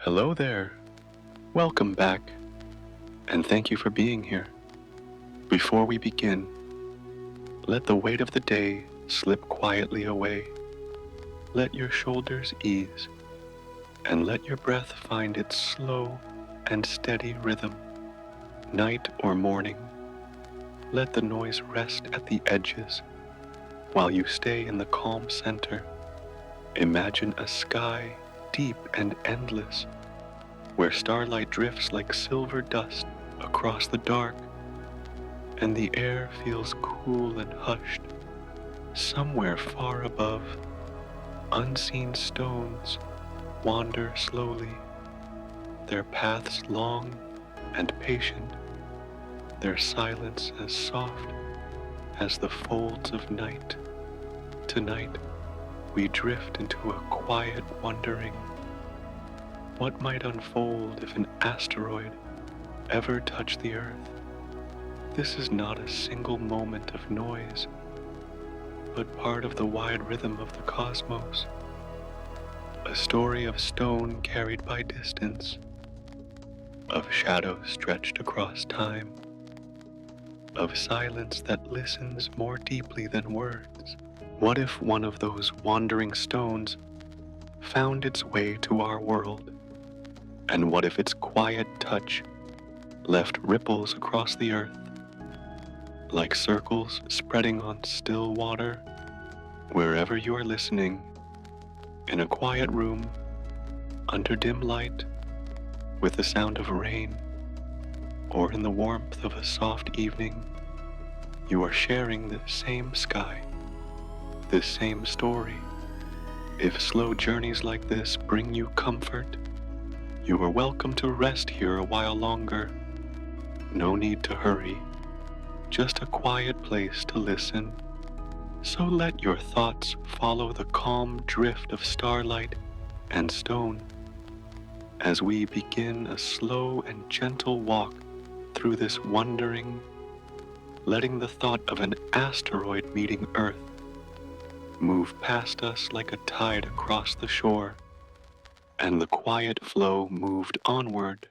Hello there. Welcome back, and thank you for being here. Before we begin, let the weight of the day slip quietly away. Let your shoulders ease, and let your breath find its slow and steady rhythm. Night or morning, let the noise rest at the edges while you stay in the calm center. Imagine a sky deep and endless, where starlight drifts like silver dust across the dark, and the air feels cool and hushed. Somewhere far above, unseen stones wander slowly, their paths long and patient, their silence as soft as the folds of night. Tonight, we drift into a quiet wondering. What might unfold if an asteroid ever touched the Earth? This is not a single moment of noise, but part of the wide rhythm of the cosmos. A story of stone carried by distance, of shadows stretched across time, of silence that listens more deeply than words. What if one of those wandering stones found its way to our world? And what if its quiet touch left ripples across the earth, like circles spreading on still water? Wherever you are listening, in a quiet room, under dim light, with the sound of rain, or in the warmth of a soft evening, you are sharing the same sky, this same story. If slow journeys like this bring you comfort, you are welcome to rest here a while longer. No need to hurry, just a quiet place to listen. So let your thoughts follow the calm drift of starlight and stone as we begin a slow and gentle walk through this wondering, letting the thought of an asteroid meeting Earth move past us like a tide across the shore, and the quiet flow moved onward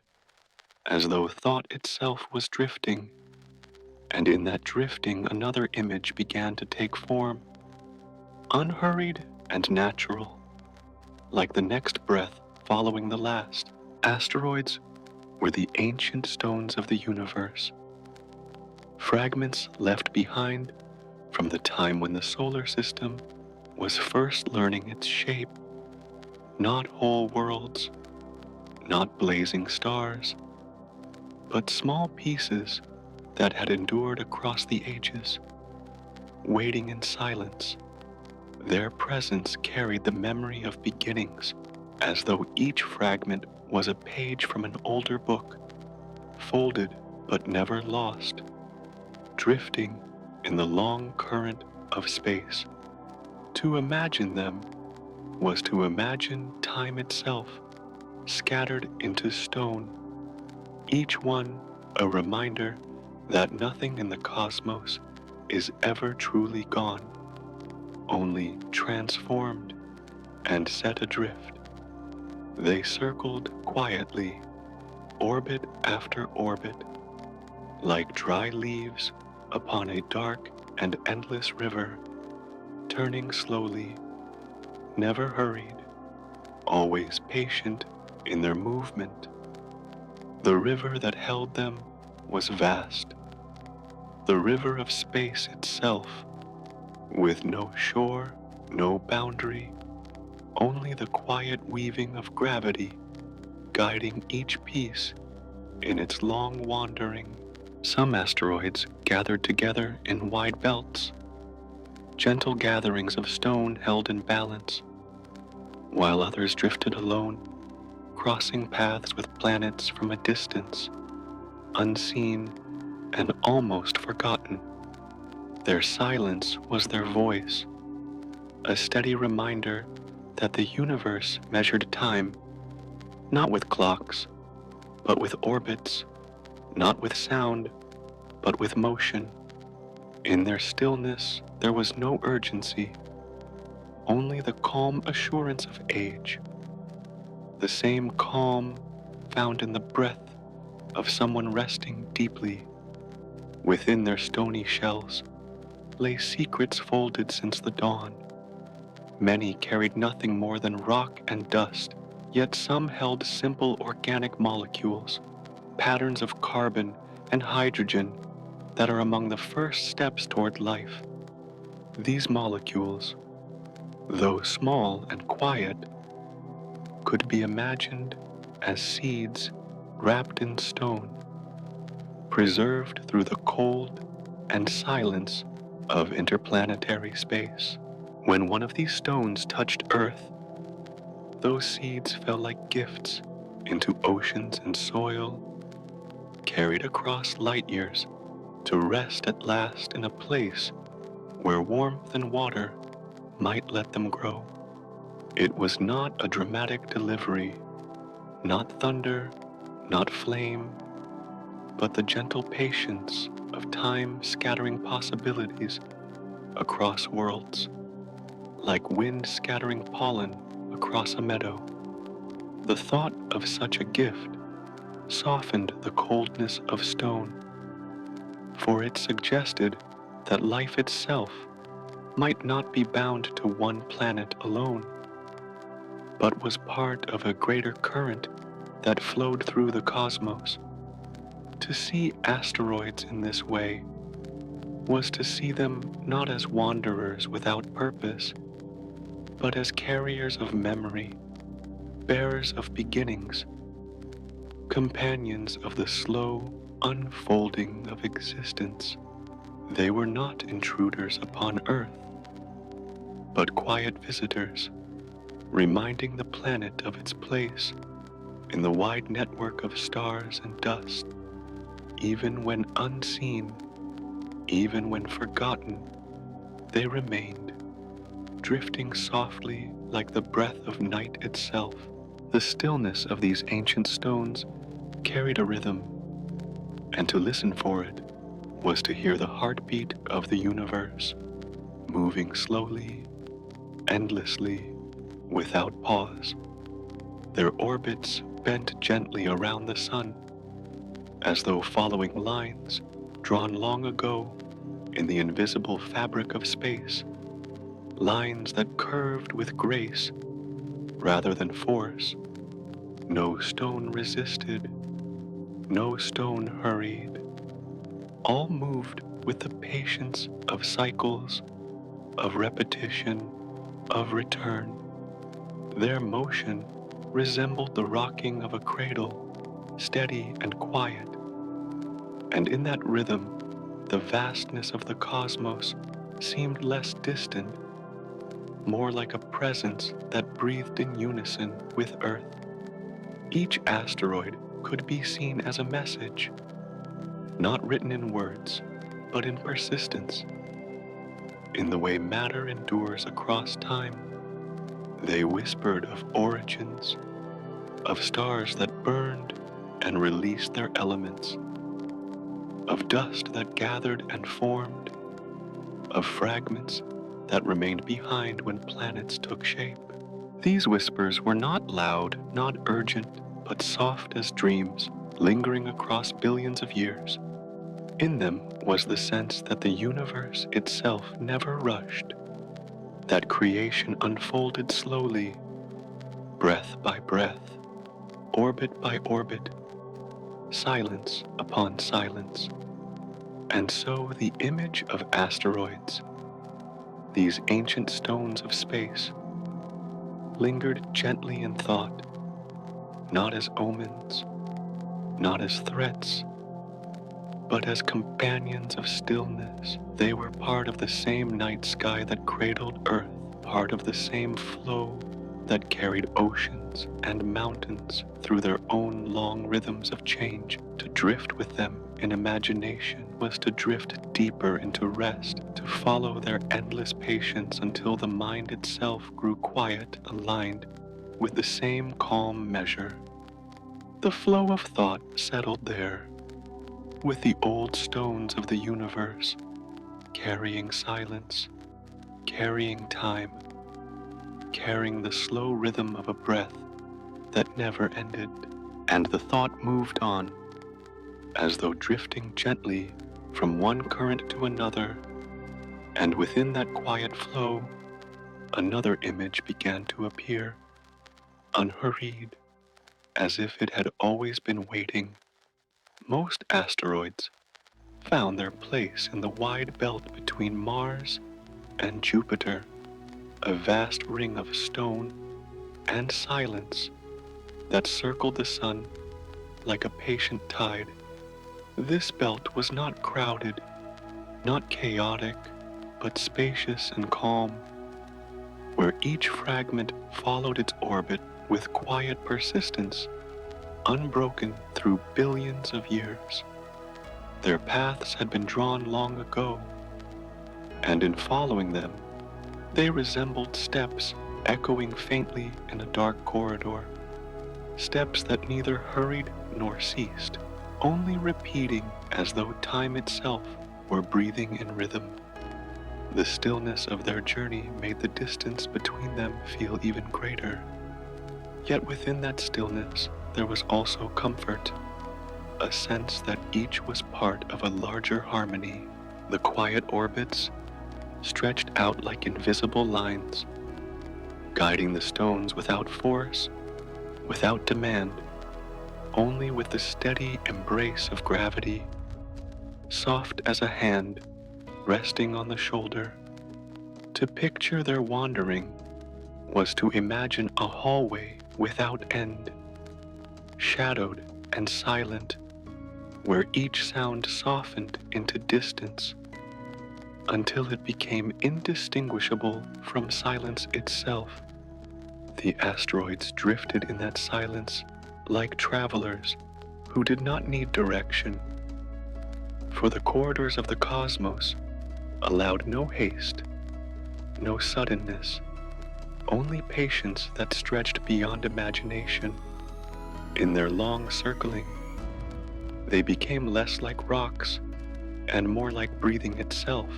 as though thought itself was drifting, and in that drifting another image began to take form, unhurried and natural, like the next breath following the last. Asteroids were the ancient stones of the universe, fragments left behind from the time when the solar system was first learning its shape. Not whole worlds, not blazing stars, but small pieces that had endured across the ages, waiting in silence. Their presence carried the memory of beginnings, as though each fragment was a page from an older book, folded but never lost, drifting in the long current of space. To imagine them was to imagine time itself, scattered into stone, each one a reminder that nothing in the cosmos is ever truly gone, only transformed and set adrift. They circled quietly, orbit after orbit, like dry leaves upon a dark and endless river, turning slowly, never hurried, always patient in their movement. The river that held them was vast, the river of space itself, with no shore, no boundary, only the quiet weaving of gravity guiding each piece in its long wandering. Some asteroids gathered together in wide belts, gentle gatherings of stone held in balance, while others drifted alone, crossing paths with planets from a distance, unseen and almost forgotten. Their silence was their voice, a steady reminder that the universe measured time, not with clocks, but with orbits, not with sound, but with motion. In their stillness, there was no urgency, only the calm assurance of age. the same calm found in the breath of someone resting deeply. Within their stony shells lay secrets folded since the dawn. Many carried nothing more than rock and dust, yet some held simple organic molecules, patterns of carbon and hydrogen that are among the first steps toward life. These molecules, though small and quiet, could be imagined as seeds wrapped in stone, preserved through the cold and silence of interplanetary space. When one of these stones touched Earth, those seeds fell like gifts into oceans and soil, carried across light years to rest at last in a place where warmth and water might let them grow. It was not a dramatic delivery, not thunder, not flame, but the gentle patience of time scattering possibilities across worlds, like wind scattering pollen across a meadow. The thought of such a gift softened the coldness of stone, for it suggested that life itself might not be bound to one planet alone, but was part of a greater current that flowed through the cosmos. To see asteroids in this way was to see them not as wanderers without purpose, but as carriers of memory, bearers of beginnings, companions of the slow unfolding of existence. They were not intruders upon Earth, but quiet visitors, reminding the planet of its place in the wide network of stars and dust. Even when unseen, even when forgotten, they remained, drifting softly like the breath of night itself. The stillness of these ancient stones carried a rhythm, and to listen for it was to hear the heartbeat of the universe, moving slowly, endlessly, without pause. Their orbits bent gently around the sun, as though following lines drawn long ago in the invisible fabric of space, lines that curved with grace rather than force. No stone resisted, no stone hurried. All moved with the patience of cycles, of repetition, of return. Their motion resembled the rocking of a cradle, steady and quiet. And in that rhythm, the vastness of the cosmos seemed less distant, more like a presence that breathed in unison with Earth. Each asteroid could be seen as a message, not written in words, but in persistence, in the way matter endures across time. They whispered of origins, of stars that burned and released their elements, of dust that gathered and formed, of fragments that remained behind when planets took shape. These whispers were not loud, not urgent, but soft as dreams, lingering across billions of years. In them was the sense that the universe itself never rushed, that creation unfolded slowly, breath by breath, orbit by orbit, silence upon silence. And so the image of asteroids, these ancient stones of space, lingered gently in thought, not as omens, not as threats, but as companions of stillness. They were part of the same night sky that cradled Earth, part of the same flow that carried oceans and mountains through their own long rhythms of change. To drift with them in imagination was to drift deeper into rest, to follow their endless patience until the mind itself grew quiet, aligned with the same calm measure. The flow of thought settled there, with the old stones of the universe, carrying silence, carrying time, carrying the slow rhythm of a breath that never ended, and the thought moved on, as though drifting gently from one current to another, and within that quiet flow, another image began to appear, unhurried, as if it had always been waiting. Most asteroids found their place in the wide belt between Mars and Jupiter, a vast ring of stone and silence that circled the sun like a patient tide. This belt was not crowded, not chaotic, but spacious and calm, where each fragment followed its orbit with quiet persistence, unbroken through billions of years. Their paths had been drawn long ago, and in following them, they resembled steps echoing faintly in a dark corridor, steps that neither hurried nor ceased, only repeating as though time itself were breathing in rhythm. The stillness of their journey made the distance between them feel even greater. Yet within that stillness, there was also comfort, a sense that each was part of a larger harmony. The quiet orbits stretched out like invisible lines, guiding the stones without force, without demand, only with the steady embrace of gravity, soft as a hand resting on the shoulder. To picture their wandering was to imagine a hallway without end, shadowed and silent, where each sound softened into distance until it became indistinguishable from silence itself. The asteroids drifted in that silence like travelers who did not need direction, for the corridors of the cosmos allowed no haste, no suddenness, only patience that stretched beyond imagination. In their long circling, they became less like rocks and more like breathing itself,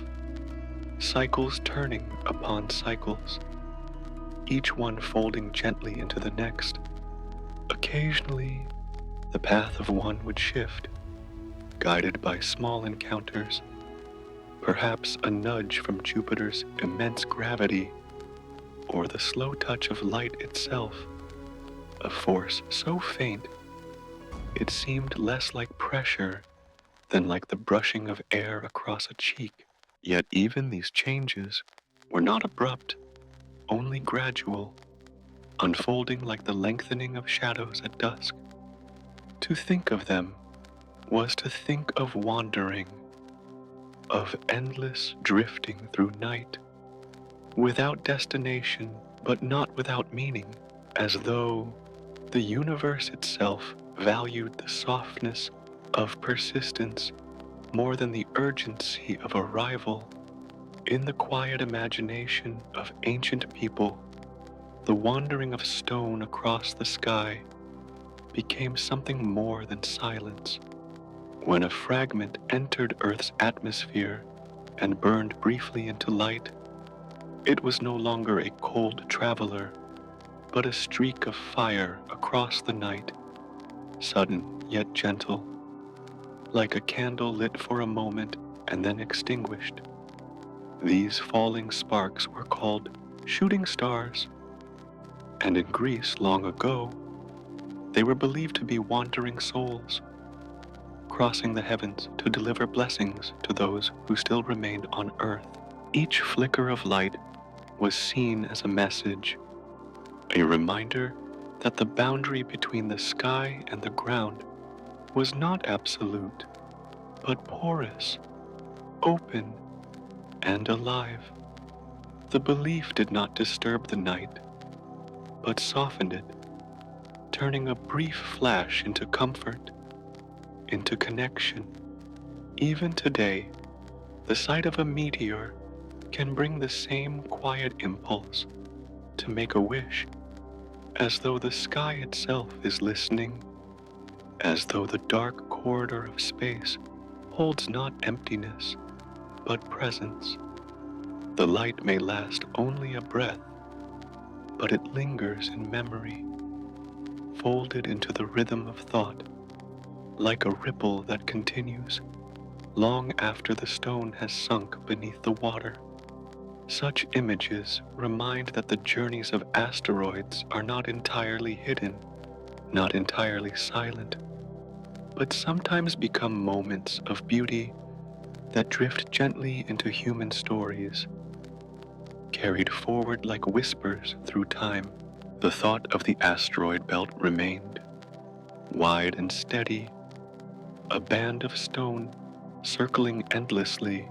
cycles turning upon cycles, each one folding gently into the next. Occasionally, the path of one would shift, guided by small encounters, perhaps a nudge from Jupiter's immense gravity, or the slow touch of light itself, a force so faint it seemed less like pressure than like the brushing of air across a cheek. Yet even these changes were not abrupt, only gradual, unfolding like the lengthening of shadows at dusk. To think of them was to think of wandering, of endless drifting through night, without destination but not without meaning, as though the universe itself valued the softness of persistence more than the urgency of arrival. In the quiet imagination of ancient people, the wandering of stone across the sky became something more than silence. When a fragment entered Earth's atmosphere and burned briefly into light, it was no longer a cold traveler, but a streak of fire across the night, sudden yet gentle, like a candle lit for a moment and then extinguished. These falling sparks were called shooting stars, and in Greece long ago, they were believed to be wandering souls, crossing the heavens to deliver blessings to those who still remained on Earth. Each flicker of light was seen as a message, a reminder that the boundary between the sky and the ground was not absolute, but porous, open, and alive. The belief did not disturb the night, but softened it, turning a brief flash into comfort, into connection. Even today, the sight of a meteor can bring the same quiet impulse to make a wish, as though the sky itself is listening, as though the dark corridor of space holds not emptiness, but presence. The light may last only a breath, but it lingers in memory, unfolded into the rhythm of thought, like a ripple that continues long after the stone has sunk beneath the water. Such images remind that the journeys of asteroids are not entirely hidden, not entirely silent, but sometimes become moments of beauty that drift gently into human stories, carried forward like whispers through time. The thought of the asteroid belt remained, wide and steady, a band of stone circling endlessly,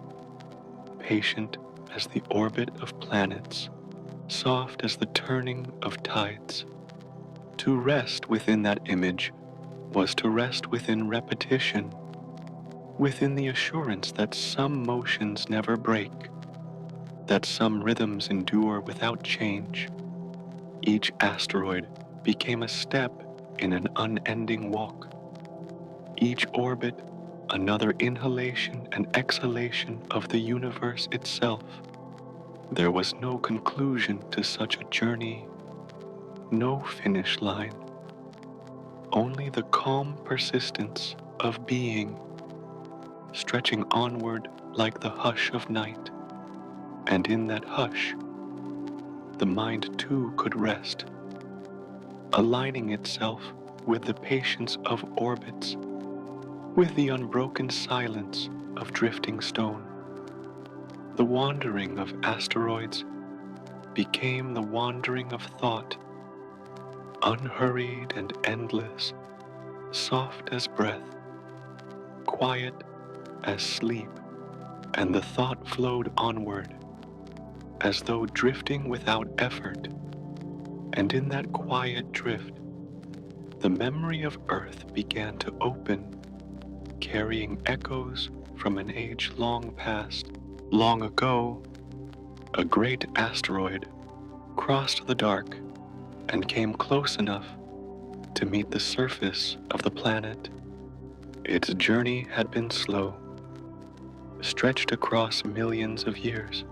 patient as the orbit of planets, soft as the turning of tides. To rest within that image was to rest within repetition, within the assurance that some motions never break, that some rhythms endure without change. Each asteroid became a step in an unending walk. Each orbit, another inhalation and exhalation of the universe itself. There was no conclusion to such a journey, no finish line, only the calm persistence of being, stretching onward like the hush of night. And in that hush, the mind too could rest, aligning itself with the patience of orbits, with the unbroken silence of drifting stone. The wandering of asteroids became the wandering of thought, unhurried and endless, soft as breath, quiet as sleep, and the thought flowed onward, as though drifting without effort. And in that quiet drift, the memory of Earth began to open, carrying echoes from an age long past. Long ago, a great asteroid crossed the dark and came close enough to meet the surface of the planet. Its journey had been slow, stretched across millions of years.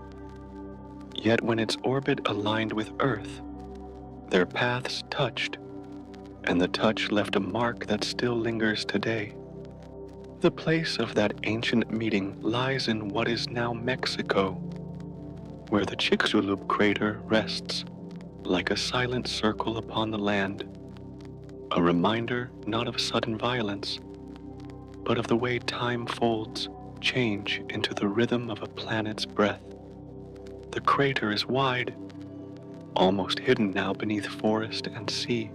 Yet when its orbit aligned with Earth, their paths touched, and the touch left a mark that still lingers today. The place of that ancient meeting lies in what is now Mexico, where the Chicxulub crater rests like a silent circle upon the land, a reminder not of sudden violence, but of the way time folds change into the rhythm of a planet's breath. The crater is wide, almost hidden now beneath forest and sea,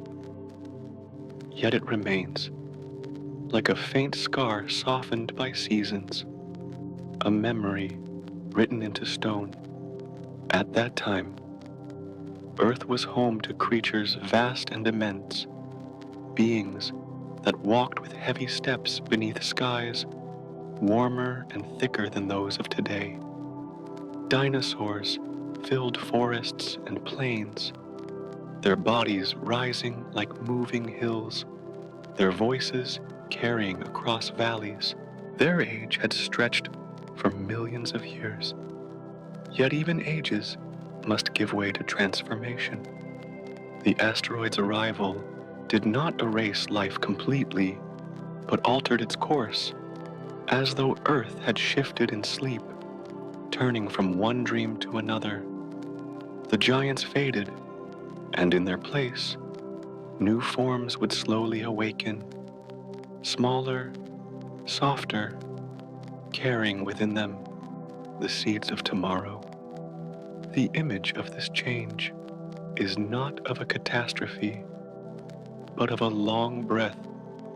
yet it remains, like a faint scar softened by seasons, a memory written into stone. At that time, Earth was home to creatures vast and immense, beings that walked with heavy steps beneath skies warmer and thicker than those of today. Dinosaurs filled forests and plains, their bodies rising like moving hills, their voices carrying across valleys. Their age had stretched for millions of years. Yet even ages must give way to transformation. The asteroid's arrival did not erase life completely, but altered its course, as though Earth had shifted in sleep, turning from one dream to another. The giants faded, and in their place, new forms would slowly awaken, smaller, softer, carrying within them the seeds of tomorrow. The image of this change is not of a catastrophe, but of a long breath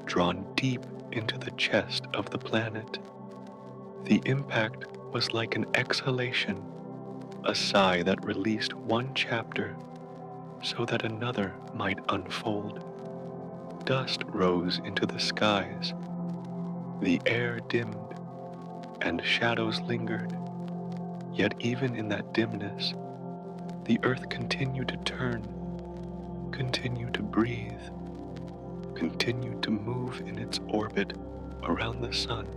drawn deep into the chest of the planet. The impact was like an exhalation, a sigh that released one chapter so that another might unfold. Dust rose into the skies, the air dimmed, and shadows lingered. Yet even in that dimness, the earth continued to turn, continued to breathe, continued to move in its orbit around the sun.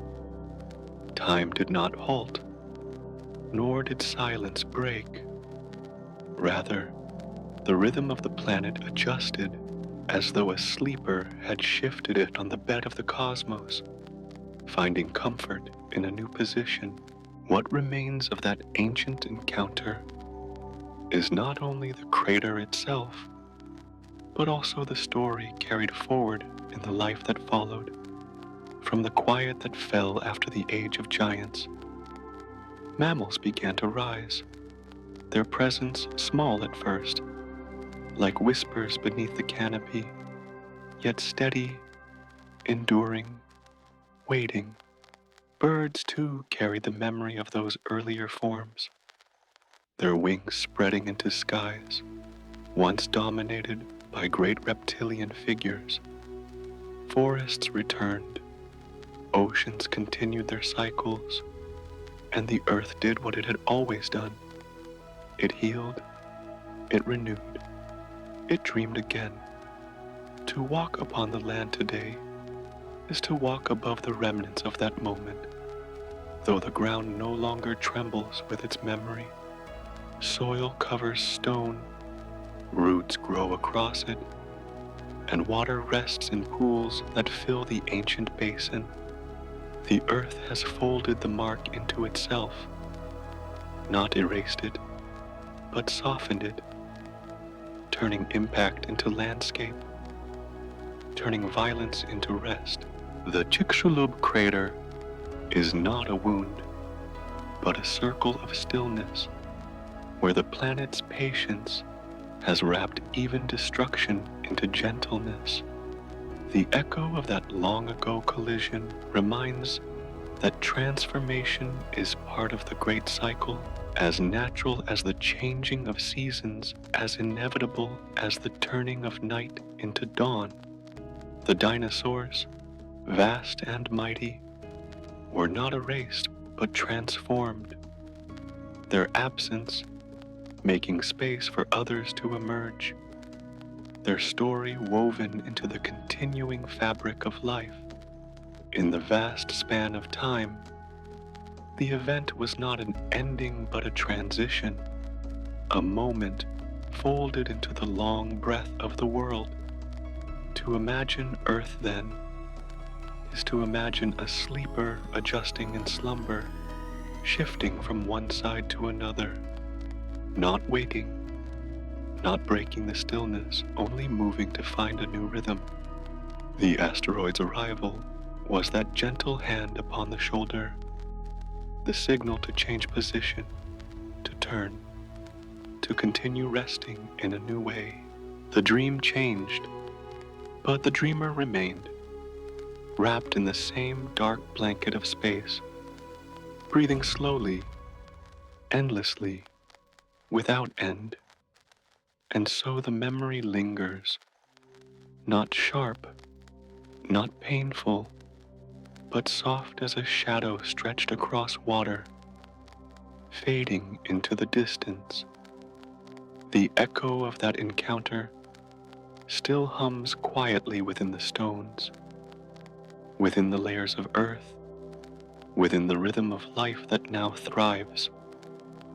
Time did not halt, nor did silence break. Rather, the rhythm of the planet adjusted, as though a sleeper had shifted it on the bed of the cosmos, finding comfort in a new position. What remains of that ancient encounter is not only the crater itself, but also the story carried forward in the life that followed. From the quiet that fell after the age of giants, mammals began to rise, their presence small at first, like whispers beneath the canopy, yet steady, enduring, waiting. Birds, too, carried the memory of those earlier forms, their wings spreading into skies, once dominated by great reptilian figures. Forests returned, oceans continued their cycles, and the earth did what it had always done. It healed, it renewed, it dreamed again. To walk upon the land today is to walk above the remnants of that moment, though the ground no longer trembles with its memory. Soil covers stone, roots grow across it, and water rests in pools that fill the ancient basin. The earth has folded the mark into itself, not erased it, but softened it, turning impact into landscape, turning violence into rest. The Chicxulub crater is not a wound, but a circle of stillness, where the planet's patience has wrapped even destruction into gentleness. The echo of that long-ago collision reminds that transformation is part of the great cycle, as natural as the changing of seasons, as inevitable as the turning of night into dawn. The dinosaurs, vast and mighty, were not erased but transformed, their absence making space for others to emerge, their story woven into the continuing fabric of life. In the vast span of time, the event was not an ending but a transition, a moment folded into the long breath of the world. To imagine Earth then is to imagine a sleeper adjusting in slumber, shifting from one side to another, not waiting, not breaking the stillness, only moving to find a new rhythm. The asteroid's arrival was that gentle hand upon the shoulder, the signal to change position, to turn, to continue resting in a new way. The dream changed, but the dreamer remained, wrapped in the same dark blanket of space, breathing slowly, endlessly, without end. And so the memory lingers, not sharp, not painful, but soft as a shadow stretched across water, fading into the distance. The echo of that encounter still hums quietly within the stones, within the layers of earth, within the rhythm of life that now thrives.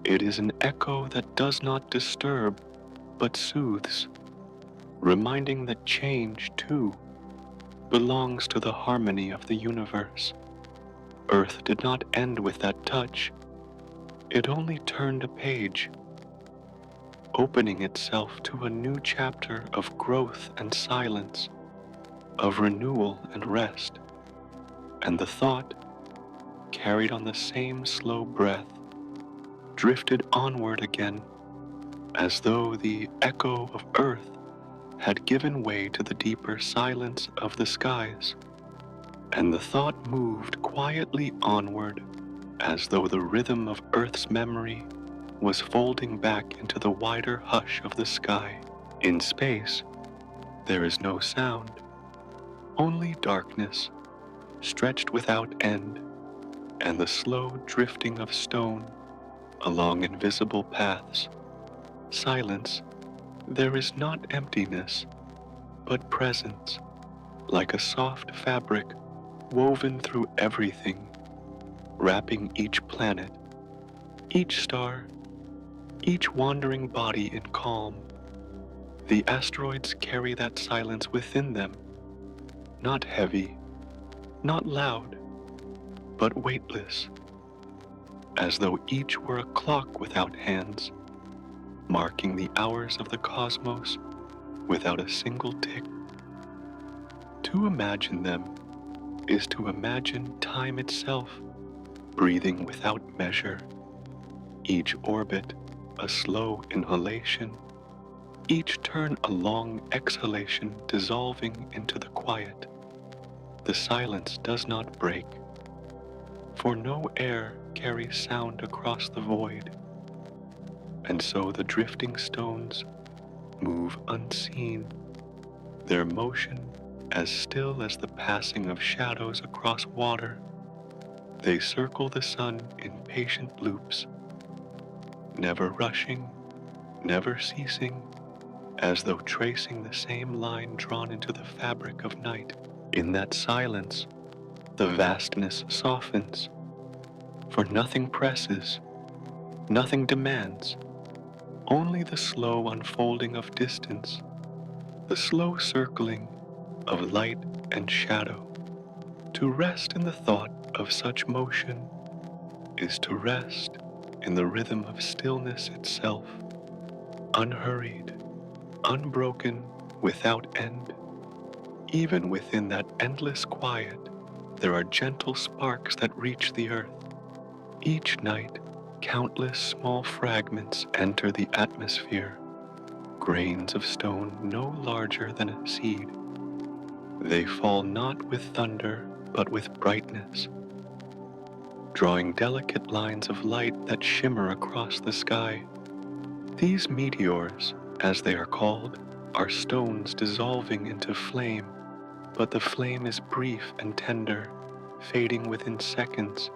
It is an echo that does not disturb, but soothes, reminding that change, too, belongs to the harmony of the universe. Earth did not end with that touch. It only turned a page, opening itself to a new chapter of growth and silence, of renewal and rest. And the thought, carried on the same slow breath, drifted onward again, as though the echo of earth had given way to the deeper silence of the skies. And the thought moved quietly onward, as though the rhythm of earth's memory was folding back into the wider hush of the sky. In space, there is no sound, only darkness, stretched without end, and the slow drifting of stone along invisible paths. Silence, there is not emptiness, but presence, like a soft fabric woven through everything, wrapping each planet, each star, each wandering body in calm. The asteroids carry that silence within them, not heavy, not loud, but weightless, as though each were a clock without hands, marking the hours of the cosmos without a single tick. To imagine them is to imagine time itself, breathing without measure, each orbit a slow inhalation, each turn a long exhalation dissolving into the quiet. The silence does not break, for no air carries sound across the void, and so the drifting stones move unseen, their motion as still as the passing of shadows across water. They circle the sun in patient loops, never rushing, never ceasing, as though tracing the same line drawn into the fabric of night. In that silence, the vastness softens, for nothing presses, nothing demands, only the slow unfolding of distance, the slow circling of light and shadow. To rest in the thought of such motion is to rest in the rhythm of stillness itself, unhurried, unbroken, without end. Even within that endless quiet, there are gentle sparks that reach the earth. Each night, countless small fragments enter the atmosphere, grains of stone no larger than a seed. They fall not with thunder, but with brightness, drawing delicate lines of light that shimmer across the sky. These meteors, as they are called, are stones dissolving into flame, but the flame is brief and tender, fading within seconds,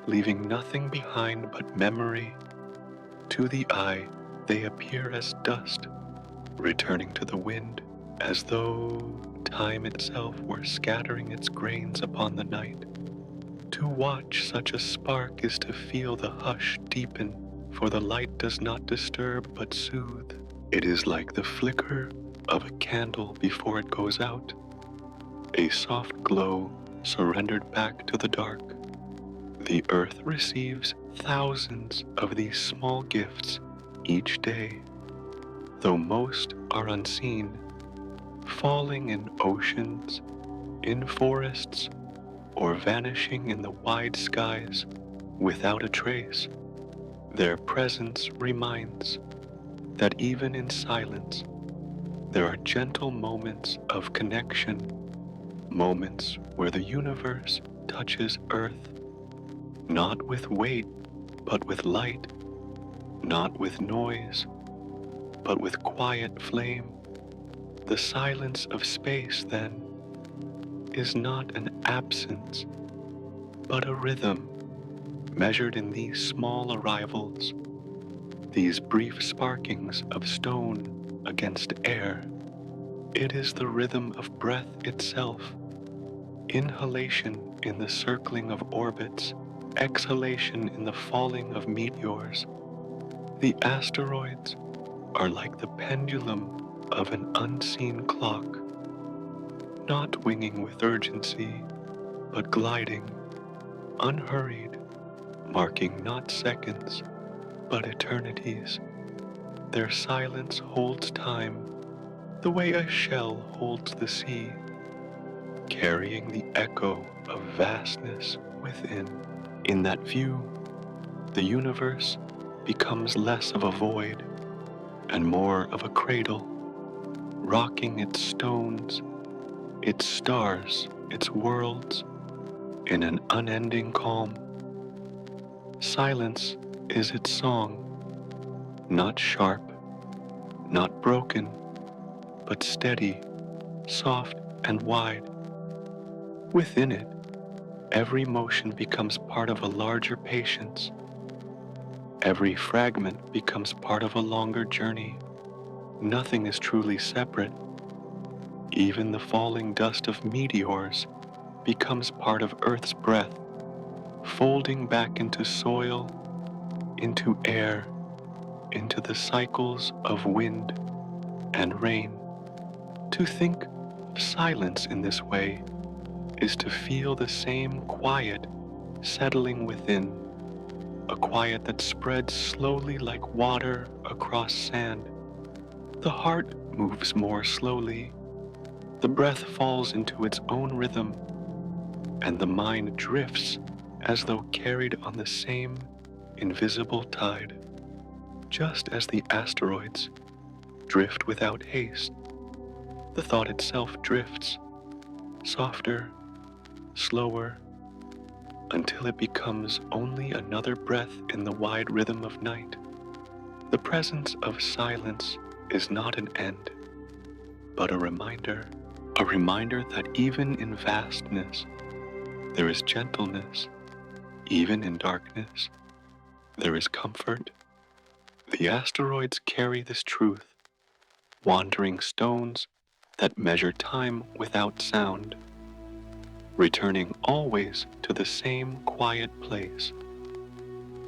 leaving nothing behind but memory. To the eye, they appear as dust, returning to the wind, as though time itself were scattering its grains upon the night. To watch such a spark is to feel the hush deepen, for the light does not disturb but soothe. It is like the flicker of a candle before it goes out, a soft glow surrendered back to the dark. The earth receives thousands of these small gifts each day, though most are unseen, falling in oceans, in forests, or vanishing in the wide skies without a trace. Their presence reminds that even in silence, there are gentle moments of connection, moments where the universe touches Earth, not with weight, but with light, not with noise, but with quiet flame. The silence of space, then, is not an absence, but a rhythm, measured in these small arrivals, these brief sparkings of stone against air. It is the rhythm of breath itself, inhalation in the circling of orbits, exhalation in the falling of meteors. The asteroids are like the pendulum of an unseen clock, not winging with urgency, but gliding, unhurried, marking not seconds, but eternities. Their silence holds time, the way a shell holds the sea, carrying the echo of vastness within. In that view, the universe becomes less of a void and more of a cradle, rocking its stones, its stars, its worlds, in an unending calm. Silence is its song, not sharp, not broken, but steady, soft, and wide. Within it, every motion becomes part of a larger patience. Every fragment becomes part of a longer journey. Nothing is truly separate. Even the falling dust of meteors becomes part of Earth's breath, folding back into soil, into air, into the cycles of wind, and rain. To think of silence in this way is to feel the same quiet settling within, a quiet that spreads slowly like water across sand. The heart moves more slowly, the breath falls into its own rhythm, and the mind drifts as though carried on the same invisible tide. Just as the asteroids drift without haste, the thought itself drifts, softer, slower, until it becomes only another breath in the wide rhythm of night. The presence of silence is not an end, but a reminder that even in vastness, there is gentleness. Even in darkness, there is comfort. The asteroids carry this truth, wandering stones that measure time without sound, returning always to the same quiet place.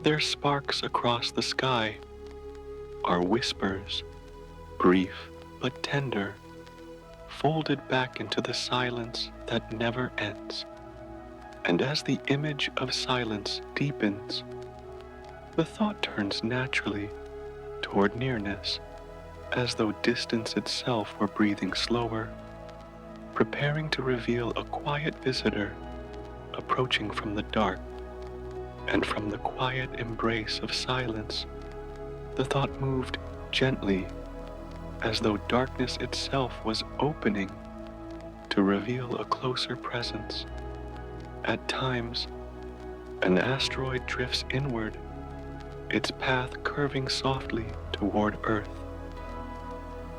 Their sparks across the sky are whispers, brief but tender, folded back into the silence that never ends. And as the image of silence deepens, the thought turns naturally toward nearness, as though distance itself were breathing slower, preparing to reveal a quiet visitor approaching from the dark. And from the quiet embrace of silence, the thought moved gently, as though darkness itself was opening to reveal a closer presence. At times, an asteroid drifts inward, its path curving softly toward Earth.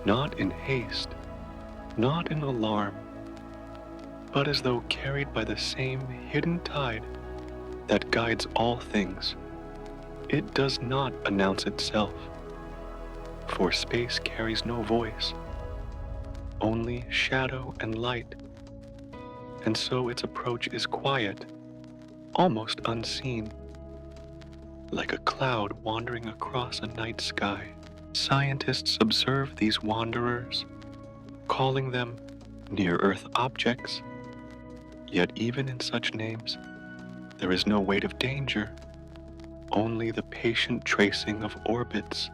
Not in haste, not in alarm, but as though carried by the same hidden tide that guides all things. It does not announce itself, for space carries no voice, only shadow and light, and so its approach is quiet, almost unseen, like a cloud wandering across a night sky. Scientists observe these wanderers, calling them near-Earth objects, yet even in such names, there is no weight of danger, only the patient tracing of orbits,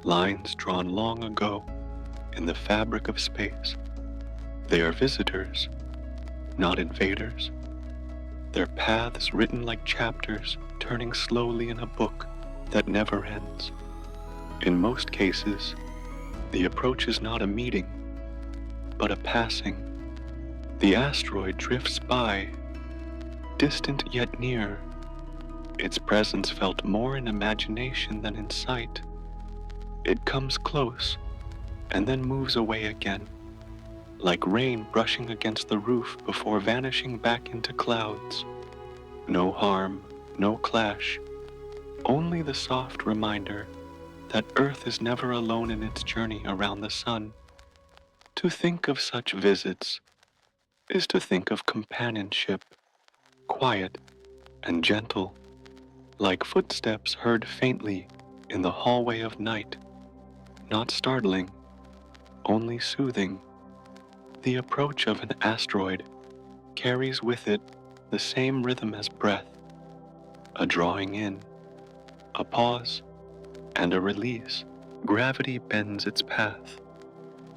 lines drawn long ago in the fabric of space. They are visitors, not invaders, their paths written like chapters turning slowly in a book that never ends. In most cases, the approach is not a meeting, but a passing. The asteroid drifts by, distant yet near, its presence felt more in imagination than in sight. It comes close, and then moves away again, like rain brushing against the roof before vanishing back into clouds. No harm, no clash, only the soft reminder that Earth is never alone in its journey around the sun. To think of such visits is to think of companionship, quiet and gentle, like footsteps heard faintly in the hallway of night, not startling, only soothing. The approach of an asteroid carries with it the same rhythm as breath, a drawing in, a pause, and a release. Gravity bends its path,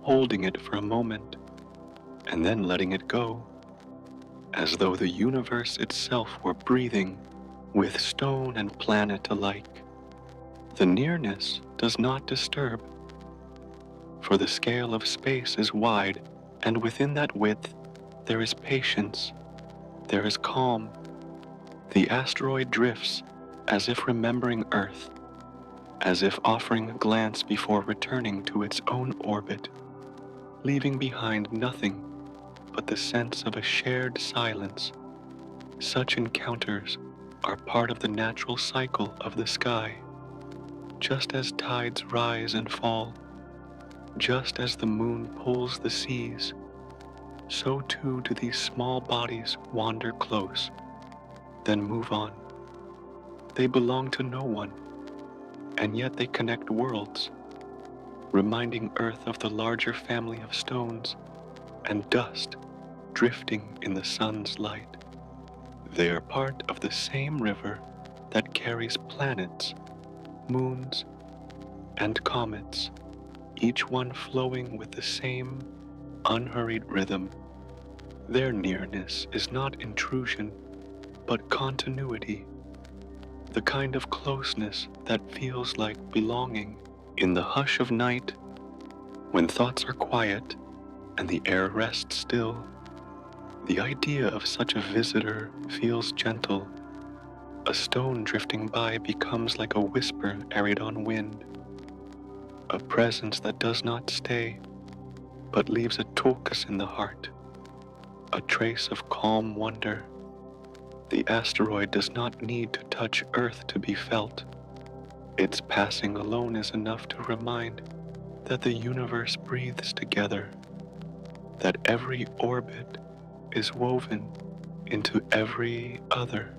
holding it for a moment, and then letting it go, as though the universe itself were breathing with stone and planet alike. The nearness does not disturb, for the scale of space is wide, and within that width there is patience, there is calm. The asteroid drifts as if remembering Earth, as if offering a glance before returning to its own orbit, leaving behind nothing but the sense of a shared silence. Such encounters are part of the natural cycle of the sky. Just as tides rise and fall, just as the moon pulls the seas, so too do these small bodies wander close, then move on. They belong to no one, and yet they connect worlds. reminding Earth of the larger family of stones and dust drifting in the sun's light. They are part of the same river that carries planets, moons, and comets, each one flowing with the same unhurried rhythm. Their nearness is not intrusion, but continuity, the kind of closeness that feels like belonging. In the hush of night, when thoughts are quiet and the air rests still, the idea of such a visitor feels gentle. A stone drifting by becomes like a whisper carried on wind, a presence that does not stay, but leaves a tulkus in the heart, a trace of calm wonder. The asteroid does not need to touch Earth to be felt. Its passing alone is enough to remind that the universe breathes together, that every orbit is woven into every other,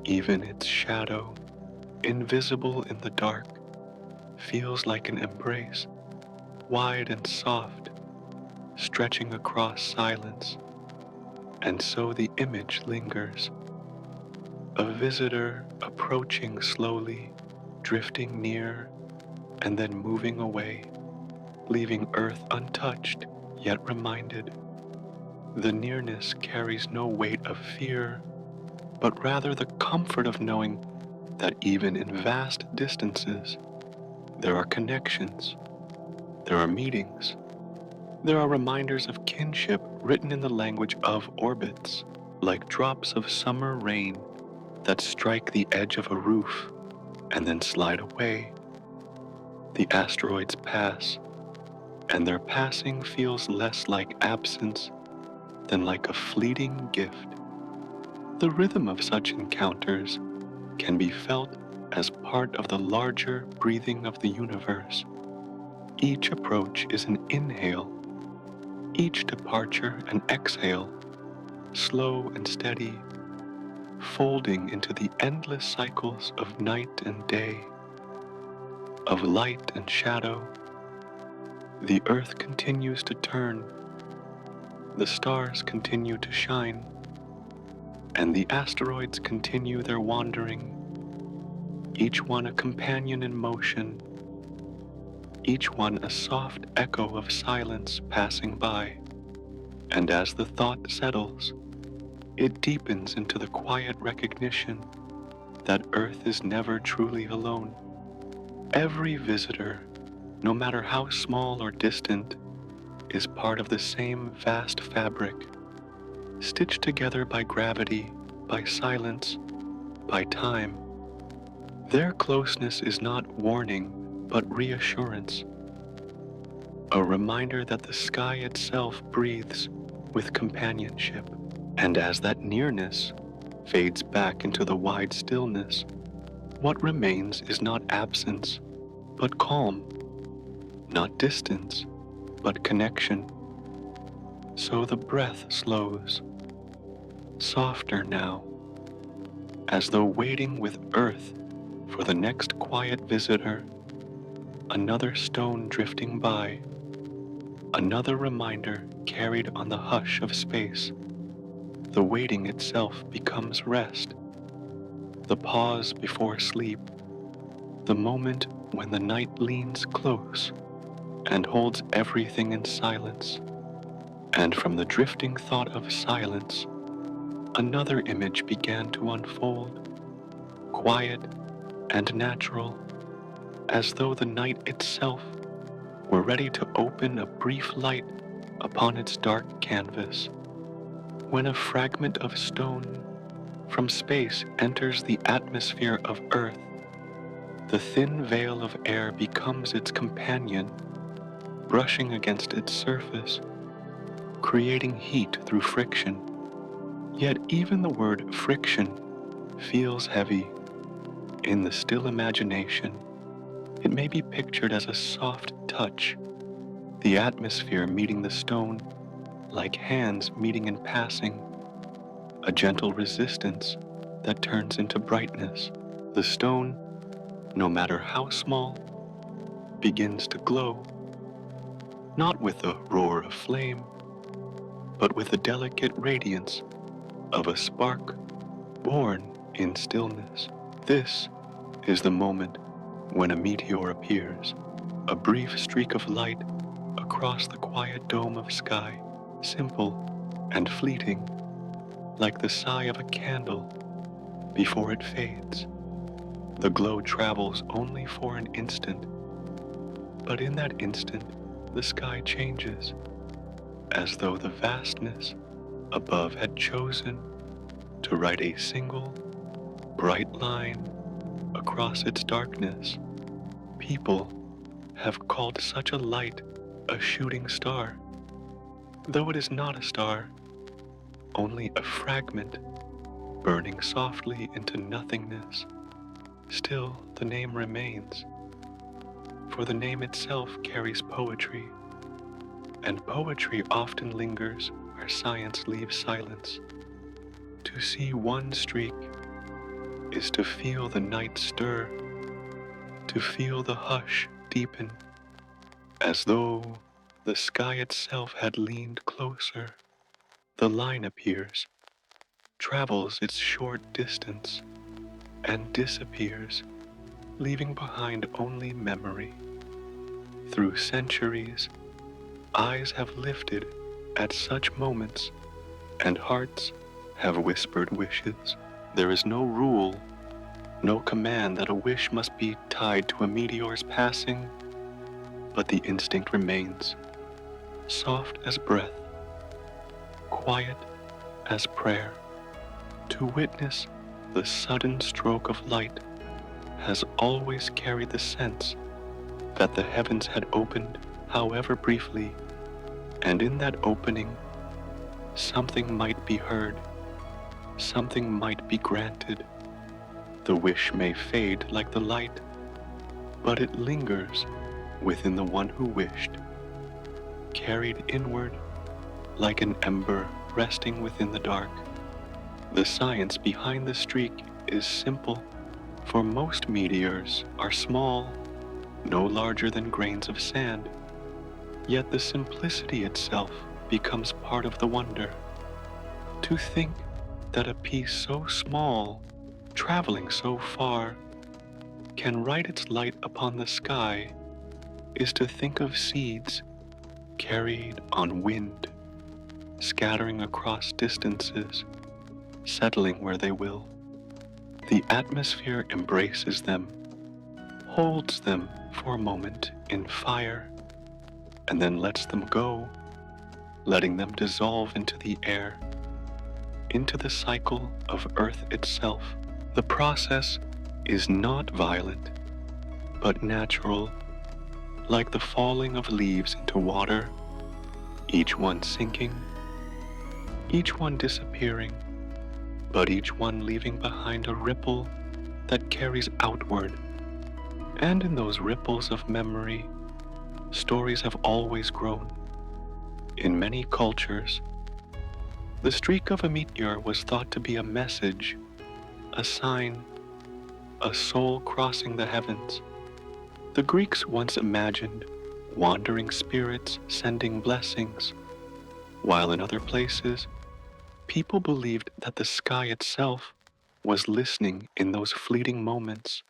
even its shadow, invisible in the dark, feels like an embrace, wide and soft, stretching across silence. And so the image lingers, a visitor approaching slowly, drifting near, and then moving away, leaving Earth untouched, yet reminded. The nearness carries no weight of fear, but rather the comfort of knowing that even in vast distances, there are connections, there are meetings, there are reminders of kinship written in the language of orbits, like drops of summer rain that strike the edge of a roof and then slide away. The asteroids pass, and their passing feels less like absence than like a fleeting gift. The rhythm of such encounters can be felt as part of the larger breathing of the universe. Each approach is an inhale, each departure an exhale, slow and steady, folding into the endless cycles of night and day, of light and shadow. The earth continues to turn, the stars continue to shine, and the asteroids continue their wandering, each one a companion in motion, each one a soft echo of silence passing by. And as the thought settles, it deepens into the quiet recognition that Earth is never truly alone. Every visitor, no matter how small or distant, is part of the same vast fabric, stitched together by gravity, by silence, by time. Their closeness is not warning, but reassurance, a reminder that the sky itself breathes with companionship. And as that nearness fades back into the wide stillness, what remains is not absence, but calm, not distance, but connection. So the breath slows, softer now, as though waiting with Earth for the next quiet visitor, another stone drifting by, another reminder carried on the hush of space. The waiting itself becomes rest, the pause before sleep, the moment when the night leans close and holds everything in silence. And from the drifting thought of silence, another image began to unfold, quiet and natural, as though the night itself were ready to open a brief light upon its dark canvas. When a fragment of stone from space enters the atmosphere of Earth, the thin veil of air becomes its companion, brushing against its surface, creating heat through friction. Yet even the word friction feels heavy. In the still imagination, it may be pictured as a soft touch, the atmosphere meeting the stone like hands meeting in passing, a gentle resistance that turns into brightness. The stone, no matter how small, begins to glow, not with a roar of flame, but with the delicate radiance of a spark born in stillness. This is the moment when a meteor appears, a brief streak of light across the quiet dome of sky, simple and fleeting, like the sigh of a candle before it fades. The glow travels only for an instant, but in that instant, the sky changes, as though the vastness above had chosen to write a single, bright line across its darkness. People have called such a light a shooting star, though it is not a star, only a fragment burning softly into nothingness. Still, the name remains, for the name itself carries poetry, and poetry often lingers where science leaves silence. To see one streak is to feel the night stir, to feel the hush deepen, as though the sky itself had leaned closer. The line appears, travels its short distance, and disappears, leaving behind only memory. Through centuries, eyes have lifted at such moments, and hearts have whispered wishes. There is no rule, no command that a wish must be tied to a meteor's passing, but the instinct remains, soft as breath, quiet as prayer. To witness the sudden stroke of light has always carried the sense that the heavens had opened, however briefly, and in that opening, something might be heard, something might be granted. The wish may fade like the light, but it lingers within the one who wished, carried inward like an ember resting within the dark. The science behind the streak is simple, for most meteors are small, no larger than grains of sand. Yet the simplicity itself becomes part of the wonder. To think that a piece so small, traveling so far, can write its light upon the sky is to think of seeds carried on wind, scattering across distances, settling where they will. The atmosphere embraces them, holds them for a moment in fire, and then lets them go, letting them dissolve into the air, into the cycle of Earth itself. The process is not violent, but natural, like the falling of leaves into water, each one sinking, each one disappearing, but each one leaving behind a ripple that carries outward. And in those ripples of memory, stories have always grown. In many cultures, the streak of a meteor was thought to be a message, a sign, a soul crossing the heavens. The Greeks once imagined wandering spirits sending blessings, while in other places, people believed that the sky itself was listening in those fleeting moments,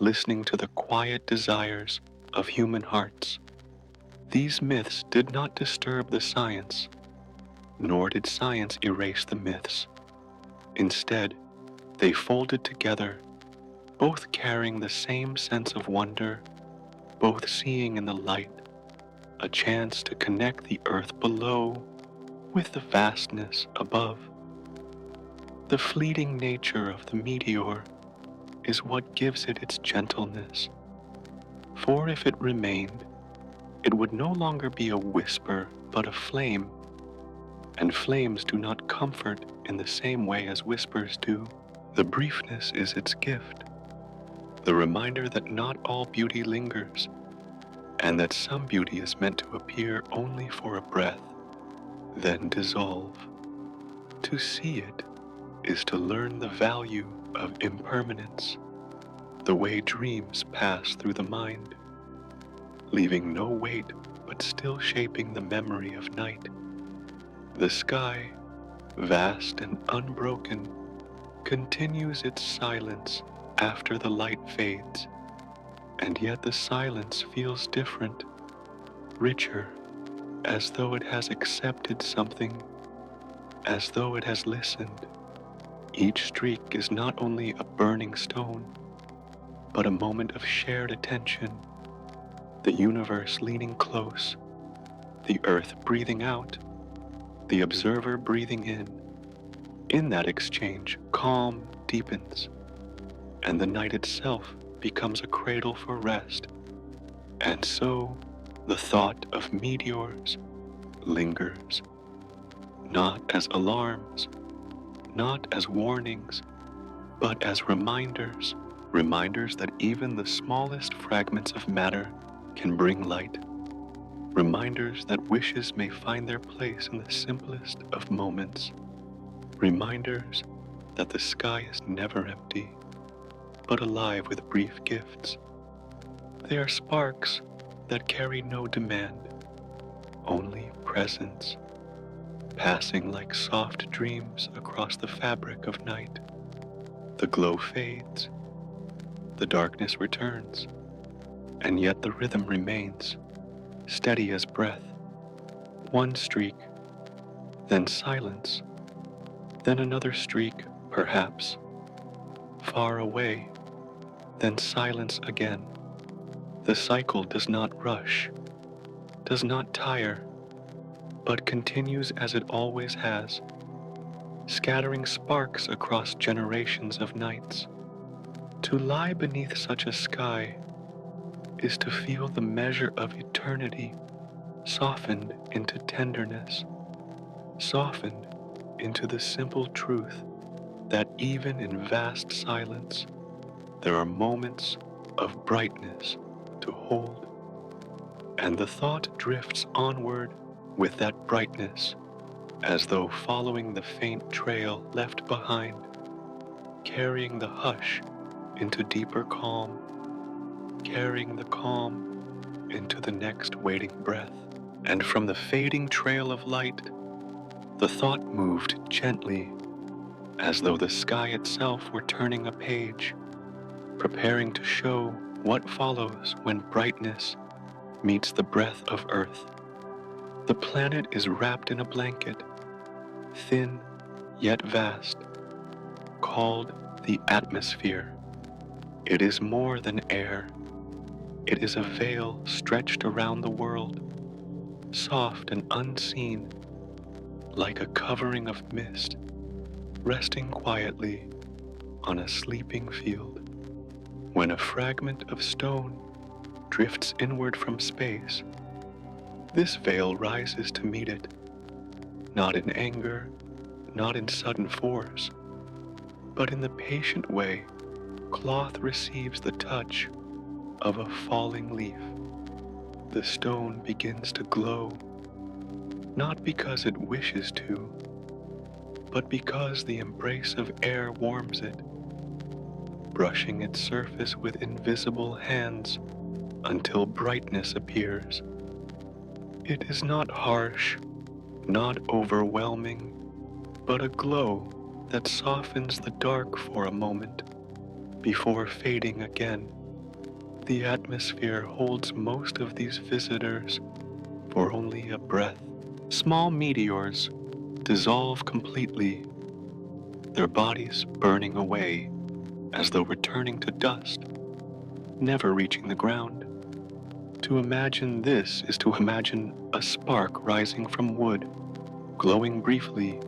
listening to the quiet desires of human hearts. These myths did not disturb the science, nor did science erase the myths. Instead, they folded together, both carrying the same sense of wonder, both seeing in the light a chance to connect the earth below with the vastness above. The fleeting nature of the meteor is what gives it its gentleness, for if it remained, it would no longer be a whisper but a flame, and flames do not comfort in the same way as whispers do. The briefness is its gift, the reminder that not all beauty lingers, and that some beauty is meant to appear only for a breath, then dissolve. To see it is to learn the value of impermanence, the way dreams pass through the mind. leaving no weight but still shaping the memory of night. The sky, vast and unbroken, continues its silence after the light fades, and yet the silence feels different, richer, as though it has accepted something, as though it has listened. Each streak is not only a burning stone, but a moment of shared attention, the universe leaning close, the earth breathing out, the observer breathing in. In that exchange, calm deepens, and the night itself becomes a cradle for rest. And so, the thought of meteors lingers, not as alarms, not as warnings, but as reminders, reminders that even the smallest fragments of matter can bring light, reminders that wishes may find their place in the simplest of moments, reminders that the sky is never empty, but alive with brief gifts. They are sparks that carry no demand, only presence, passing like soft dreams across the fabric of night. The glow fades, the darkness returns, and yet the rhythm remains, steady as breath. One streak, then silence, then another streak, perhaps, far away, then silence again. The cycle does not rush, does not tire, but continues as it always has, scattering sparks across generations of nights. To lie beneath such a sky is to feel the measure of eternity softened into tenderness, softened into the simple truth that even in vast silence, there are moments of brightness to hold. And the thought drifts onward with that brightness, as though following the faint trail left behind, carrying the hush into deeper calm, carrying the calm into the next waiting breath. And from the fading trail of light, the thought moved gently, as though the sky itself were turning a page, preparing to show what follows when brightness meets the breath of earth. The planet is wrapped in a blanket, thin yet vast, called the atmosphere. It is more than air. It is a veil stretched around the world, soft and unseen, like a covering of mist, resting quietly on a sleeping field. When a fragment of stone drifts inward from space, this veil rises to meet it, not in anger, not in sudden force, but in the patient way cloth receives the touch of a falling leaf. The stone begins to glow, not because it wishes to, but because the embrace of air warms it, brushing its surface with invisible hands until brightness appears. It is not harsh, not overwhelming, but a glow that softens the dark for a moment before fading again. The atmosphere holds most of these visitors for only a breath. Small meteors dissolve completely, their bodies burning away as though returning to dust, never reaching the ground. To imagine this is to imagine a spark rising from wood, glowing briefly,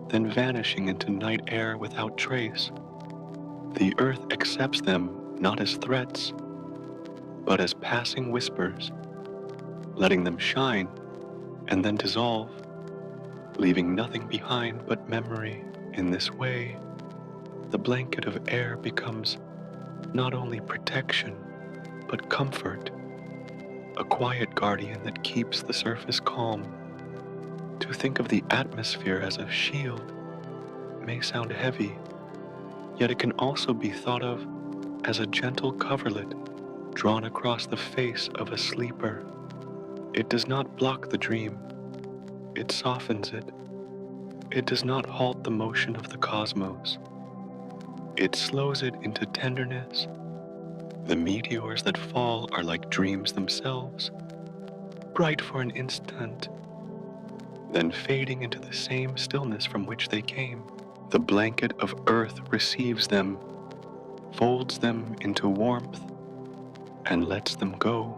then vanishing into night air without trace. The earth accepts them not as threats, but as passing whispers, letting them shine and then dissolve, leaving nothing behind but memory. In this way, the blanket of air becomes not only protection, but comfort, a quiet guardian that keeps the surface calm. To think of the atmosphere as a shield may sound heavy, yet it can also be thought of as a gentle coverlet, drawn across the face of a sleeper. It does not block the dream, it softens it. It does not halt the motion of the cosmos, it slows it into tenderness. The meteors that fall are like dreams themselves, bright for an instant, then fading into the same stillness from which they came. The blanket of earth receives them, folds them into warmth, and lets them go,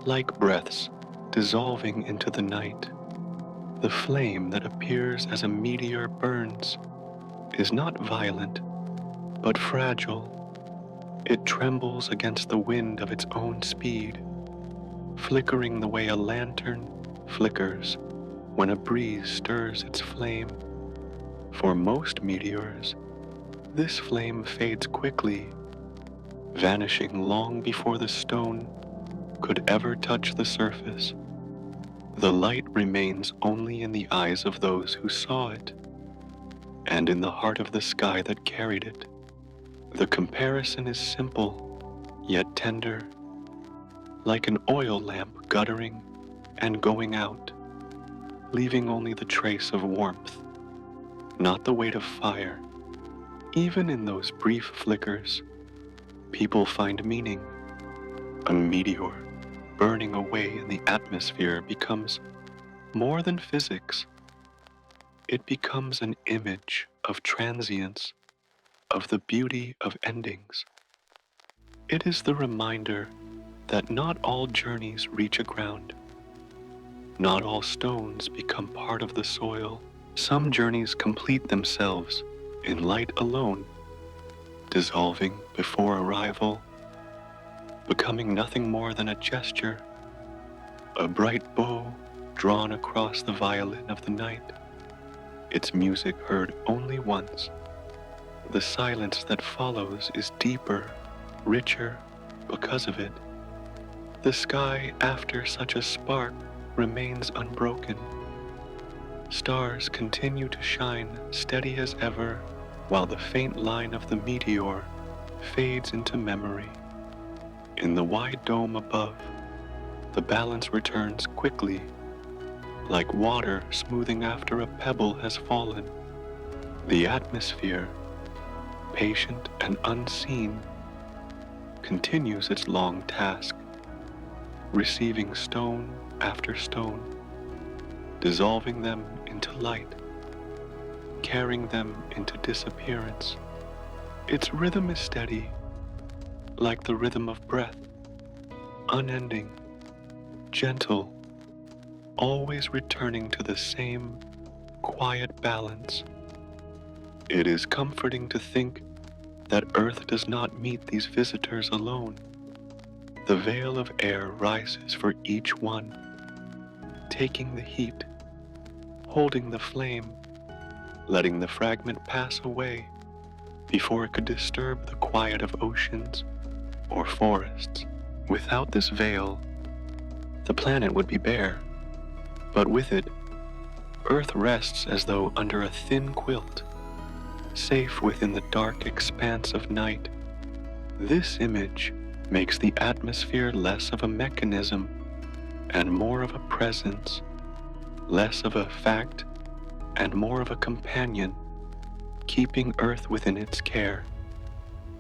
like breaths dissolving into the night. The flame that appears as a meteor burns is not violent, but fragile. It trembles against the wind of its own speed, flickering the way a lantern flickers when a breeze stirs its flame. For most meteors, this flame fades quickly, vanishing long before the stone could ever touch the surface. The light remains only in the eyes of those who saw it, and in the heart of the sky that carried it. The comparison is simple, yet tender, like an oil lamp guttering and going out, leaving only the trace of warmth, not the weight of fire. Even in those brief flickers, people find meaning. A meteor burning away in the atmosphere becomes more than physics. It becomes an image of transience, of the beauty of endings. It is the reminder that not all journeys reach a ground. Not all stones become part of the soil. Some journeys complete themselves in light alone, dissolving before arrival, becoming nothing more than a gesture, a bright bow drawn across the violin of the night, its music heard only once. The silence that follows is deeper, richer because of it. The sky after such a spark remains unbroken. Stars continue to shine steady as ever, while the faint line of the meteor fades into memory. In the wide dome above, the balance returns quickly, like water smoothing after a pebble has fallen. The atmosphere, patient and unseen, continues its long task, receiving stone after stone, dissolving them into light, carrying them into disappearance. Its rhythm is steady, like the rhythm of breath, unending, gentle, always returning to the same quiet balance. It is comforting to think that Earth does not meet these visitors alone. The veil of air rises for each one, taking the heat, holding the flame, letting the fragment pass away before it could disturb the quiet of oceans or forests. Without this veil, the planet would be bare, but with it, Earth rests as though under a thin quilt, safe within the dark expanse of night. This image makes the atmosphere less of a mechanism and more of a presence, less of a fact and more of a companion, keeping Earth within its care.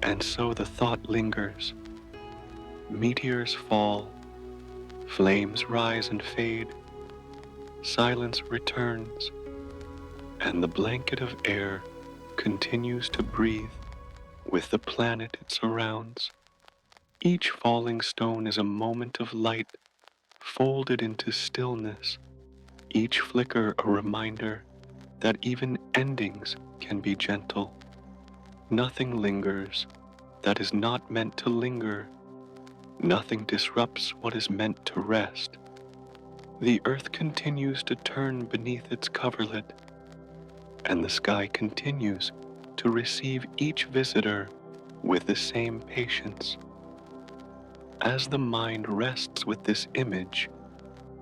And so the thought lingers. Meteors fall, flames rise and fade, silence returns, and the blanket of air continues to breathe with the planet it surrounds. Each falling stone is a moment of light folded into stillness, each flicker a reminder that even endings can be gentle. Nothing lingers that is not meant to linger. Nothing disrupts what is meant to rest. The earth continues to turn beneath its coverlet, and the sky continues to receive each visitor with the same patience. As the mind rests with this image,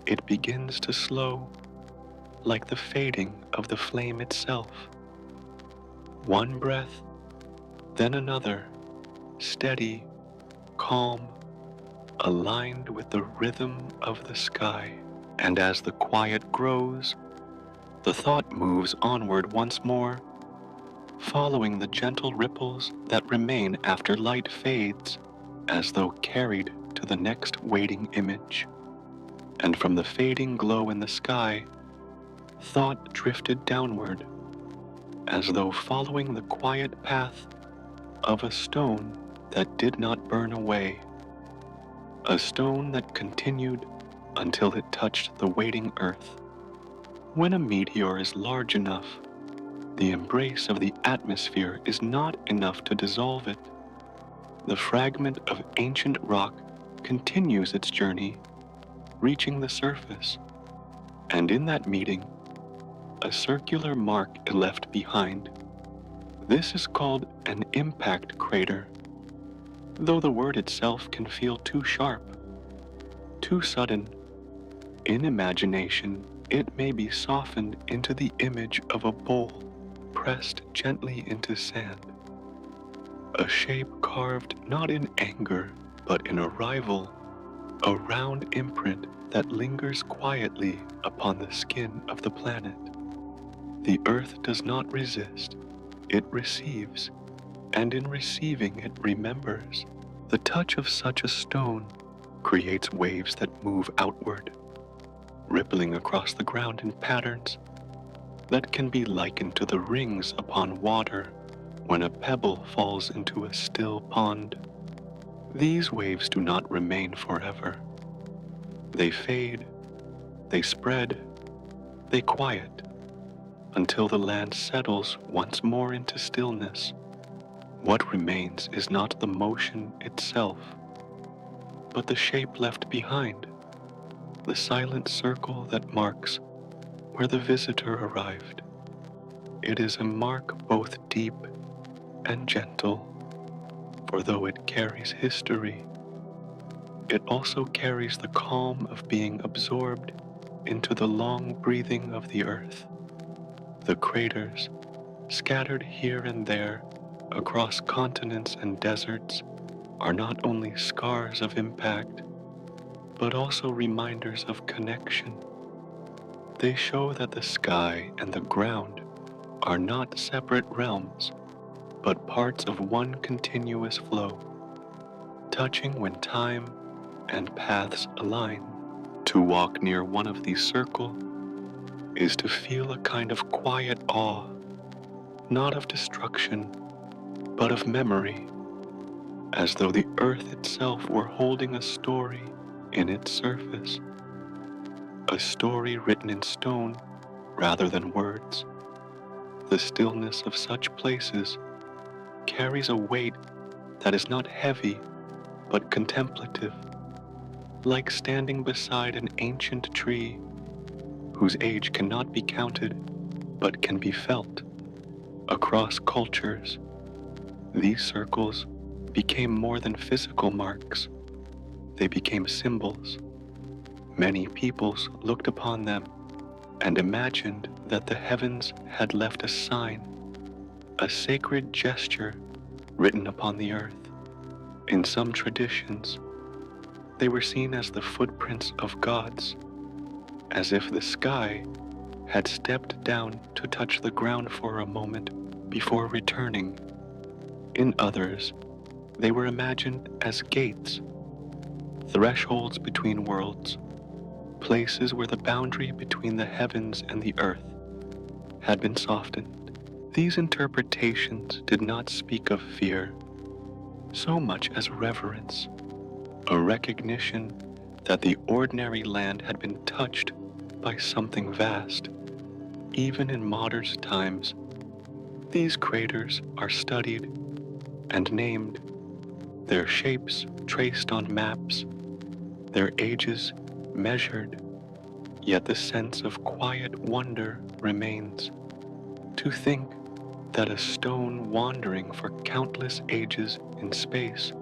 it begins to slow, like the fading of the flame itself. One breath, then another, steady, calm, aligned with the rhythm of the sky. And as the quiet grows, the thought moves onward once more, following the gentle ripples that remain after light fades, as though carried to the next waiting image. And from the fading glow in the sky, thought drifted downward, as though following the quiet path of a stone that did not burn away, a stone that continued until it touched the waiting earth. When a meteor is large enough, the embrace of the atmosphere is not enough to dissolve it. The fragment of ancient rock continues its journey, reaching the surface, and in that meeting, a circular mark is left behind. This is called an impact crater, though the word itself can feel too sharp, too sudden. In imagination, it may be softened into the image of a bowl pressed gently into sand, a shape carved not in anger but in arrival, a round imprint that lingers quietly upon the skin of the planet. The earth does not resist, it receives, and in receiving it remembers. The touch of such a stone creates waves that move outward, rippling across the ground in patterns that can be likened to the rings upon water when a pebble falls into a still pond. These waves do not remain forever. They fade, they spread, they quiet, until the land settles once more into stillness. What remains is not the motion itself, but the shape left behind, the silent circle that marks where the visitor arrived. It is a mark both deep and gentle, for though it carries history, it also carries the calm of being absorbed into the long breathing of the earth. The craters, scattered here and there across continents and deserts, are not only scars of impact, but also reminders of connection. They show that the sky and the ground are not separate realms, but parts of one continuous flow, touching when time and paths align. To walk near one of these circles is to feel a kind of quiet awe, not of destruction, but of memory, as though the earth itself were holding a story in its surface, a story written in stone rather than words. The stillness of such places carries a weight that is not heavy but contemplative, like standing beside an ancient tree whose age cannot be counted but can be felt. Across cultures, these circles became more than physical marks. They became symbols. Many peoples looked upon them and imagined that the heavens had left a sign, a sacred gesture written upon the earth. In some traditions, they were seen as the footprints of gods, as if the sky had stepped down to touch the ground for a moment before returning. In others, they were imagined as gates, thresholds between worlds, places where the boundary between the heavens and the earth had been softened. These interpretations did not speak of fear so much as reverence, a recognition that the ordinary land had been touched by something vast. Even in modern times, these craters are studied and named, their shapes traced on maps, their ages measured, yet the sense of quiet wonder remains. To think that a stone wandering for countless ages in space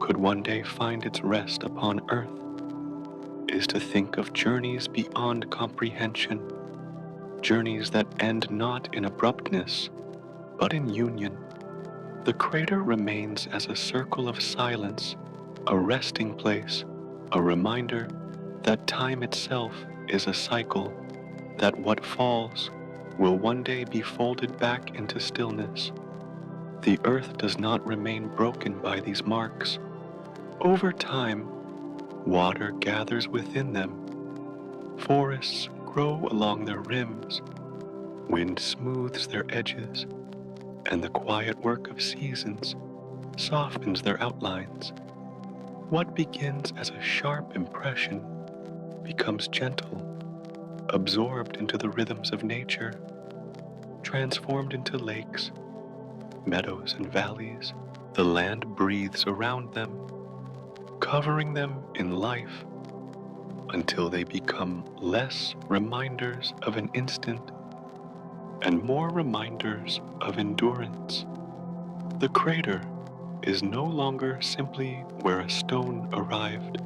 could one day find its rest upon Earth is to think of journeys beyond comprehension, journeys that end not in abruptness, but in union. The crater remains as a circle of silence a resting place, a reminder that time itself is a cycle, that what falls will one day be folded back into stillness. The earth does not remain broken by these marks. Over time, water gathers within them, forests grow along their rims, wind smooths their edges, and the quiet work of seasons softens their outlines. What begins as a sharp impression becomes gentle, absorbed into the rhythms of nature, transformed into lakes, meadows, and valleys. The land breathes around them, covering them in life until they become less reminders of an instant and more reminders of endurance. The crater is no longer simply where a stone arrived.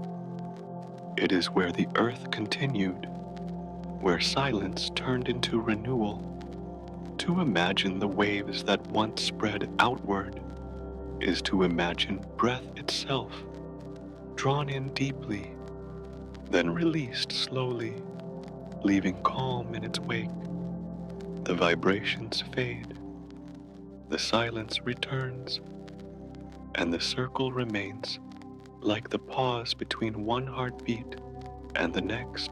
It is where the earth continued, where silence turned into renewal. To imagine the waves that once spread outward is to imagine breath itself, drawn in deeply, then released slowly, leaving calm in its wake. The vibrations fade, the silence returns, and the circle remains like the pause between one heartbeat and the next.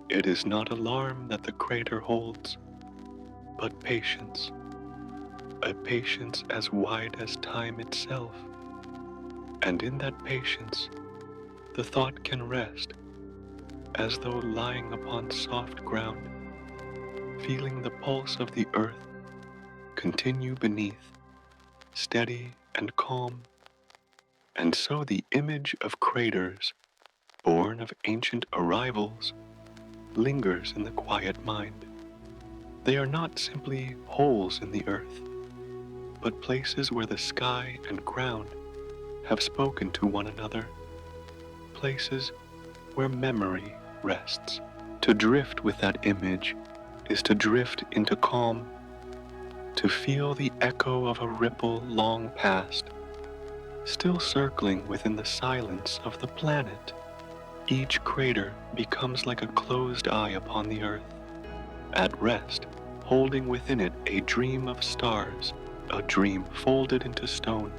It is not alarm that the crater holds, but patience, a patience as wide as time itself. And in that patience, the thought can rest, as though lying upon soft ground, feeling the pulse of the earth continue beneath, steady and calm. And so the image of craters, born of ancient arrivals, lingers in the quiet mind. They are not simply holes in the earth, but places where the sky and ground have spoken to one another, places where memory rests. To drift with that image is to drift into calm, to feel the echo of a ripple long past, still circling within the silence of the planet. Each crater becomes like a closed eye upon the earth, at rest, holding within it a dream of stars, a dream folded into stone.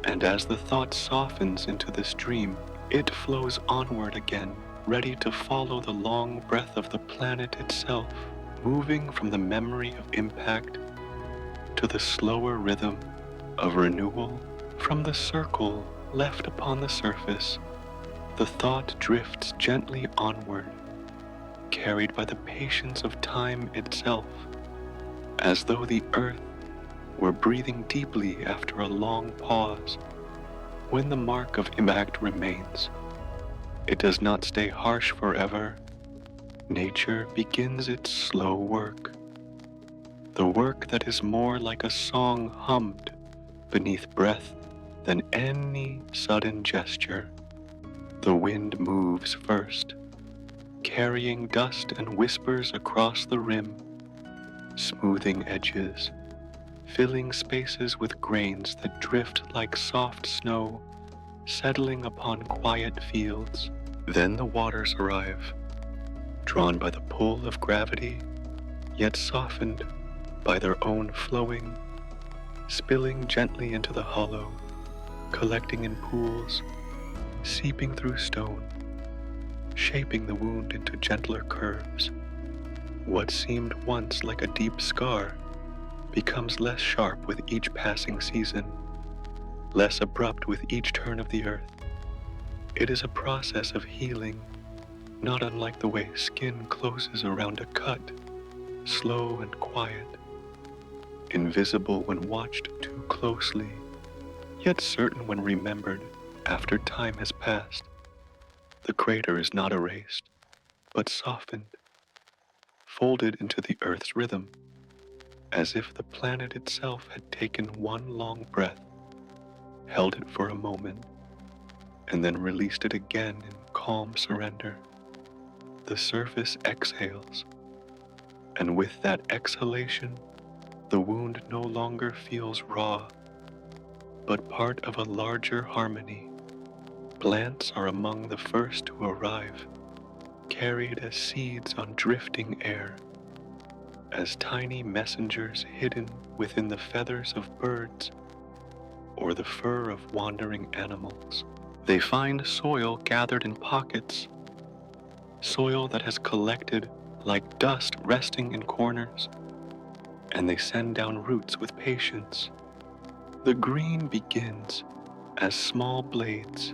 And as the thought softens into this dream, it flows onward again, ready to follow the long breath of the planet itself, moving from the memory of impact to the slower rhythm of renewal. From the circle left upon the surface, the thought drifts gently onward, carried by the patience of time itself, as though the earth were breathing deeply after a long pause. When the mark of impact remains, it does not stay harsh forever. Nature begins its slow work, the work that is more like a song hummed beneath breath than any sudden gesture. The wind moves first, carrying dust and whispers across the rim, smoothing edges, filling spaces with grains that drift like soft snow, settling upon quiet fields. Then the waters arrive, drawn by the pull of gravity, yet softened by their own flowing, spilling gently into the hollow, collecting in pools, seeping through stone, shaping the wound into gentler curves. What seemed once like a deep scar becomes less sharp with each passing season, less abrupt with each turn of the earth. It is a process of healing, not unlike the way skin closes around a cut, slow and quiet, invisible when watched too closely, yet certain when remembered after time has passed. The crater is not erased, but softened, folded into the earth's rhythm, as if the planet itself had taken one long breath, held it for a moment, and then released it again in calm surrender. The surface exhales, and with that exhalation, the wound no longer feels raw, but part of a larger harmony, Plants are among the first to arrive, carried as seeds on drifting air, as tiny messengers hidden within the feathers of birds or the fur of wandering animals. They find soil gathered in pockets, soil that has collected like dust resting in corners, and they send down roots with patience. The green begins as small blades,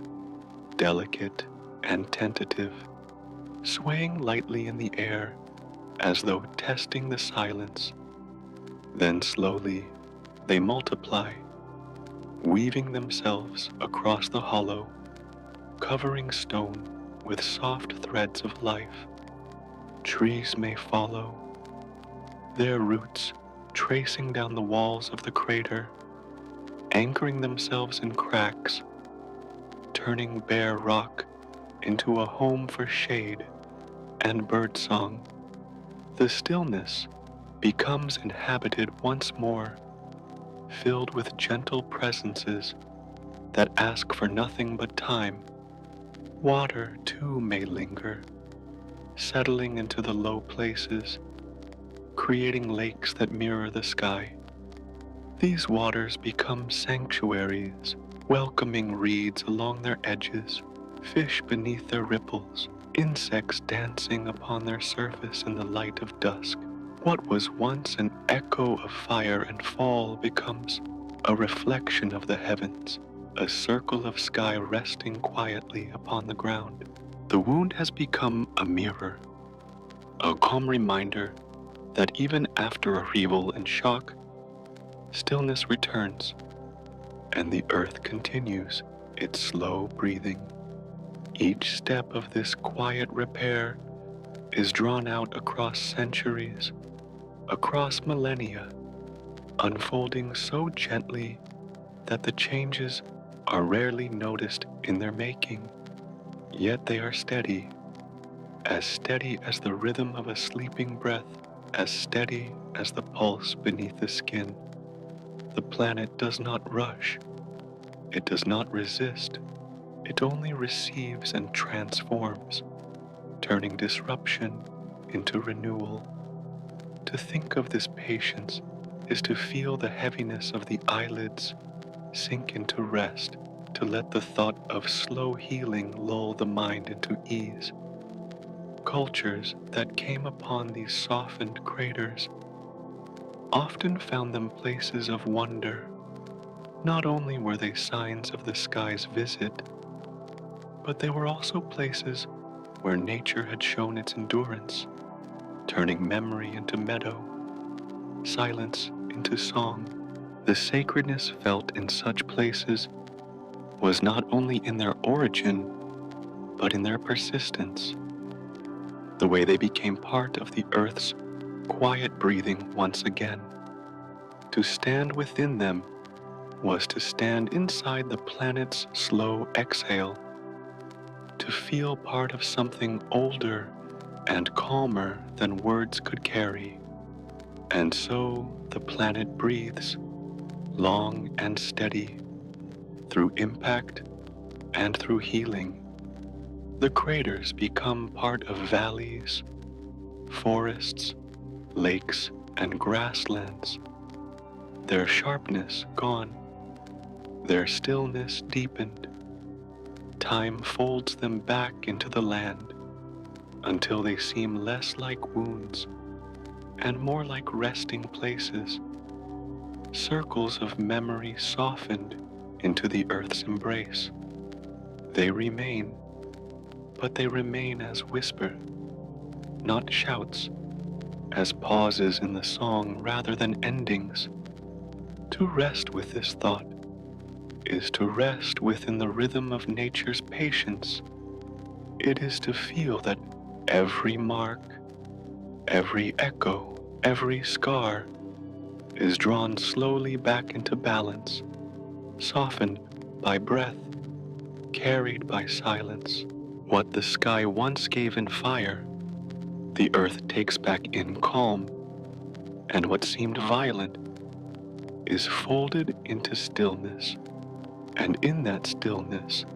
delicate and tentative, swaying lightly in the air as though testing the silence. Then slowly they multiply, weaving themselves across the hollow, covering stone with soft threads of life. Trees may follow, their roots tracing down the walls of the crater, anchoring themselves in cracks, turning bare rock into a home for shade and birdsong. The stillness becomes inhabited once more, filled with gentle presences that ask for nothing but time. Water too may linger, settling into the low places, creating lakes that mirror the sky. These waters become sanctuaries, welcoming reeds along their edges, fish beneath their ripples, insects dancing upon their surface in the light of dusk. What was once an echo of fire and fall becomes a reflection of the heavens, a circle of sky resting quietly upon the ground. The wound has become a mirror, a calm reminder that even after upheaval and shock, stillness returns, and the earth continues its slow breathing. Each step of this quiet repair is drawn out across centuries, across millennia, unfolding so gently that the changes are rarely noticed in their making. Yet they are steady as the rhythm of a sleeping breath, as steady as the pulse beneath the skin. The planet does not rush, it does not resist, it only receives and transforms, turning disruption into renewal. To think of this patience is to feel the heaviness of the eyelids sink into rest, to let the thought of slow healing lull the mind into ease. Cultures that came upon these softened craters often found them places of wonder. Not only were they signs of the sky's visit, but they were also places where nature had shown its endurance, turning memory into meadow, silence into song. The sacredness felt in such places was not only in their origin, but in their persistence, the way they became part of the earth's quiet breathing once again. To stand within them was to stand inside the planet's slow exhale, to feel part of something older and calmer than words could carry. And so the planet breathes, long and steady, through impact and through healing. The craters become part of valleys, forests, lakes, and grasslands, their sharpness gone, their stillness deepened. Time folds them back into the land until they seem less like wounds and more like resting places, circles of memory softened into the earth's embrace. They remain, but they remain as whisper, not shouts, as pauses in the song rather than endings. To rest with this thought is to rest within the rhythm of nature's patience. It is to feel that every mark, every echo, every scar is drawn slowly back into balance, softened by breath, carried by silence. What the sky once gave in fire, the earth takes back in calm, and what seemed violent is folded into stillness. And in that stillness,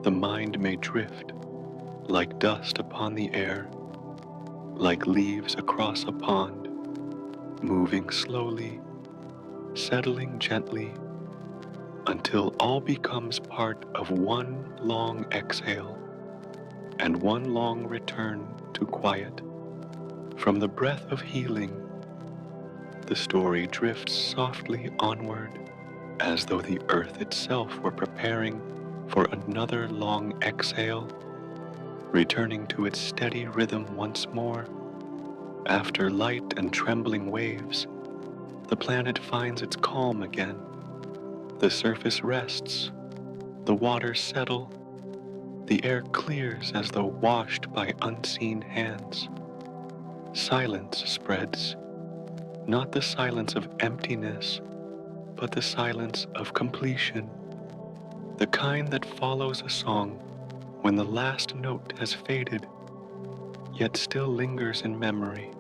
The mind may drift like dust upon the air, like leaves across a pond, moving slowly, settling gently, until all becomes part of one long exhale and one long return to quiet. From the breath of healing, the story drifts softly onward, as though the earth itself were preparing for another long exhale, returning to its steady rhythm once more. After light and trembling waves, the planet finds its calm again. The surface rests, the waters settle, the air clears as though washed by unseen hands. Silence spreads, not the silence of emptiness, but the silence of completion, the kind that follows a song when the last note has faded, yet still lingers in memory.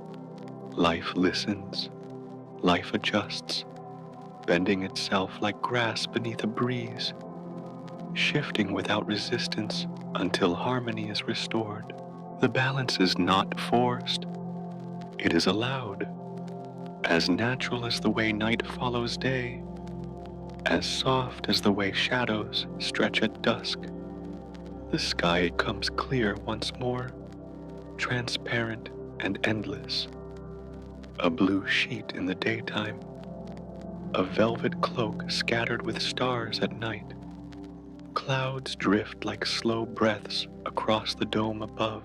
Life listens, life adjusts, bending itself like grass beneath a breeze, shifting without resistance until harmony is restored. The balance is not forced, it is allowed, as natural as the way night follows day, as soft as the way shadows stretch at dusk. The sky comes clear once more, transparent and endless, a blue sheet in the daytime, a velvet cloak scattered with stars at night. Clouds drift like slow breaths across the dome above,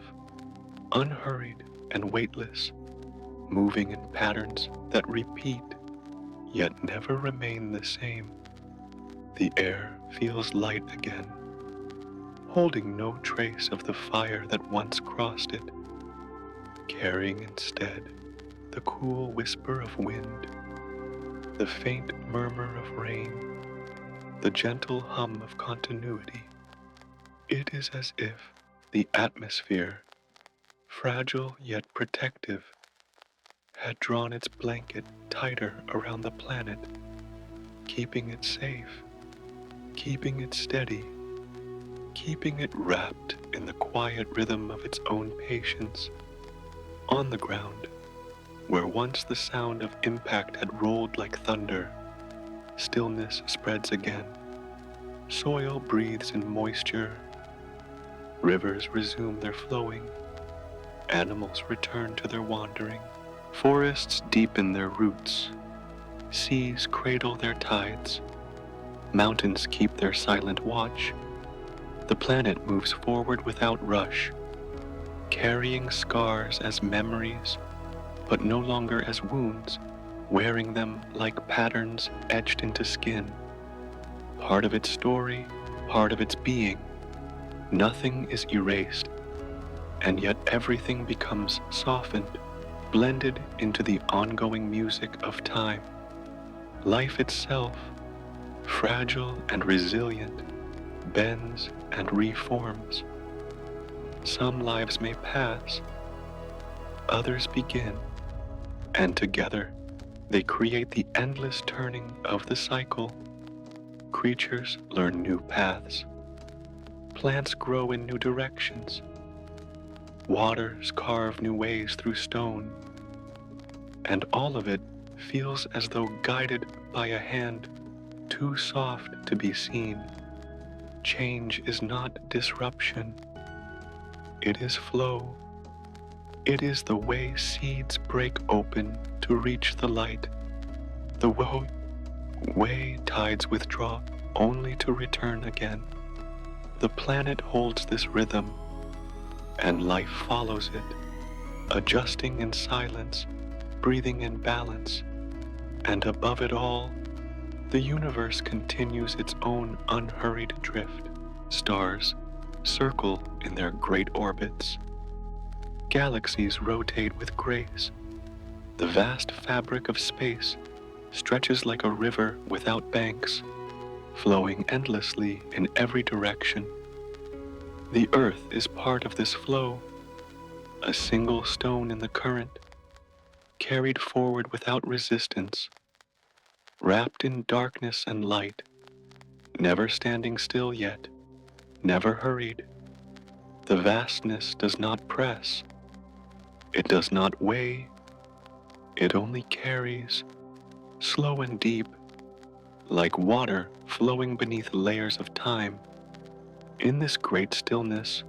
unhurried and weightless, moving in patterns that repeat, yet never remain the same. The air feels light again, holding no trace of the fire that once crossed it, carrying instead the cool whisper of wind, the faint murmur of rain, the gentle hum of continuity. It is as if the atmosphere, fragile yet protective, had drawn its blanket tighter around the planet, keeping it safe, keeping it steady, keeping it wrapped in the quiet rhythm of its own patience. On the ground, where once the sound of impact had rolled like thunder, stillness spreads again. Soil breathes in moisture, rivers resume their flowing, animals return to their wandering, forests deepen their roots, seas cradle their tides, mountains keep their silent watch. The planet moves forward without rush, carrying scars as memories, but no longer as wounds, wearing them like patterns etched into skin. Part of its story, part of its being. Nothing is erased, and yet everything becomes softened, blended into the ongoing music of time. Life itself, fragile and resilient, bends and reforms. Some lives may pass, others begin, and together they create the endless turning of the cycle. Creatures learn new paths. Plants grow in new directions. Waters carve new ways through stone. And all of it feels as though guided by a hand too soft to be seen. Change is not disruption. It is flow. It is the way seeds break open to reach the light, the way tides withdraw only to return again. The planet holds this rhythm, and life follows it, adjusting in silence, breathing in balance, and above it all, the universe continues its own unhurried drift. Stars circle in their great orbits. Galaxies rotate with grace. The vast fabric of space stretches like a river without banks, flowing endlessly in every direction. The earth is part of this flow, a single stone in the current, carried forward without resistance, wrapped in darkness and light, never standing still yet, never hurried. The vastness does not press. It does not weigh. It only carries, slow and deep, like water flowing beneath layers of time. In this great stillness,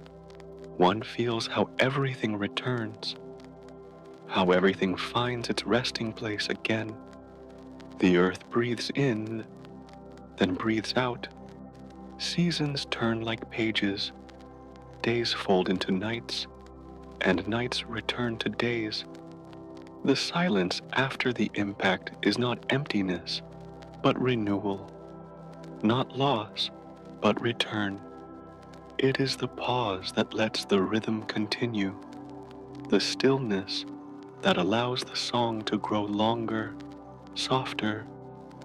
one feels how everything returns, how everything finds its resting place again. The earth breathes in, then breathes out. Seasons turn like pages, days fold into nights, and nights return to days. The silence after the impact is not emptiness, but renewal, not loss, but return. It is the pause that lets the rhythm continue, the stillness that allows the song to grow longer, softer,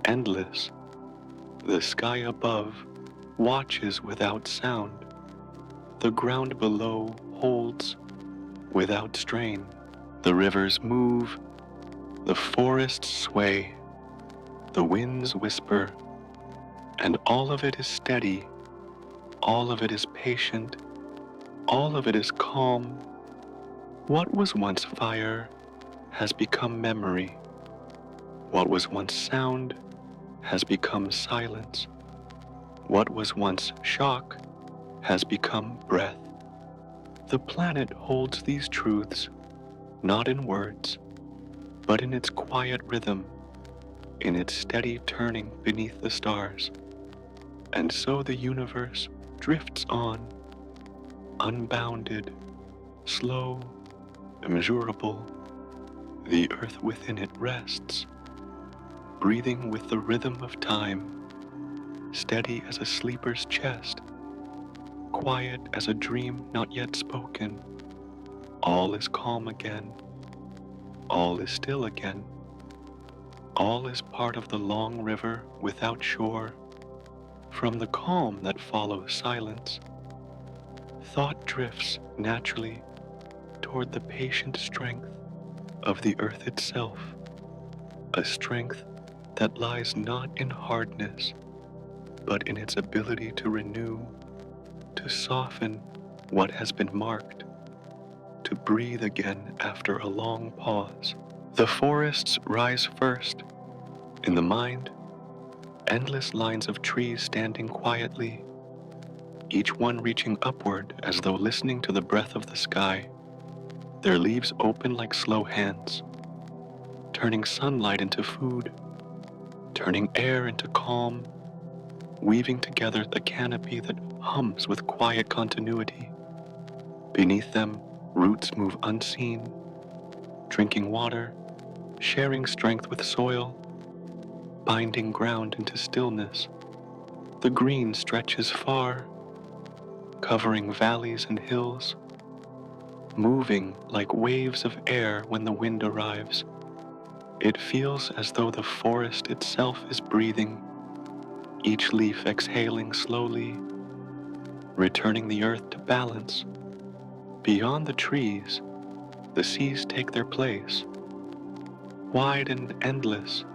endless. The sky above watches without sound. The ground below holds without strain. The rivers move, the forests sway, the winds whisper, and all of it is steady, all of it is patient, all of it is calm. What was once fire has become memory. What was once sound has become silence. What was once shock has become breath. The planet holds these truths, not in words, but in its quiet rhythm, in its steady turning beneath the stars. And so the universe drifts on, unbounded, slow, immeasurable. The earth within it rests, breathing with the rhythm of time, steady as a sleeper's chest, quiet as a dream not yet spoken. All is calm again. All is still again. All is part of the long river without shore. From the calm that follows silence, thought drifts naturally toward the patient strength of the earth itself, a strength that lies not in hardness, but in its ability to renew, to soften what has been marked, to breathe again after a long pause. The forests rise first. In the mind, endless lines of trees standing quietly, each one reaching upward as though listening to the breath of the sky. Their leaves open like slow hands, turning sunlight into food, turning air into calm, weaving together a canopy that hums with quiet continuity. Beneath them, roots move unseen, drinking water, sharing strength with soil, binding ground into stillness. The green stretches far, covering valleys and hills, moving like waves of air when the wind arrives. It feels as though the forest itself is breathing, each leaf exhaling slowly, returning the earth to balance. Beyond the trees, the seas take their place, wide and endless.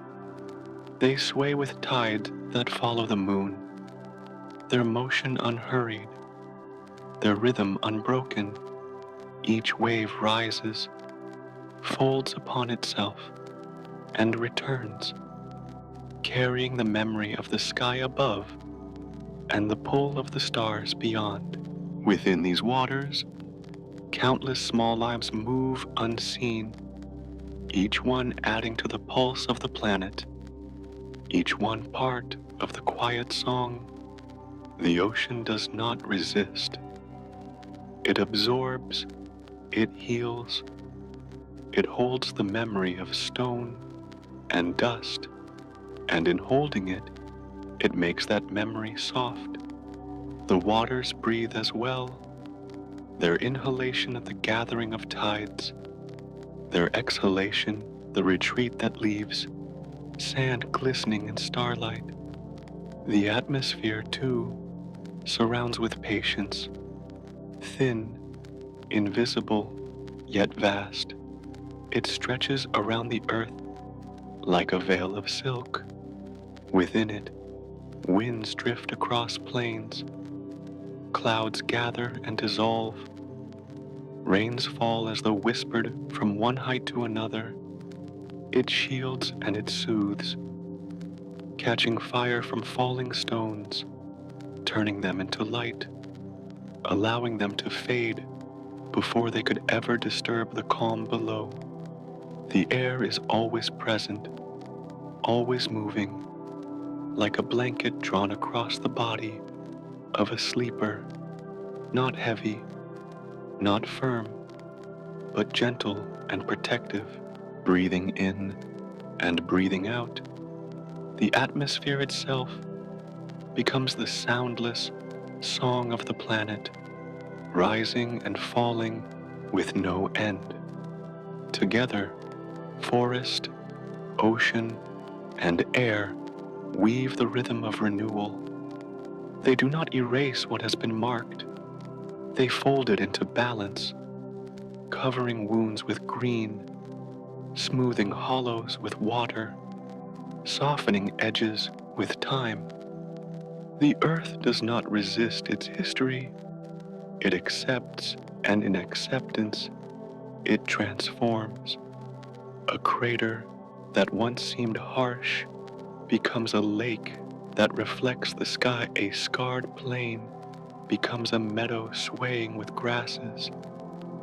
They sway with tides that follow the moon, their motion unhurried, their rhythm unbroken. Each wave rises, folds upon itself, and returns, carrying the memory of the sky above and the pull of the stars beyond. Within these waters, countless small lives move unseen, each one adding to the pulse of the planet, each one part of the quiet song. The ocean does not resist. It absorbs, it heals, it holds the memory of stone and dust, and in holding it, it makes that memory soft. The waters breathe as well, their inhalation at the gathering of tides, their exhalation the retreat that leaves, sand glistening in starlight. The atmosphere, too, surrounds with patience, thin, invisible, yet vast. It stretches around the earth like a veil of silk. Within it, winds drift across plains, clouds gather and dissolve. Rains fall as though whispered from one height to another. It shields and it soothes, catching fire from falling stones, turning them into light, allowing them to fade before they could ever disturb the calm below. The air is always present, always moving, like a blanket drawn across the body of a sleeper, not heavy, not firm, but gentle and protective, breathing in and breathing out. The atmosphere itself becomes the soundless song of the planet, rising and falling with no end. Together, forest, ocean, and air weave the rhythm of renewal. They do not erase what has been marked. They fold it into balance, covering wounds with green, smoothing hollows with water, softening edges with time. The earth does not resist its history. It accepts, and in acceptance, it transforms. A crater that once seemed harsh becomes a lake that reflects the sky. A scarred plain becomes a meadow swaying with grasses.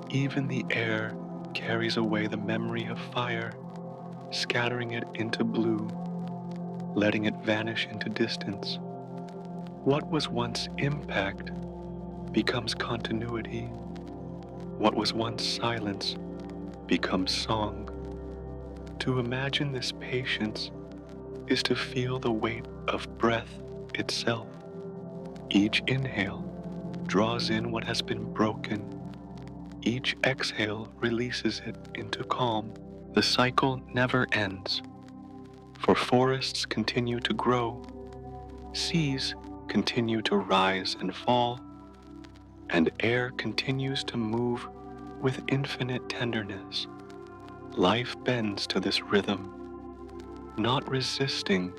Even the air carries away the memory of fire, scattering it into blue, letting it vanish into distance. What was once impact becomes continuity. What was once silence becomes song. To imagine this patience is to feel the weight of breath itself. Each inhale draws in what has been broken. Each exhale releases it into calm. The cycle never ends, for forests continue to grow, seas continue to rise and fall, and air continues to move with infinite tenderness. Life bends to this rhythm, not resisting,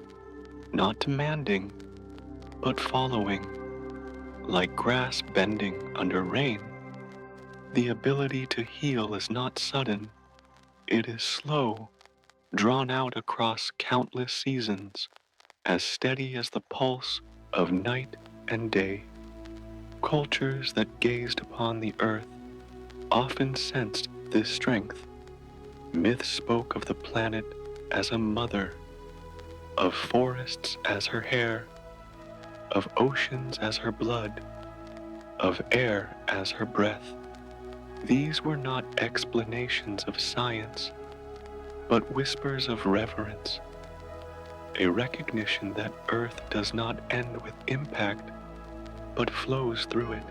not demanding, but following, like grass bending under rain. The ability to heal is not sudden, it is slow, drawn out across countless seasons, as steady as the pulse of night and day. Cultures that gazed upon the earth often sensed this strength. Myth spoke of the planet as a mother, of forests as her hair, of oceans as her blood, of air as her breath. These were not explanations of science, but whispers of reverence, a recognition that Earth does not end with impact, but flows through it,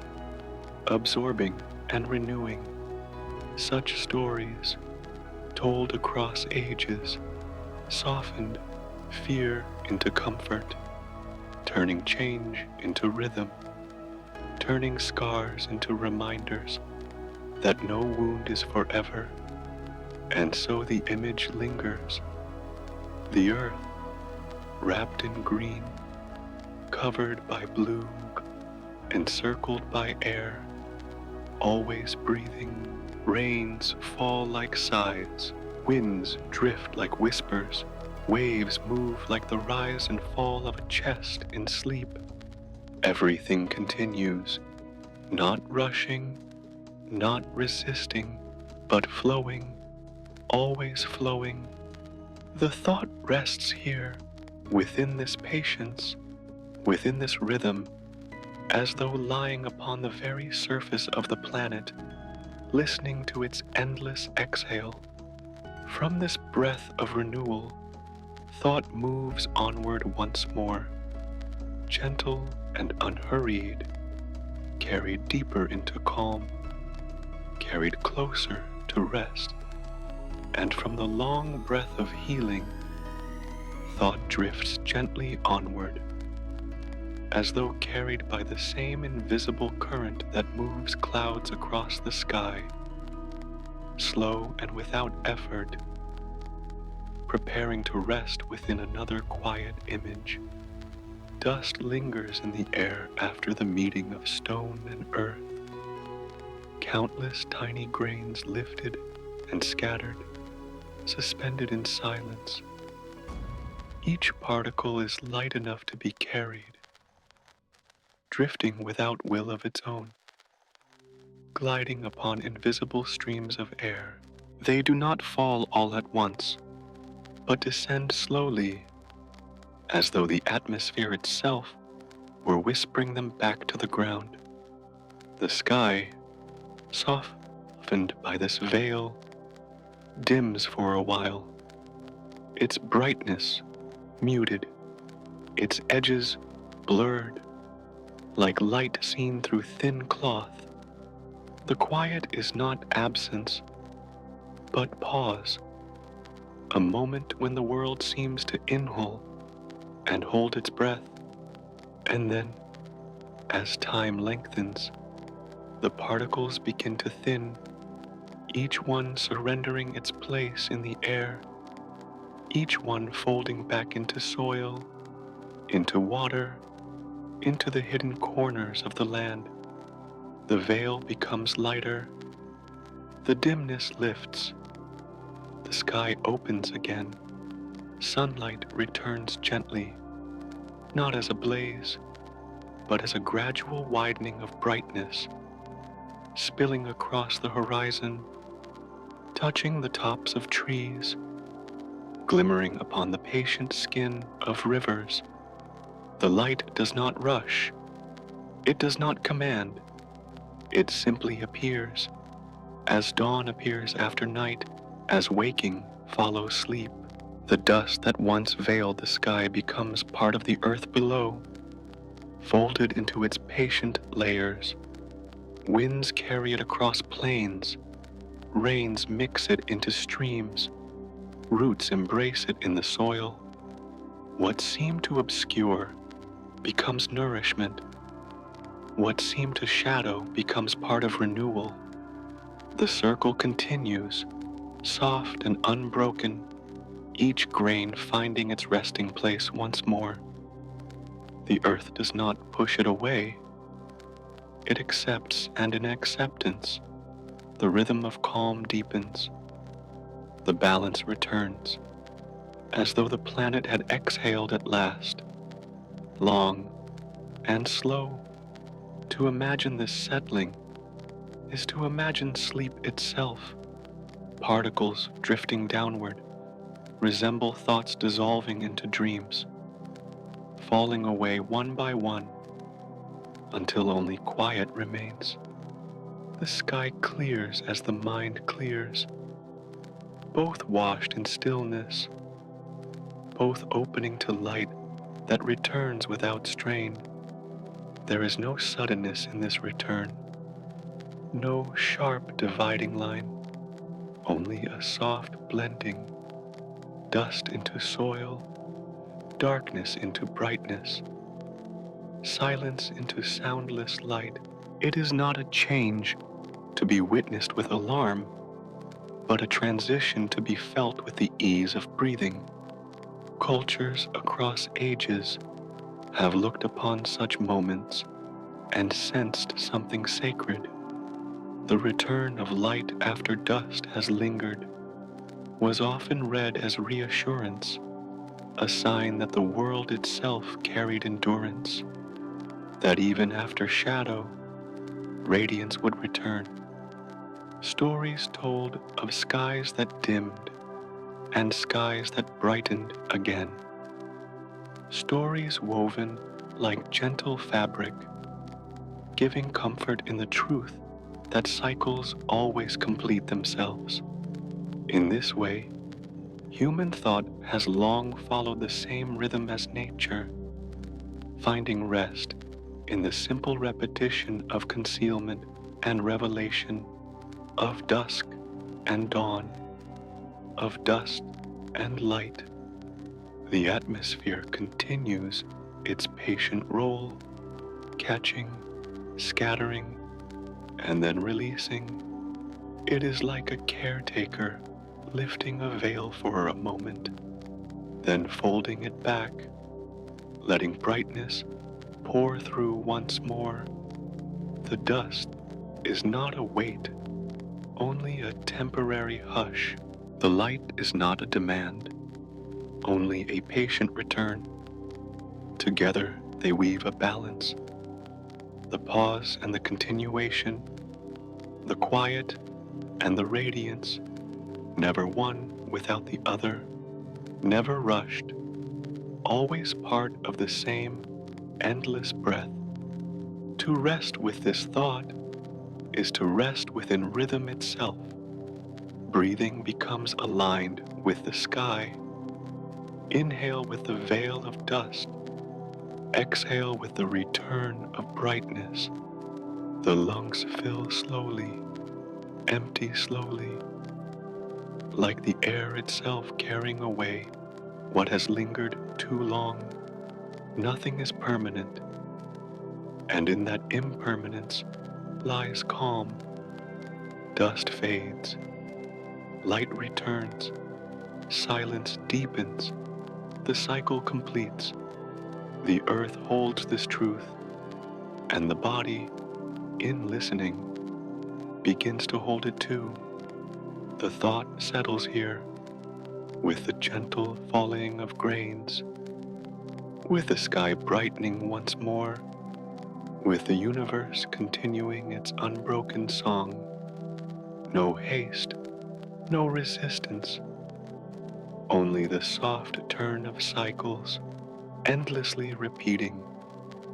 absorbing and renewing. Such stories, told across ages, softened fear into comfort, turning change into rhythm, turning scars into reminders that no wound is forever, and so the image lingers. The earth, wrapped in green, covered by blue, encircled by air, always breathing. Rains fall like sighs, winds drift like whispers, waves move like the rise and fall of a chest in sleep. Everything continues, not rushing, not resisting, but flowing, always flowing. The thought rests here, within this patience, within this rhythm, as though lying upon the very surface of the planet, listening to its endless exhale. From this breath of renewal, thought moves onward once more, gentle and unhurried, carried deeper into calm, carried closer to rest. And from the long breath of healing, thought drifts gently onward, as though carried by the same invisible current that moves clouds across the sky, slow and without effort, preparing to rest within another quiet image. dust lingers in the air after the meeting of stone and earth. Countless tiny grains lifted and scattered, suspended in silence. Each particle is light enough to be carried, drifting without will of its own, gliding upon invisible streams of air. They do not fall all at once, but descend slowly, as though the atmosphere itself were whispering them back to the ground. The sky, softened by this veil, dims for a while, its brightness muted, its edges blurred, like light seen through thin cloth. The quiet is not absence, but pause, a moment when the world seems to inhale and hold its breath, and then, as time lengthens, the particles begin to thin, each one surrendering its place in the air, each one folding back into soil, into water, into the hidden corners of the land. The veil becomes lighter, the dimness lifts, the sky opens again, sunlight returns gently, not as a blaze, but as a gradual widening of brightness, spilling across the horizon, touching the tops of trees, glimmering upon the patient skin of rivers. The light does not rush, it does not command, it simply appears, as dawn appears after night, as waking follows sleep. The dust that once veiled the sky becomes part of the earth below, folded into its patient layers. Winds carry it across plains, rains mix it into streams, roots embrace it in the soil. What seemed to obscure becomes nourishment. What seemed to shadow becomes part of renewal. The circle continues, soft and unbroken, each grain finding its resting place once more. The earth does not push it away. It accepts, and in acceptance, the rhythm of calm deepens. The balance returns, as though the planet had exhaled at last, long and slow. To imagine this settling is to imagine sleep itself. Particles drifting downward resemble thoughts dissolving into dreams, falling away one by one until only quiet remains. The sky clears as the mind clears, both washed in stillness, both opening to light that returns without strain. There is no suddenness in this return, no sharp dividing line, only a soft blending, dust into soil, darkness into brightness, silence into soundless light. It is not a change to be witnessed with alarm, but a transition to be felt with the ease of breathing. Cultures across ages have looked upon such moments and sensed something sacred. The return of light after dust has lingered, was often read as reassurance, a sign that the world itself carried endurance, that even after shadow, radiance would return. Stories told of skies that dimmed and skies that brightened again. Stories woven like gentle fabric, giving comfort in the truth that cycles always complete themselves. In this way, human thought has long followed the same rhythm as nature, finding rest in the simple repetition of concealment and revelation, of dusk and dawn, of dust and light. The atmosphere continues its patient role, catching, scattering, and then releasing. It is like a caretaker lifting a veil for a moment, then folding it back, letting brightness pour through once more. The dust is not a weight, only a temporary hush. The light is not a demand, only a patient return. Together they weave a balance, the pause and the continuation, the quiet and the radiance, never one without the other, never rushed, always part of the same endless breath. To rest with this thought is to rest within rhythm itself. Breathing becomes aligned with the sky. Inhale with the veil of dust. Exhale with the return of brightness. The lungs fill slowly, empty slowly, like the air itself carrying away what has lingered too long. Nothing is permanent, and in that impermanence lies calm. Dust fades, light returns, silence deepens, the cycle completes. The earth holds this truth, and the body, in listening, begins to hold it too. The thought settles here, with the gentle falling of grains, with the sky brightening once more, with the universe continuing its unbroken song. No haste, no resistance, only the soft turn of cycles, endlessly repeating,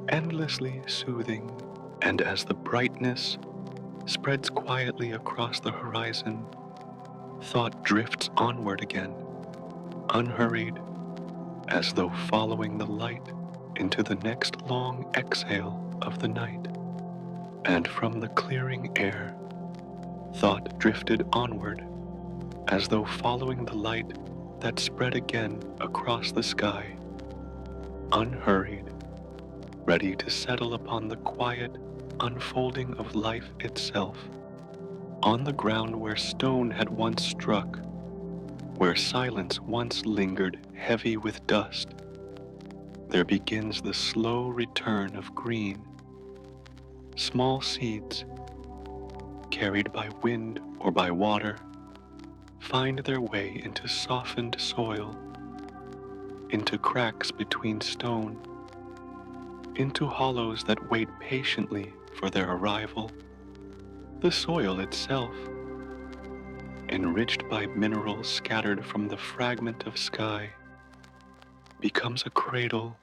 endlessly soothing. And as the brightness spreads quietly across the horizon, thought drifts onward again, unhurried, as though following the light into the next long exhale of the night. And from the clearing air, thought drifted onward, as though following the light that spread again across the sky, unhurried, ready to settle upon the quiet unfolding of life itself. On the ground where stone had once struck, where silence once lingered heavy with dust, there begins the slow return of green. Small seeds, carried by wind or by water, find their way into softened soil, into cracks between stone, into hollows that wait patiently for their arrival. The soil itself, enriched by minerals scattered from the fragment of sky, becomes a cradle,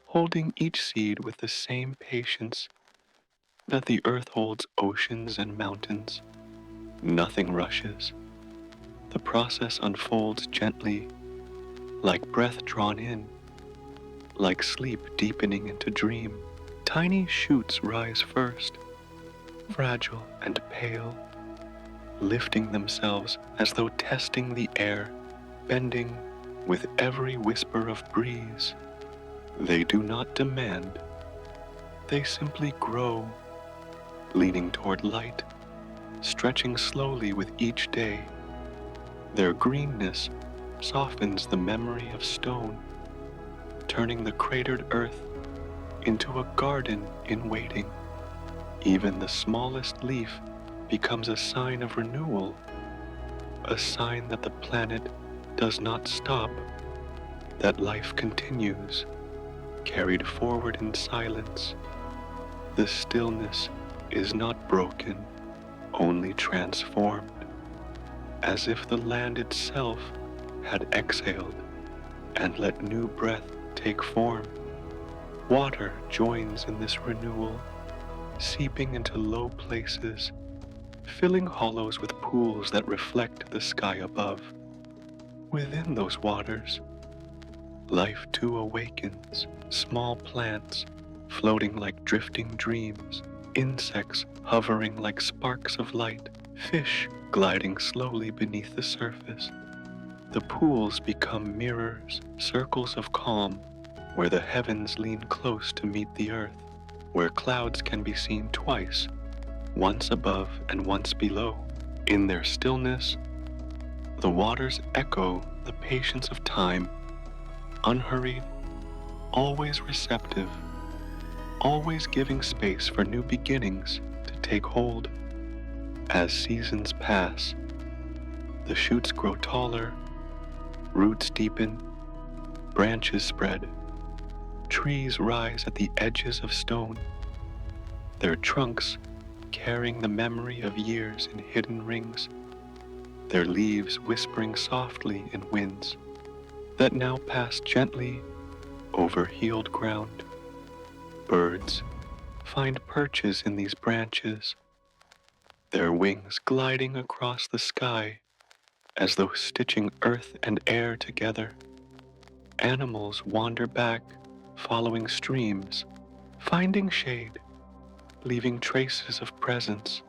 holding each seed with the same patience that the earth holds oceans and mountains. Nothing rushes. The process unfolds gently, like breath drawn in, like sleep deepening into dream. Tiny shoots rise first, fragile and pale, lifting themselves as though testing the air, bending with every whisper of breeze. They do not demand, they simply grow, leaning toward light, stretching slowly with each day. Their greenness softens the memory of stone, turning the cratered earth into a garden in waiting. Even the smallest leaf becomes a sign of renewal, a sign that the planet does not stop, that life continues, carried forward in silence. The stillness is not broken, only transformed, as if the land itself had exhaled and let new breath take form. Water joins in this renewal, seeping into low places, filling hollows with pools that reflect the sky above. Within those waters, life too awakens, small plants floating like drifting dreams, insects hovering like sparks of light, fish gliding slowly beneath the surface. The pools become mirrors, circles of calm, where the heavens lean close to meet the earth, where clouds can be seen twice, once above and once below. In their stillness, the waters echo the patience of time, unhurried, always receptive, always giving space for new beginnings to take hold. As seasons pass, the shoots grow taller, roots deepen, branches spread, trees rise at the edges of stone, their trunks carrying the memory of years in hidden rings, their leaves whispering softly in winds that now pass gently over healed ground. Birds find perches in these branches, their wings gliding across the sky as though stitching earth and air together. Animals wander back, following streams, finding shade, leaving traces of presence.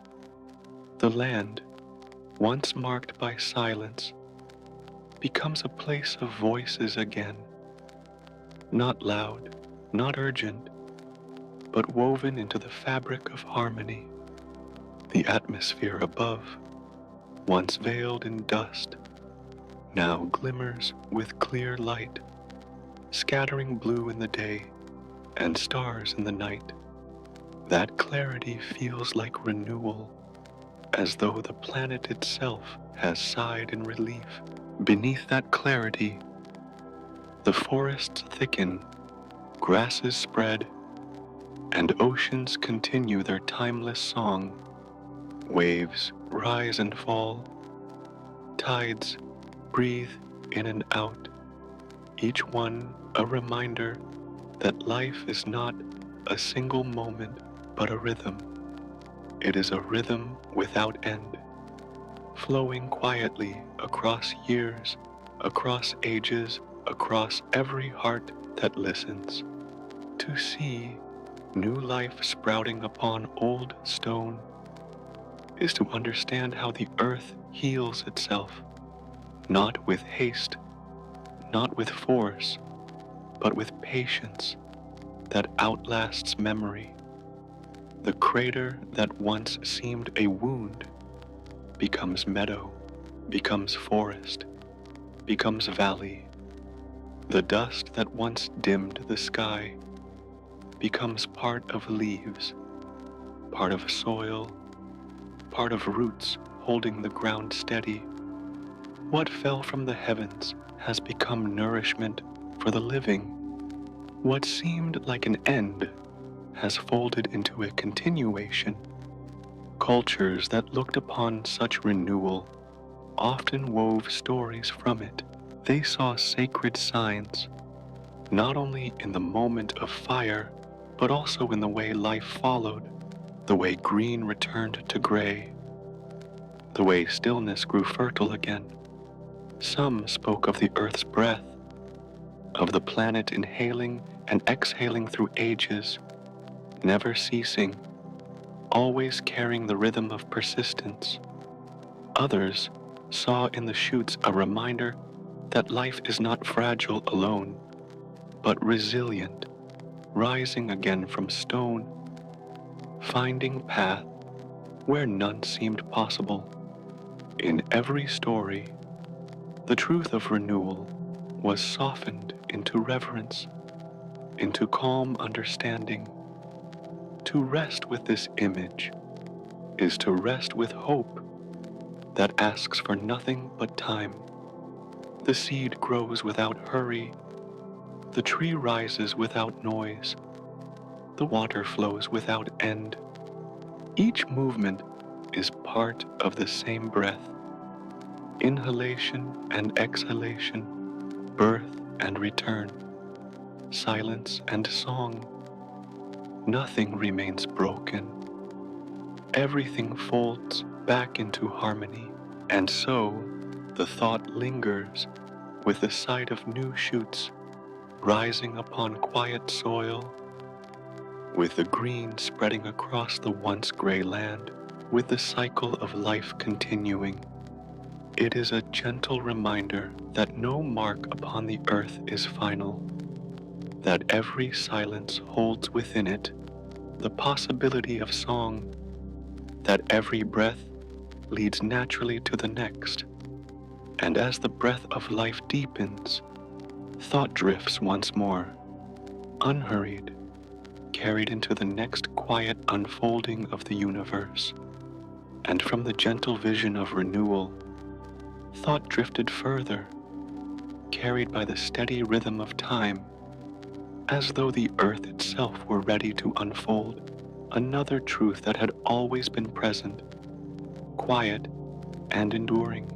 The land, once marked by silence, becomes a place of voices again. Not loud, not urgent, but woven into the fabric of harmony. The atmosphere above, once veiled in dust, now glimmers with clear light, scattering blue in the day and stars in the night. That clarity feels like renewal, as though the planet itself has sighed in relief. Beneath that clarity, the forests thicken, grasses spread, and oceans continue their timeless song. Waves rise and fall, tides breathe in and out, each one a reminder that life is not a single moment but a rhythm. It is a rhythm without end, flowing quietly across years, across ages, across every heart that listens. To see new life sprouting upon old stone is to understand how the earth heals itself, not with haste, not with force, but with patience that outlasts memory. The crater that once seemed a wound becomes meadow, becomes forest, becomes valley. The dust that once dimmed the sky becomes part of leaves, part of soil, part of roots holding the ground steady. What fell from the heavens has become nourishment for the living. What seemed like an end has folded into a continuation. Cultures that looked upon such renewal often wove stories from it. They saw sacred signs, not only in the moment of fire, but also in the way life followed, the way green returned to gray, the way stillness grew fertile again. Some spoke of the earth's breath, of the planet inhaling and exhaling through ages, never ceasing, always carrying the rhythm of persistence. Others saw in the shoots a reminder that life is not fragile alone, but resilient, rising again from stone, finding path where none seemed possible. In every story, the truth of renewal was softened into reverence, into calm understanding. To rest with this image is to rest with hope that asks for nothing but time. The seed grows without hurry, the tree rises without noise, the water flows without end. Each movement is part of the same breath, inhalation and exhalation, birth and return, silence and song. Nothing remains broken. Everything folds back into harmony, and so the thought lingers with the sight of new shoots rising upon quiet soil, with the green spreading across the once gray land, with the cycle of life continuing. It is a gentle reminder that no mark upon the earth is final, that every silence holds within it the possibility of song, that every breath leads naturally to the next, and as the breath of life deepens, thought drifts once more, unhurried, carried into the next quiet unfolding of the universe, and from the gentle vision of renewal, thought drifted further, carried by the steady rhythm of time, as though the earth itself were ready to unfold another truth that had always been present, quiet and enduring.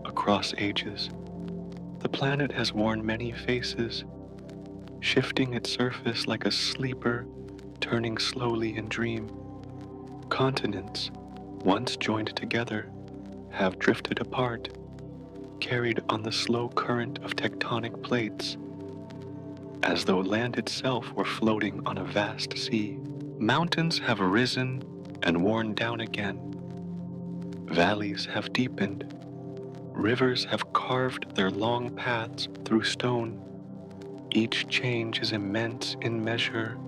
Across ages, the planet has worn many faces, shifting its surface like a sleeper turning slowly in dream. Continents, once joined together, have drifted apart, carried on the slow current of tectonic plates, as though land itself were floating on a vast sea. Mountains have risen and worn down again. Valleys have deepened. Rivers have carved their long paths through stone. Each change is immense in measure,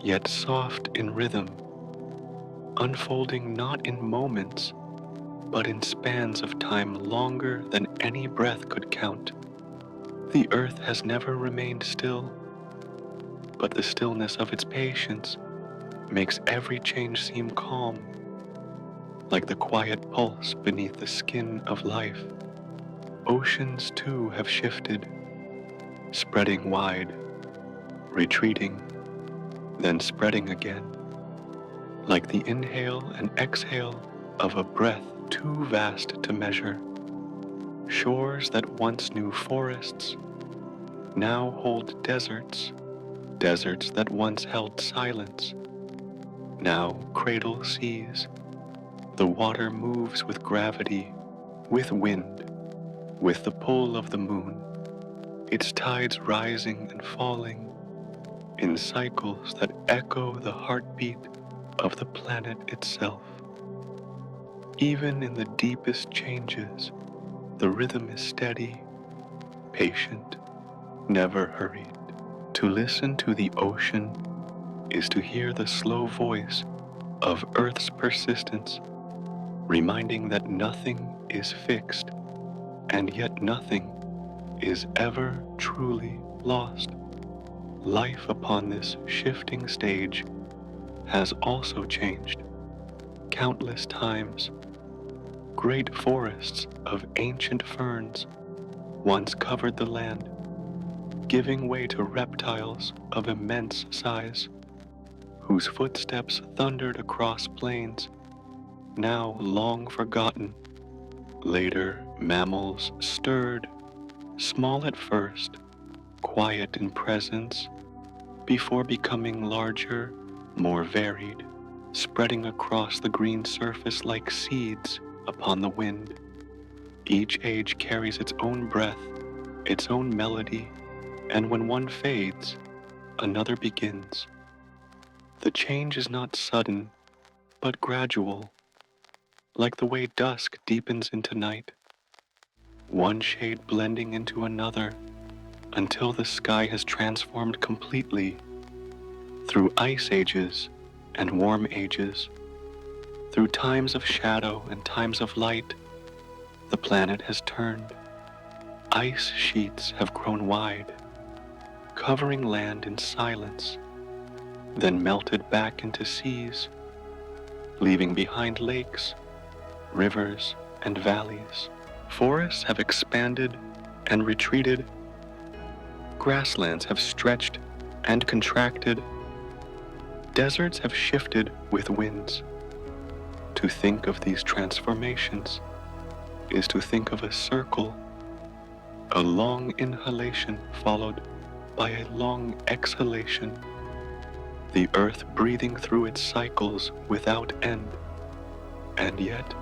yet soft in rhythm, unfolding not in moments, but in spans of time longer than any breath could count. The earth has never remained still, but the stillness of its patience makes every change seem calm, like the quiet pulse beneath the skin of life. Oceans too have shifted, spreading wide, retreating, then spreading again, like the inhale and exhale of a breath too vast to measure. Shores that once knew forests now hold deserts, deserts that once held silence now cradle seas. The water moves with gravity, with wind, with the pull of the moon, its tides rising and falling in cycles that echo the heartbeat of the planet itself. Even in the deepest changes, the rhythm is steady, patient, never hurried. To listen to the ocean is to hear the slow voice of Earth's persistence, reminding that nothing is fixed, and yet nothing is ever truly lost. Life upon this shifting stage has also changed countless times. Great forests of ancient ferns once covered the land, giving way to reptiles of immense size, whose footsteps thundered across plains now long forgotten. Later, mammals stirred, small at first, quiet in presence, before becoming larger, more varied, spreading across the green surface like seeds upon the wind. Each age carries its own breath, its own melody, and when one fades, another begins. The change is not sudden, but gradual, like the way dusk deepens into night, one shade blending into another until the sky has transformed completely. Through ice ages and warm ages, through times of shadow and times of light, the planet has turned. Ice sheets have grown wide, covering land in silence, then melted back into seas, leaving behind lakes, rivers, and valleys. Forests have expanded and retreated. Grasslands have stretched and contracted. Deserts have shifted with winds. To think of these transformations is to think of a circle, a long inhalation followed by a long exhalation, the earth breathing through its cycles without end. And yet,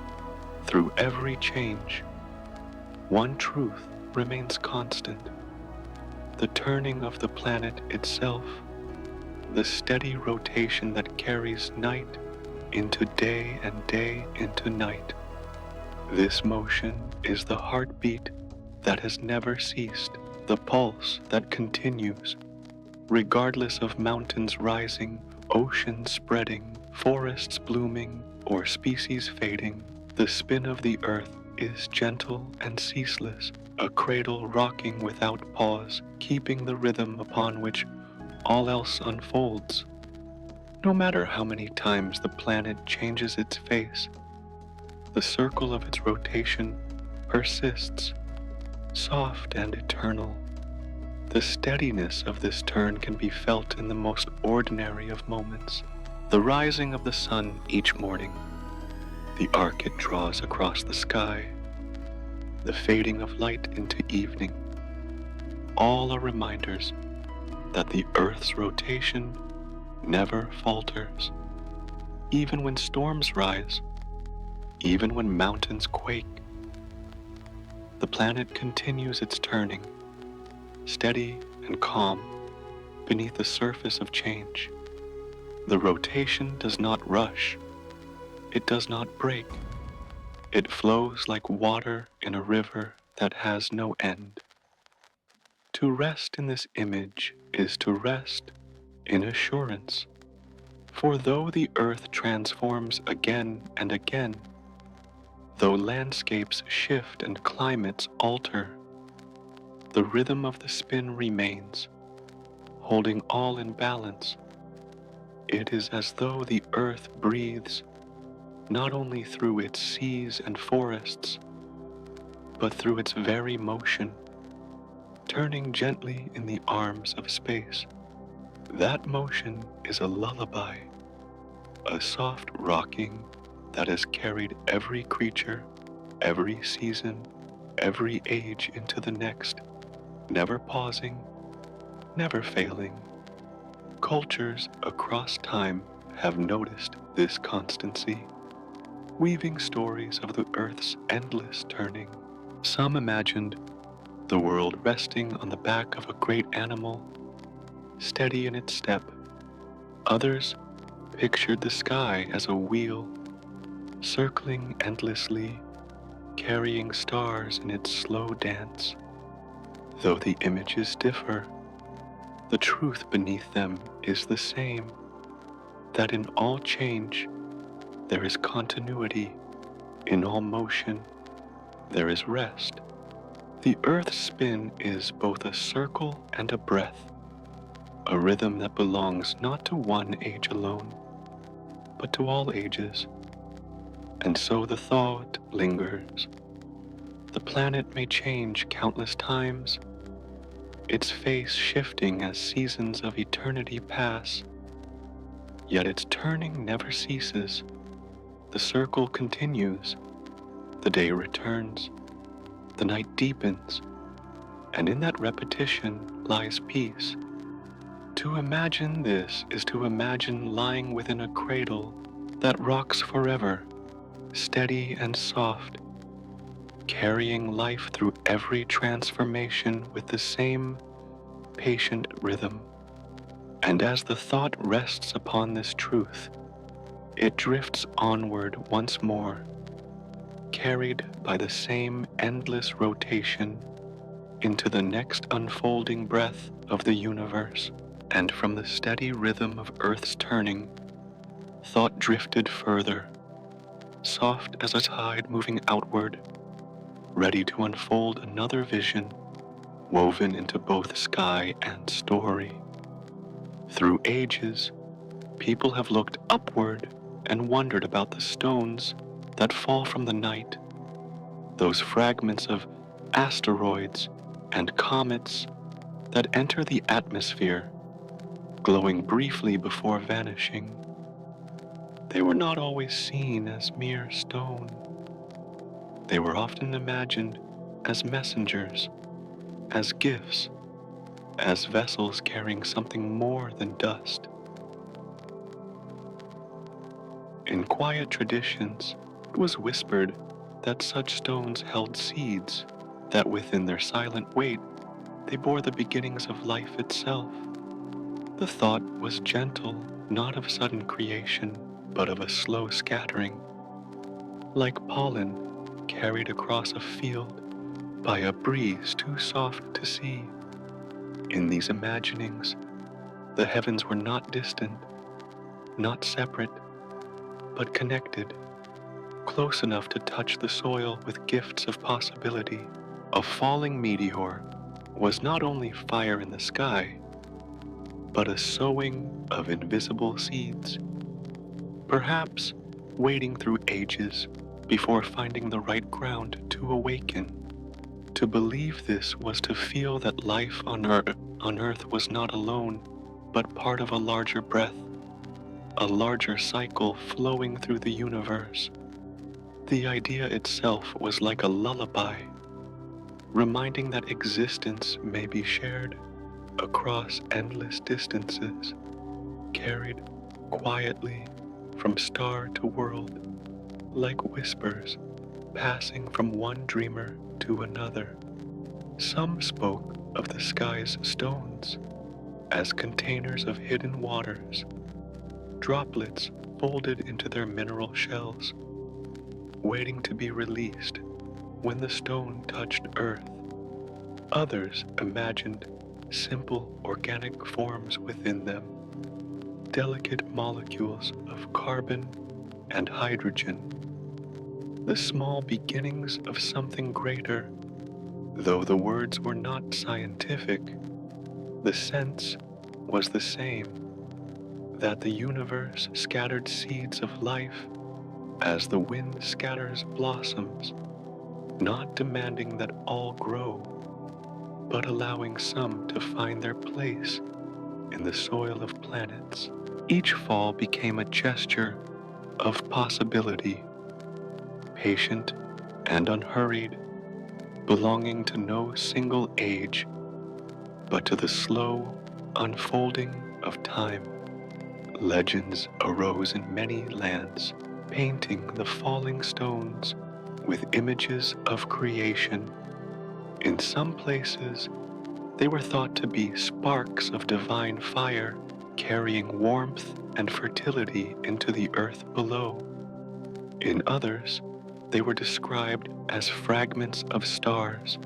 through every change, one truth remains constant: the turning of the planet itself, the steady rotation that carries night into day and day into night. This motion is the heartbeat that has never ceased, the pulse that continues, regardless of mountains rising, oceans spreading, forests blooming, or species fading. The spin of the earth is gentle and ceaseless, a cradle rocking without pause, keeping the rhythm upon which all else unfolds. No matter how many times the planet changes its face, the circle of its rotation persists, soft and eternal. The steadiness of this turn can be felt in the most ordinary of moments. The rising of the sun each morning, the arc it draws across the sky, the fading of light into evening, all are reminders that the Earth's rotation never falters. Even when storms rise, even when mountains quake, the planet continues its turning, steady and calm beneath the surface of change. The rotation does not rush. It does not break. It flows like water in a river that has no end. To rest in this image is to rest in assurance. For though the earth transforms again and again, though landscapes shift and climates alter, the rhythm of the spin remains, holding all in balance. It is as though the earth breathes not only through its seas and forests, but through its very motion, turning gently in the arms of space. That motion is a lullaby, a soft rocking that has carried every creature, every season, every age into the next, never pausing, never failing. Cultures across time have noticed this constancy, weaving stories of the Earth's endless turning. Some imagined the world resting on the back of a great animal, steady in its step. Others pictured the sky as a wheel, circling endlessly, carrying stars in its slow dance. Though the images differ, the truth beneath them is the same, that in all change there is continuity, in all motion there is rest. The Earth's spin is both a circle and a breath, a rhythm that belongs not to one age alone, but to all ages. And so the thought lingers. The planet may change countless times, its face shifting as seasons of eternity pass, yet its turning never ceases. The circle continues, the day returns, the night deepens, and in that repetition lies peace. To imagine this is to imagine lying within a cradle that rocks forever, steady and soft, carrying life through every transformation with the same patient rhythm. And as the thought rests upon this truth, it drifts onward once more, carried by the same endless rotation into the next unfolding breath of the universe. And from the steady rhythm of Earth's turning, thought drifted further, soft as a tide moving outward, ready to unfold another vision, woven into both sky and story. Through ages, people have looked upward and wondered about the stones that fall from the night, those fragments of asteroids and comets that enter the atmosphere, glowing briefly before vanishing. They were not always seen as mere stone. They were often imagined as messengers, as gifts, as vessels carrying something more than dust. In quiet traditions, it was whispered that such stones held seeds, that within their silent weight, they bore the beginnings of life itself. The thought was gentle, not of sudden creation, but of a slow scattering, like pollen carried across a field by a breeze too soft to see. In these imaginings, the heavens were not distant, not separate, but connected, close enough to touch the soil with gifts of possibility. A falling meteor was not only fire in the sky, but a sowing of invisible seeds, perhaps wading through ages before finding the right ground to awaken. To believe this was to feel that life on Earth was not alone, but part of a larger breath, a larger cycle flowing through the universe. The idea itself was like a lullaby, reminding that existence may be shared across endless distances, carried quietly from star to world, like whispers passing from one dreamer to another. Some spoke of the sky's stones as containers of hidden waters, droplets folded into their mineral shells, waiting to be released when the stone touched Earth. Others imagined simple organic forms within them, delicate molecules of carbon and hydrogen, the small beginnings of something greater. Though the words were not scientific, the sense was the same, that the universe scattered seeds of life as the wind scatters blossoms, not demanding that all grow, but allowing some to find their place in the soil of planets. Each fall became a gesture of possibility, patient and unhurried, belonging to no single age, but to the slow unfolding of time. Legends arose in many lands, painting the falling stones with images of creation. In some places, they were thought to be sparks of divine fire, carrying warmth and fertility into the earth below. In others, they were described as fragments of stars,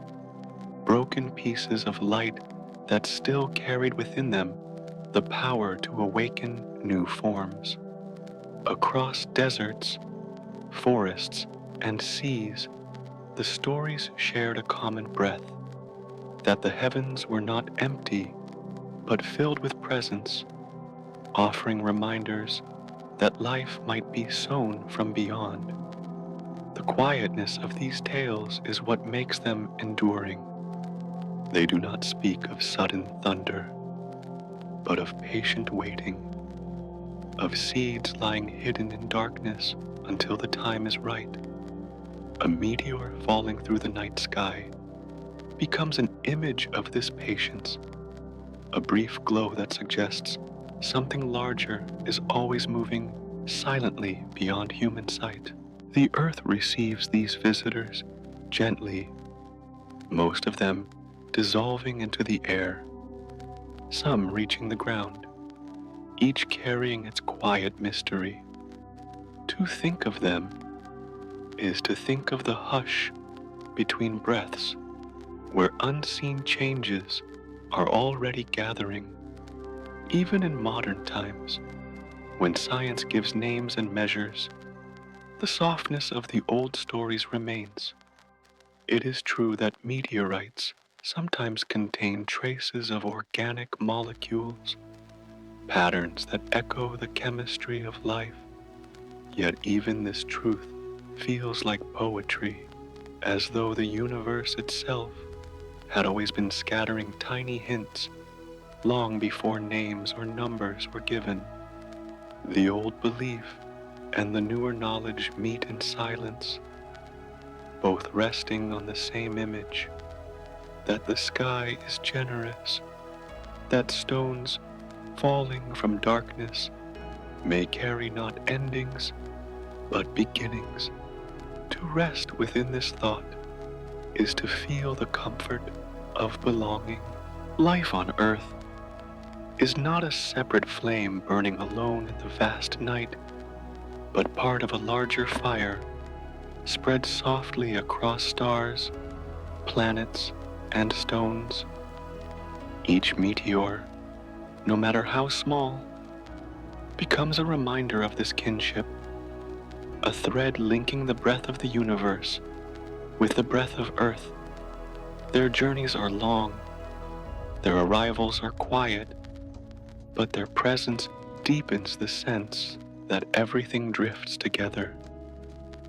broken pieces of light that still carried within them the power to awaken new forms. Across deserts, forests, and seas, the stories shared a common breath, that the heavens were not empty, but filled with presence, offering reminders that life might be sown from beyond. The quietness of these tales is what makes them enduring. They do not speak of sudden thunder, but of patient waiting, of seeds lying hidden in darkness until the time is right. A meteor falling through the night sky becomes an image of this patience, a brief glow that suggests something larger is always moving silently beyond human sight. The earth receives these visitors gently, most of them dissolving into the air, some reaching the ground, each carrying its quiet mystery. To think of them is to think of the hush between breaths, where unseen changes are already gathering. Even in modern times, when science gives names and measures, the softness of the old stories remains. It is true that meteorites sometimes contain traces of organic molecules, patterns that echo the chemistry of life. Yet even this truth feels like poetry, as though the universe itself had always been scattering tiny hints long before names or numbers were given. The old belief and the newer knowledge meet in silence, both resting on the same image, that the sky is generous, that stones falling from darkness may carry not endings, but beginnings. To rest within this thought is to feel the comfort of belonging. Life on Earth is not a separate flame burning alone in the vast night, but part of a larger fire spread softly across stars, planets, and stones. Each meteor, no matter how small, becomes a reminder of this kinship, a thread linking the breath of the universe with the breath of Earth. Their journeys are long, their arrivals are quiet, but their presence deepens the sense that everything drifts together.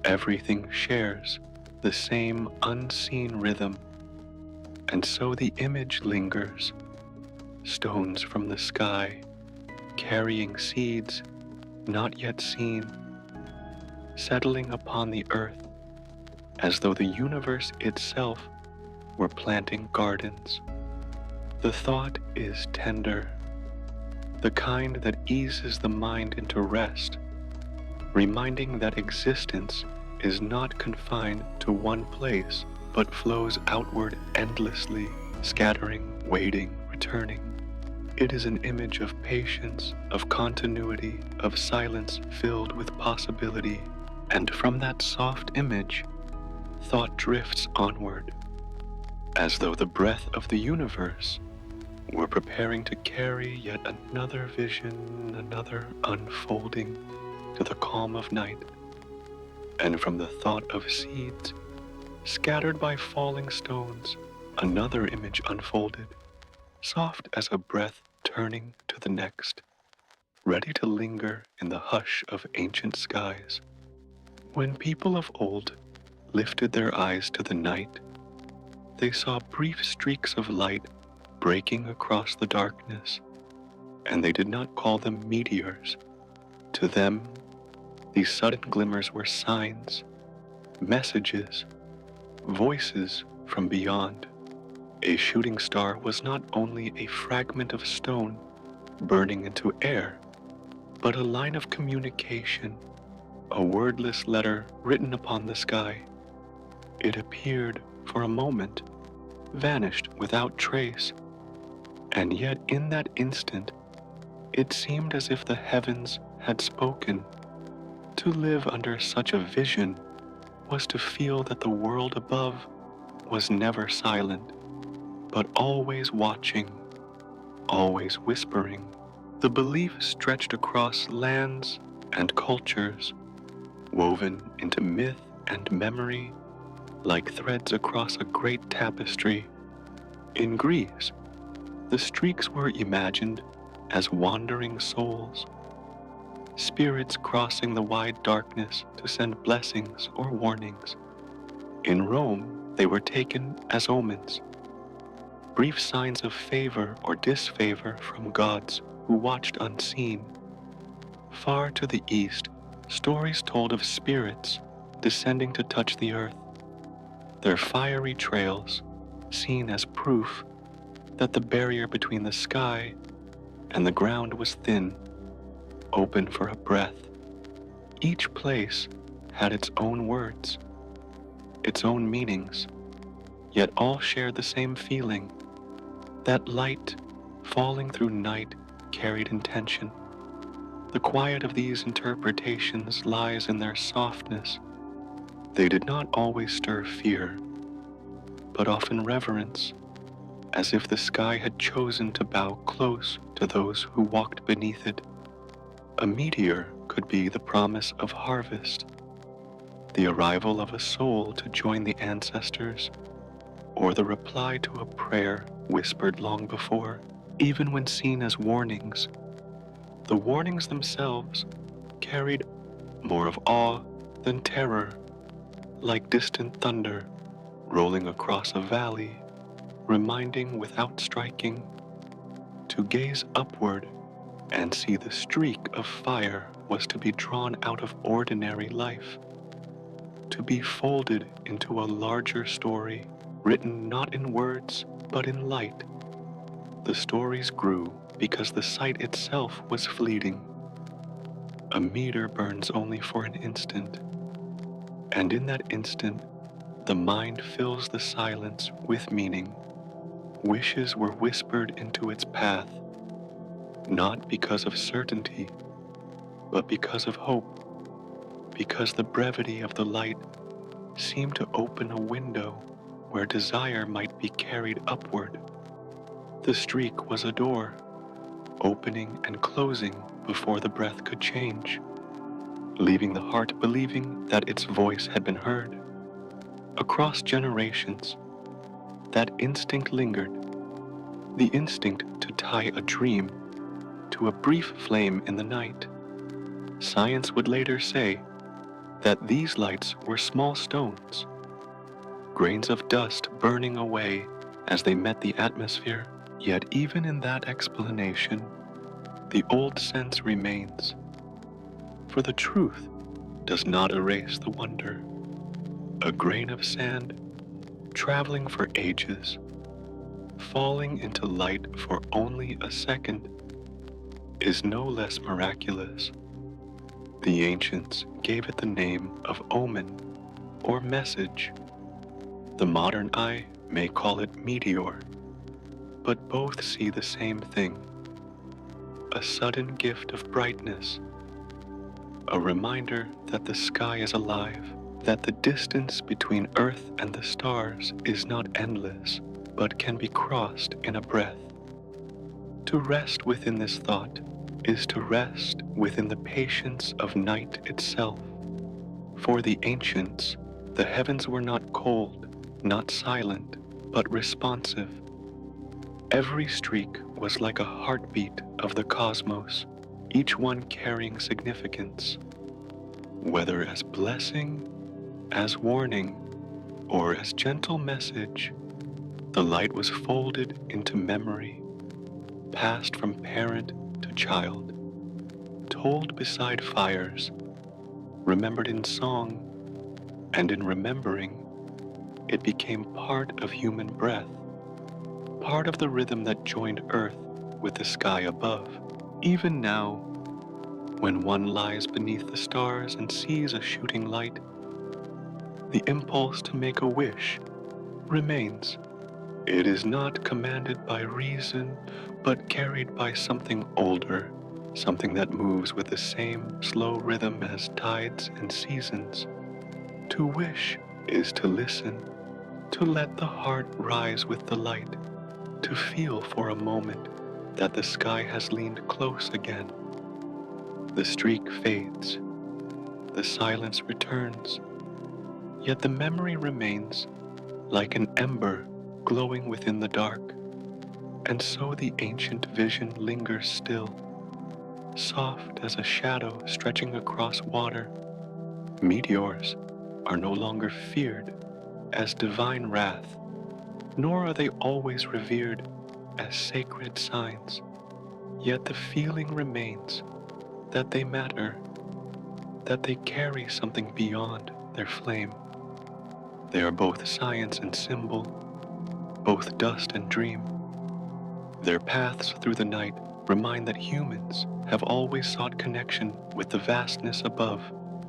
Everything shares the same unseen rhythm, and so the image lingers, stones from the sky, carrying seeds not yet seen, settling upon the earth as though the universe itself were planting gardens. The thought is tender, the kind that eases the mind into rest, reminding that existence is not confined to one place, but flows outward endlessly, scattering, waiting, returning. It is an image of patience, of continuity, of silence filled with possibility, and from that soft image, thought drifts onward, as though the breath of the universe were preparing to carry yet another vision, another unfolding to the calm of night. And from the thought of seeds, scattered by falling stones, another image unfolded, soft as a breath turning to the next, ready to linger in the hush of ancient skies. When people of old lifted their eyes to the night, they saw brief streaks of light breaking across the darkness, and they did not call them meteors. To them, these sudden glimmers were signs, messages, voices from beyond. A shooting star was not only a fragment of stone burning into air, but a line of communication, a wordless letter written upon the sky. It appeared for a moment, vanished without trace, and yet in that instant, it seemed as if the heavens had spoken. To live under such a vision was to feel that the world above was never silent, but always watching, always whispering. The belief stretched across lands and cultures, woven into myth and memory like threads across a great tapestry. In Greece, the streaks were imagined as wandering souls, spirits crossing the wide darkness to send blessings or warnings. In Rome, they were taken as omens, brief signs of favor or disfavor from gods who watched unseen. Far to the east, stories told of spirits descending to touch the earth, their fiery trails seen as proof that the barrier between the sky and the ground was thin, open for a breath. Each place had its own words, its own meanings, yet all shared the same feeling. That light falling through night carried intention. The quiet of these interpretations lies in their softness. They did not always stir fear, but often reverence, as if the sky had chosen to bow close to those who walked beneath it. A meteor could be the promise of harvest, the arrival of a soul to join the ancestors, or the reply to a prayer whispered long before. Even when seen as warnings, the warnings themselves carried more of awe than terror, like distant thunder rolling across a valley, reminding without striking to gaze upward and see the streak of fire was to be drawn out of ordinary life, to be folded into a larger story, written not in words but in light. The stories grew because the sight itself was fleeting. A meter burns only for an instant, and in that instant, the mind fills the silence with meaning. Wishes were whispered into its path, not because of certainty, but because of hope, because the brevity of the light seemed to open a window where desire might be carried upward. The streak was a door, opening and closing before the breath could change, leaving the heart believing that its voice had been heard. Across generations, that instinct lingered, the instinct to tie a dream into a brief flame in the night. Science would later say that these lights were small stones, grains of dust burning away as they met the atmosphere. Yet even in that explanation, the old sense remains, for the truth does not erase the wonder. A grain of sand, traveling for ages, falling into light for only a second, is no less miraculous. The ancients gave it the name of omen or message. The modern eye may call it meteor, but both see the same thing: a sudden gift of brightness, a reminder that the sky is alive, that the distance between Earth and the stars is not endless, but can be crossed in a breath. To rest within this thought is to rest within the patience of night itself. For the ancients, the heavens were not cold, not silent, but responsive. Every streak was like a heartbeat of the cosmos, each one carrying significance. Whether as blessing, as warning, or as gentle message, the light was folded into memory, passed from parent to child, told beside fires, remembered in song, and in remembering, it became part of human breath, part of the rhythm that joined Earth with the sky above. Even now, when one lies beneath the stars and sees a shooting light, the impulse to make a wish remains. It is not commanded by reason, but carried by something older, something that moves with the same slow rhythm as tides and seasons. To wish is to listen, to let the heart rise with the light, to feel for a moment that the sky has leaned close again. The streak fades, the silence returns, yet the memory remains like an ember glowing within the dark. And so the ancient vision lingers still, soft as a shadow stretching across water. Meteors are no longer feared as divine wrath, nor are they always revered as sacred signs. Yet the feeling remains that they matter, that they carry something beyond their flame. They are both science and symbol, both dust and dream. Their paths through the night remind that humans have always sought connection with the vastness above,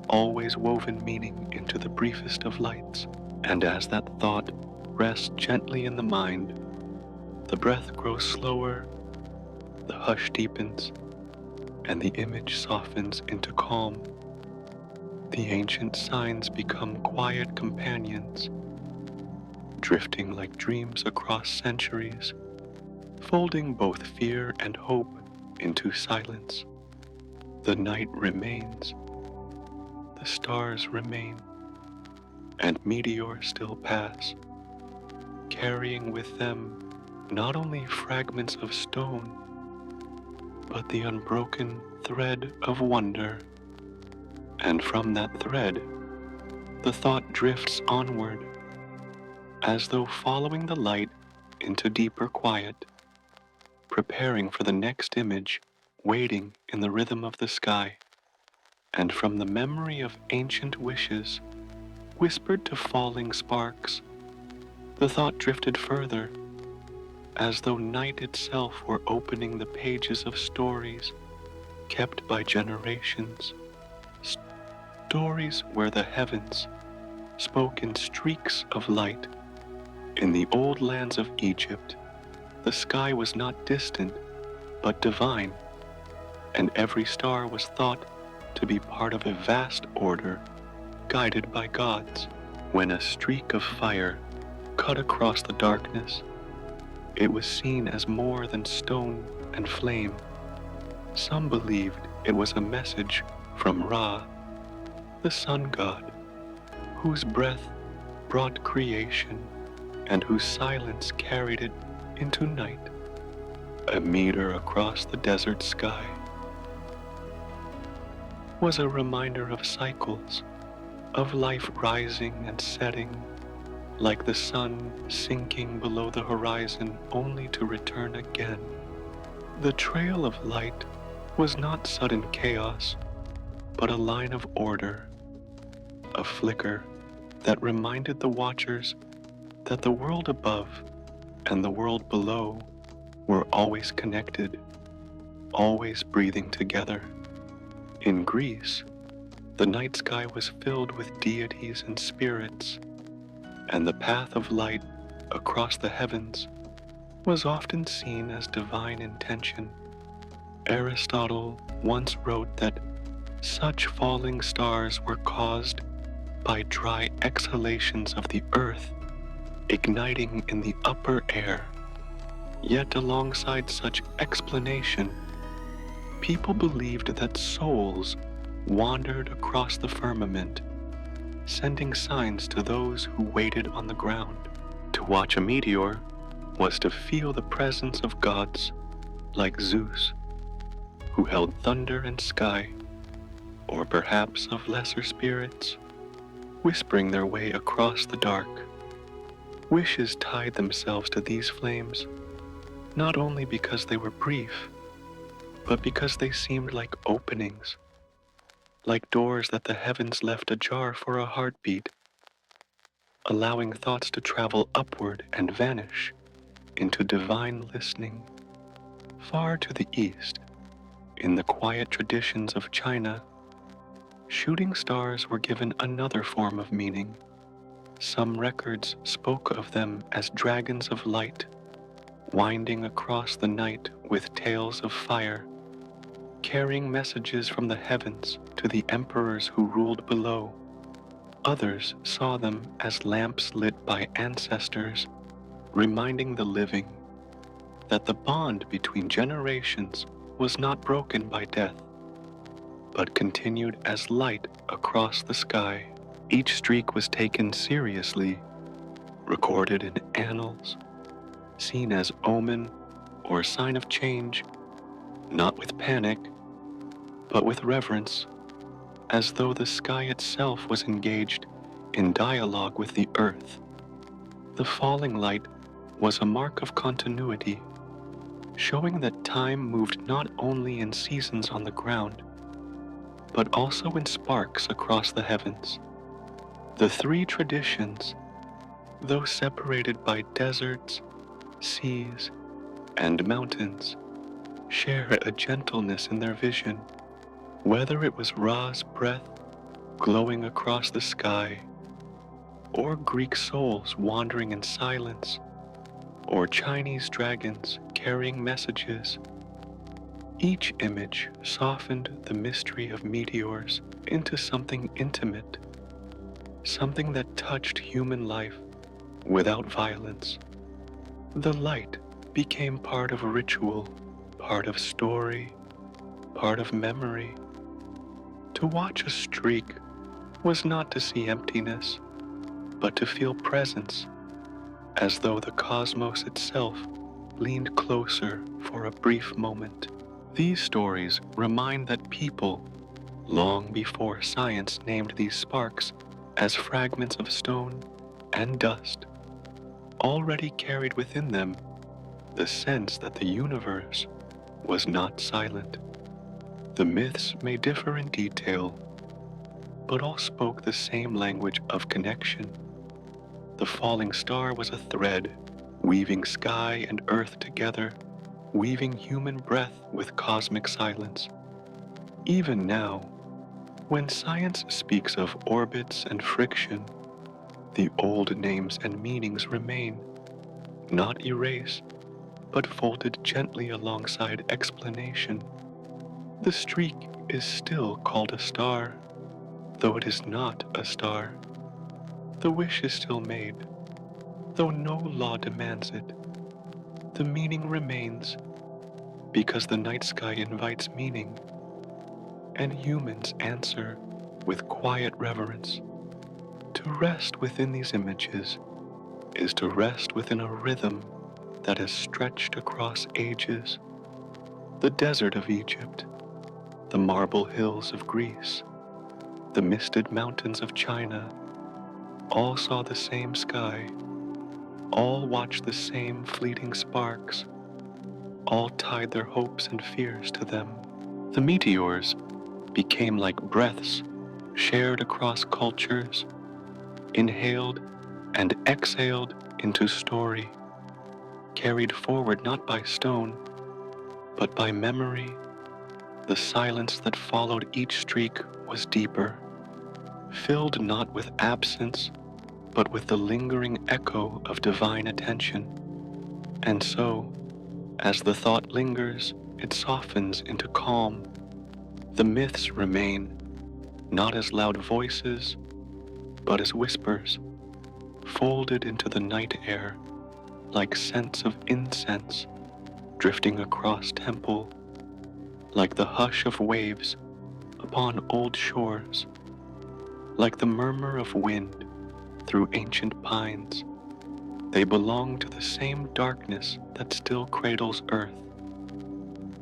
always woven meaning into the briefest of lights. And as that thought rests gently in the mind, the breath grows slower, the hush deepens, and the image softens into calm. The ancient signs become quiet companions, drifting like dreams across centuries, folding both fear and hope into silence. The night remains, the stars remain, and meteors still pass, carrying with them not only fragments of stone, but the unbroken thread of wonder. And from that thread, the thought drifts onward, as though following the light into deeper quiet, preparing for the next image, waiting in the rhythm of the sky. And from the memory of ancient wishes, whispered to falling sparks, the thought drifted further, as though night itself were opening the pages of stories kept by generations. Stories where the heavens spoke in streaks of light. In the old lands of Egypt, the sky was not distant, but divine, and every star was thought to be part of a vast order, guided by gods. When a streak of fire cut across the darkness, it was seen as more than stone and flame. Some believed it was a message from Ra, the sun god, whose breath brought creation and whose silence carried it into night. a meter across the desert sky, was a reminder of cycles, of life rising and setting, like the sun sinking below the horizon only to return again. The trail of light was not sudden chaos, but a line of order, a flicker that reminded the watchers that the world above and the world below were always connected, always breathing together. In Greece, the night sky was filled with deities and spirits, and the path of light across the heavens was often seen as divine intention. Aristotle once wrote that such falling stars were caused by dry exhalations of the earth igniting in the upper air. Yet alongside such explanation, people believed that souls wandered across the firmament, sending signs to those who waited on the ground. To watch a meteor was to feel the presence of gods like Zeus, who held thunder and sky, or perhaps of lesser spirits, whispering their way across the dark. Wishes tied themselves to these flames, not only because they were brief, but because they seemed like openings, like doors that the heavens left ajar for a heartbeat, allowing thoughts to travel upward and vanish into divine listening. Far to the east, in the quiet traditions of China, shooting stars were given another form of meaning. Some records spoke of them as dragons of light, winding across the night with tails of fire, carrying messages from the heavens to the emperors who ruled below. Others saw them as lamps lit by ancestors, reminding the living that the bond between generations was not broken by death, but continued as light across the sky. Each streak was taken seriously, recorded in annals, seen as omen or sign of change, not with panic, but with reverence, as though the sky itself was engaged in dialogue with the earth. The falling light was a mark of continuity, showing that time moved not only in seasons on the ground, but also in sparks across the heavens. The three traditions, though separated by deserts, seas, and mountains, share a gentleness in their vision. Whether it was Ra's breath glowing across the sky, or Greek souls wandering in silence, or Chinese dragons carrying messages, each image softened the mystery of meteors into something intimate, something that touched human life without violence. The light became part of ritual, part of story, part of memory. To watch a streak was not to see emptiness, but to feel presence, as though the cosmos itself leaned closer for a brief moment. These stories remind that people, long before science named these sparks as fragments of stone and dust, already carried within them the sense that the universe was not silent. The myths may differ in detail, but all spoke the same language of connection. The falling star was a thread, weaving sky and earth together, weaving human breath with cosmic silence. Even now, when science speaks of orbits and friction, the old names and meanings remain, not erased, but folded gently alongside explanation. The streak is still called a star, though it is not a star. The wish is still made, though no law demands it. The meaning remains, because the night sky invites meaning, and humans answer with quiet reverence. To rest within these images is to rest within a rhythm, that has stretched across ages, the desert of Egypt, the marble hills of Greece, the misted mountains of China, all saw the same sky, all watched the same fleeting sparks, all tied their hopes and fears to them. The meteors became like breaths shared across cultures, inhaled and exhaled into story, carried forward not by stone, but by memory. The silence that followed each streak was deeper, filled not with absence, but with the lingering echo of divine attention. And so, as the thought lingers, it softens into calm. The myths remain, not as loud voices, but as whispers, folded into the night air, like scents of incense drifting across temple, like the hush of waves upon old shores, like the murmur of wind through ancient pines. They belong to the same darkness that still cradles earth,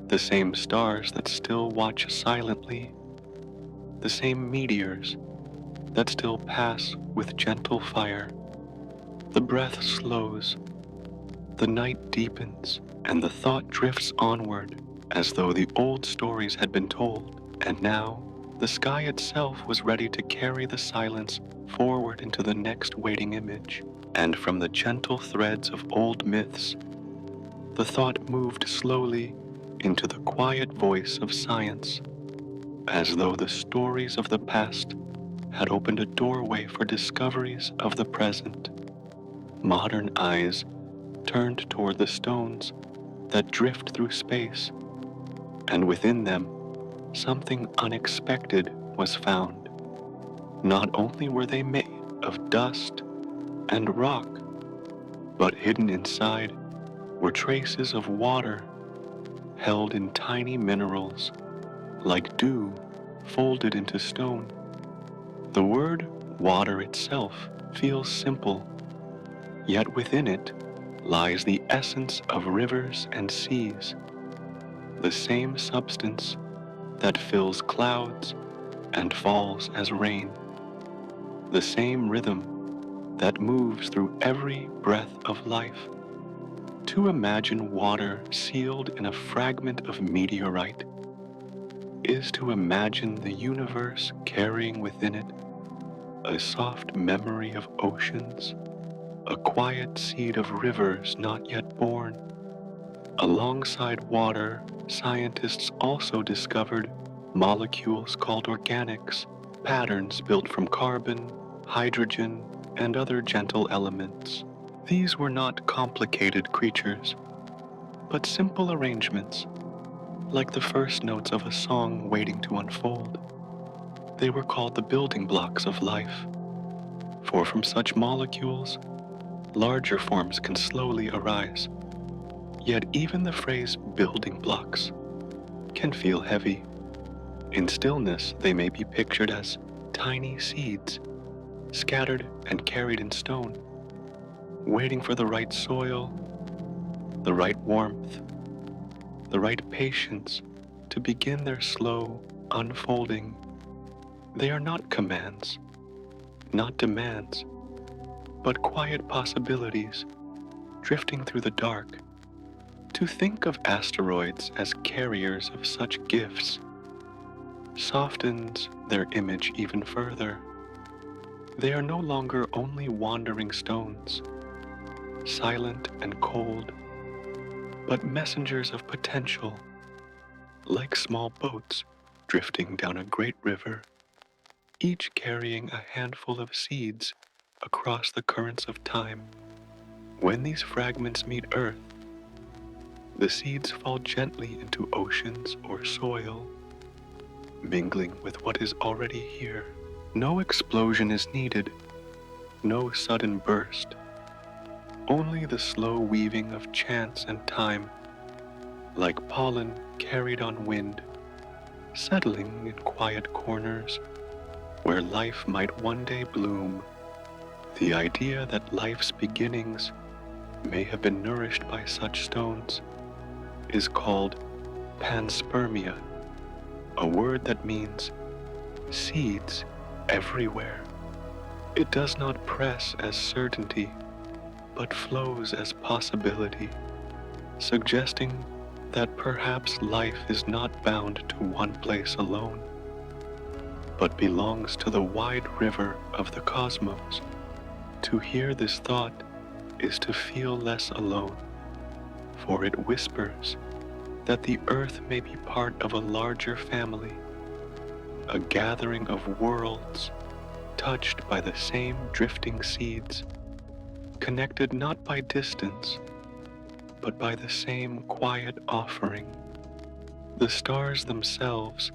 the same stars that still watch silently, the same meteors that still pass with gentle fire. The breath slows, the night deepens, and the thought drifts onward as though the old stories had been told, and now the sky itself was ready to carry the silence forward into the next waiting image. And from the gentle threads of old myths, the thought moved slowly into the quiet voice of science, as though the stories of the past had opened a doorway for discoveries of the present. Modern eyes turned toward the stones that drift through space, and within them, something unexpected was found. Not only were they made of dust and rock, but hidden inside were traces of water held in tiny minerals, like dew folded into stone. The word water itself feels simple, yet within it lies the essence of rivers and seas, the same substance that fills clouds and falls as rain, the same rhythm that moves through every breath of life. To imagine water sealed in a fragment of meteorite is to imagine the universe carrying within it a soft memory of oceans, a quiet seed of rivers not yet born. Alongside water, scientists also discovered molecules called organics, patterns built from carbon, hydrogen, and other gentle elements. These were not complicated creatures, but simple arrangements, like the first notes of a song waiting to unfold. They were called the building blocks of life, for from such molecules, larger forms can slowly arise. Yet even the phrase building blocks can feel heavy. In stillness, they may be pictured as tiny seeds, scattered and carried in stone, waiting for the right soil, the right warmth, the right patience to begin their slow unfolding. They are not commands, not demands, but quiet possibilities drifting through the dark. To think of asteroids as carriers of such gifts softens their image even further. They are no longer only wandering stones, silent and cold, but messengers of potential, like small boats drifting down a great river, each carrying a handful of seeds across the currents of time. When these fragments meet Earth, the seeds fall gently into oceans or soil, mingling with what is already here. No explosion is needed, no sudden burst, only the slow weaving of chance and time, like pollen carried on wind, settling in quiet corners where life might one day bloom. The idea that life's beginnings may have been nourished by such stones is called panspermia, a word that means seeds everywhere. It does not press as certainty, but flows as possibility, suggesting that perhaps life is not bound to one place alone, but belongs to the wide river of the cosmos. To hear this thought is to feel less alone, for it whispers that the earth may be part of a larger family, a gathering of worlds touched by the same drifting seeds, connected not by distance, but by the same quiet offering. The stars themselves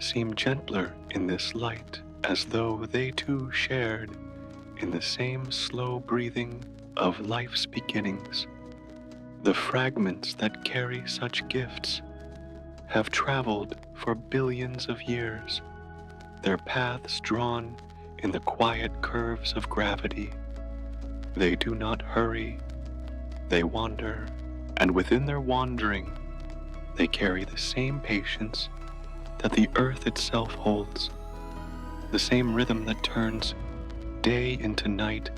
seem gentler in this light, as though they too shared in the same slow breathing of life's beginnings. The fragments that carry such gifts have traveled for billions of years, their paths drawn in the quiet curves of gravity. They do not hurry, they wander, and within their wandering, they carry the same patience that the earth itself holds, the same rhythm that turns day into night,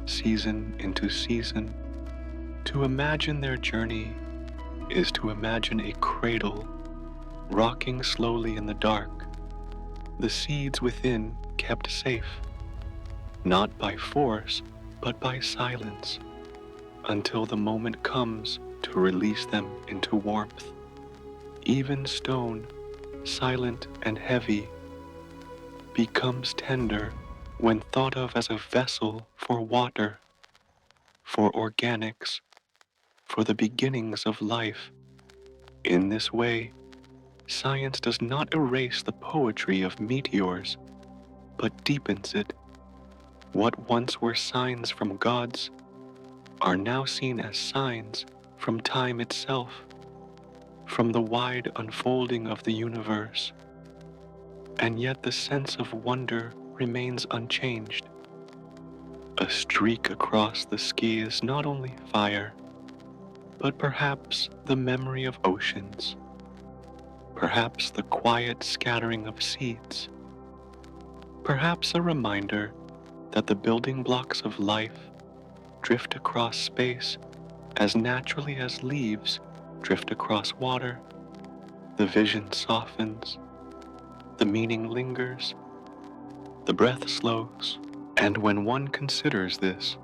season into season. To imagine their journey is to imagine a cradle rocking slowly in the dark, the seeds within kept safe, not by force, but by silence, until the moment comes to release them into warmth. Even stone, silent and heavy, becomes tender when thought of as a vessel for water, for organics, for the beginnings of life. In this way, science does not erase the poetry of meteors, but deepens it. What once were signs from gods are now seen as signs from time itself, from the wide unfolding of the universe. And yet the sense of wonder remains unchanged. A streak across the ski is not only fire, but perhaps the memory of oceans, perhaps the quiet scattering of seeds, perhaps a reminder that the building blocks of life drift across space as naturally as leaves drift across water. The vision softens, the meaning lingers, the breath slows, and when one considers this,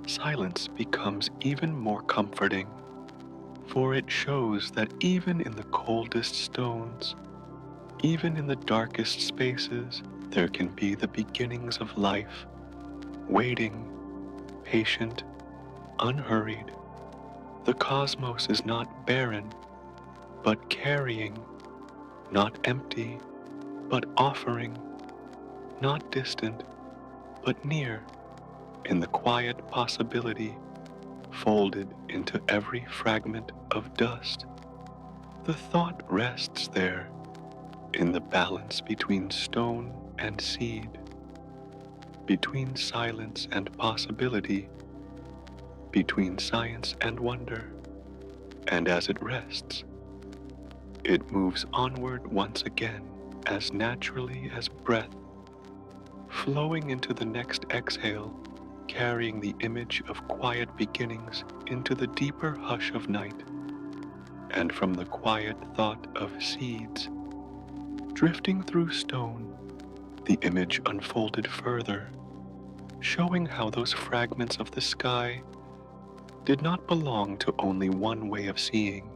silence becomes even more comforting, for it shows that even in the coldest stones, even in the darkest spaces, there can be the beginnings of life, waiting, patient, unhurried. The cosmos is not barren, but carrying, not empty, but offering, not distant, but near, in the quiet possibility folded into every fragment of dust. The thought rests there, in the balance between stone and seed, between silence and possibility, between science and wonder, and as it rests, it moves onward once again as naturally as breath, flowing into the next exhale, carrying the image of quiet beginnings into the deeper hush of night, and from the quiet thought of seeds, drifting through stone, the image unfolded further, showing how those fragments of the sky did not belong to only one way of seeing.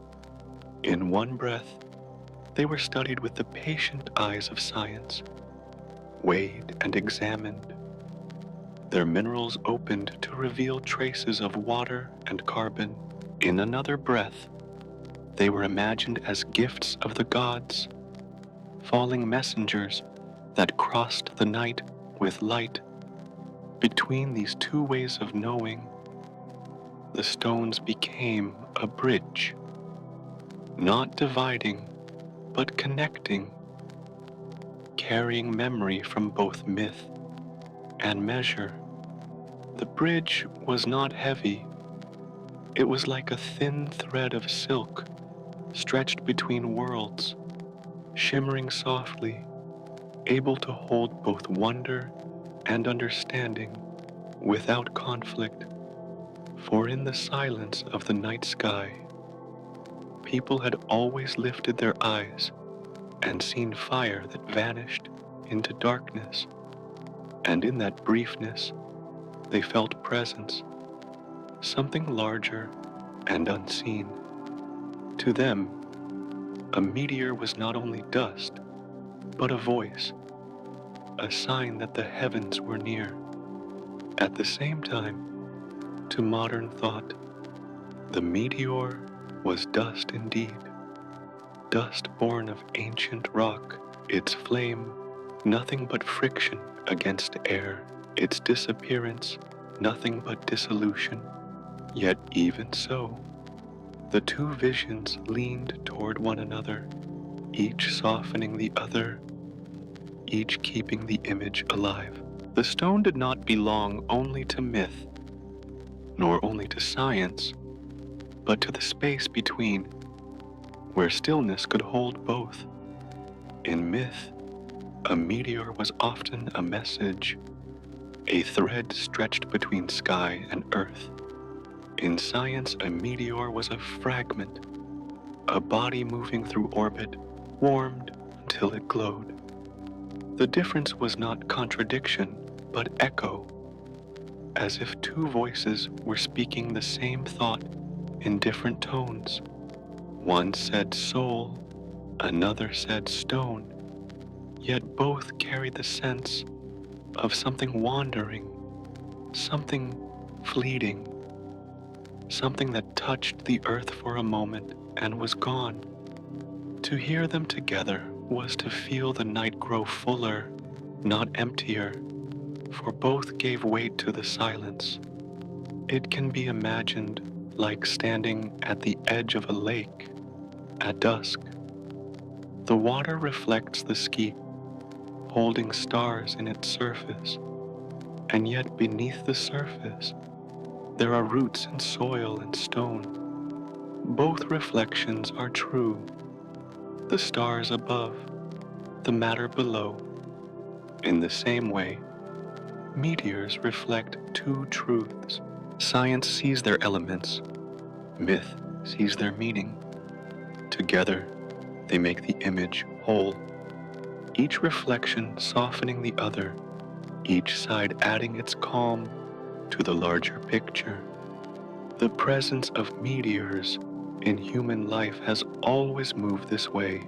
In one breath, they were studied with the patient eyes of science, weighed and examined, their minerals opened to reveal traces of water and carbon. In another breath, they were imagined as gifts of the gods, falling messengers that crossed the night with light. Between these two ways of knowing, the stones became a bridge, not dividing, but connecting, carrying memory from both myth and measure. The bridge was not heavy, It was like a thin thread of silk stretched between worlds, shimmering softly, able to hold both wonder and understanding without conflict. For in the silence of the night sky, people had always lifted their eyes and seen fire that vanished into darkness, and in that briefness they felt presence, something larger and unseen. To them, a meteor was not only dust, but a voice, a sign that the heavens were near. At the same time, to modern thought, the meteor was dust indeed, dust born of ancient rock, its flame nothing but friction against air, its disappearance nothing but dissolution. Yet even so, the two visions leaned toward one another, each softening the other, each keeping the image alive. The stone did not belong only to myth, nor only to science, but to the space between, where stillness could hold both. In myth, a meteor was often a message, a thread stretched between sky and earth. In science, a meteor was a fragment, a body moving through orbit, warmed until it glowed. The difference was not contradiction, but echo, as if two voices were speaking the same thought in different tones. One said soul, another said stone, yet both carried the sense of something wandering, something fleeting, something that touched the earth for a moment and was gone. To hear them together was to feel the night grow fuller, not emptier, for both gave weight to the silence. It can be imagined like standing at the edge of a lake at dusk. The water reflects the sky, holding stars in its surface, and yet beneath the surface, there are roots in soil and stone. Both reflections are true. The stars above, the matter below. In the same way, meteors reflect two truths. Science sees their elements, myth sees their meaning. Together, they make the image whole, each reflection softening the other, each side adding its calm to the larger picture. The presence of meteors in human life has always moved this way,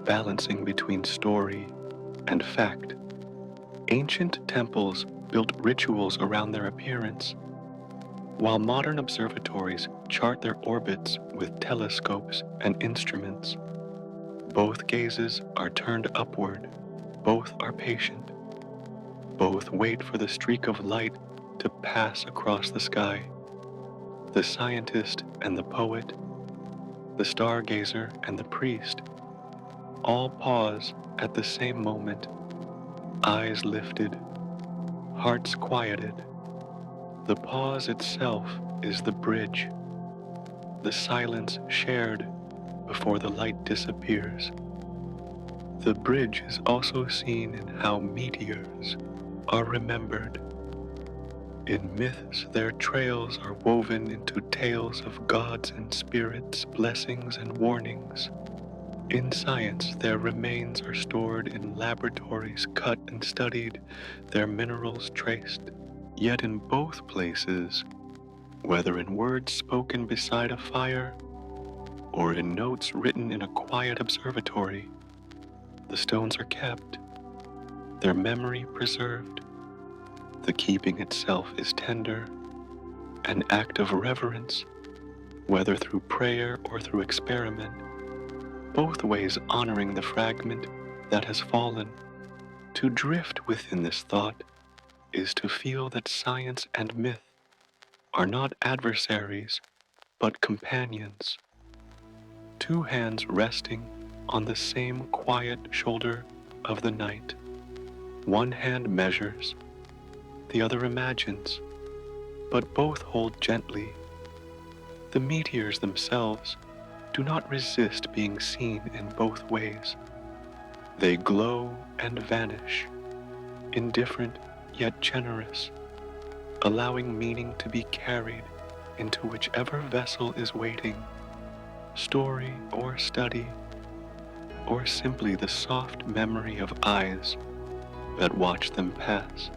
balancing between story and fact. Ancient temples built rituals around their appearance, while modern observatories chart their orbits with telescopes and instruments. Both gazes are turned upward, both are patient, both wait for the streak of light to pass across the sky. The scientist and the poet, the stargazer and the priest, all pause at the same moment, eyes lifted, hearts quieted. The pause itself is the bridge, the silence shared before the light disappears. The bridge is also seen in how meteors are remembered. In myths, their trails are woven into tales of gods and spirits, blessings and warnings. In science, their remains are stored in laboratories, cut and studied, their minerals traced. Yet in both places, whether in words spoken beside a fire or in notes written in a quiet observatory, the stones are kept, their memory preserved. The keeping itself is tender, an act of reverence, whether through prayer or through experiment, both ways honoring the fragment that has fallen. To drift within this thought is to feel that science and myth are not adversaries, but companions, two hands resting on the same quiet shoulder of the night. One hand measures, the other imagines, but both hold gently, The meteors themselves do not resist being seen in both ways. They glow and vanish, indifferent yet generous, allowing meaning to be carried into whichever vessel is waiting, story or study, or simply the soft memory of eyes that watch them pass.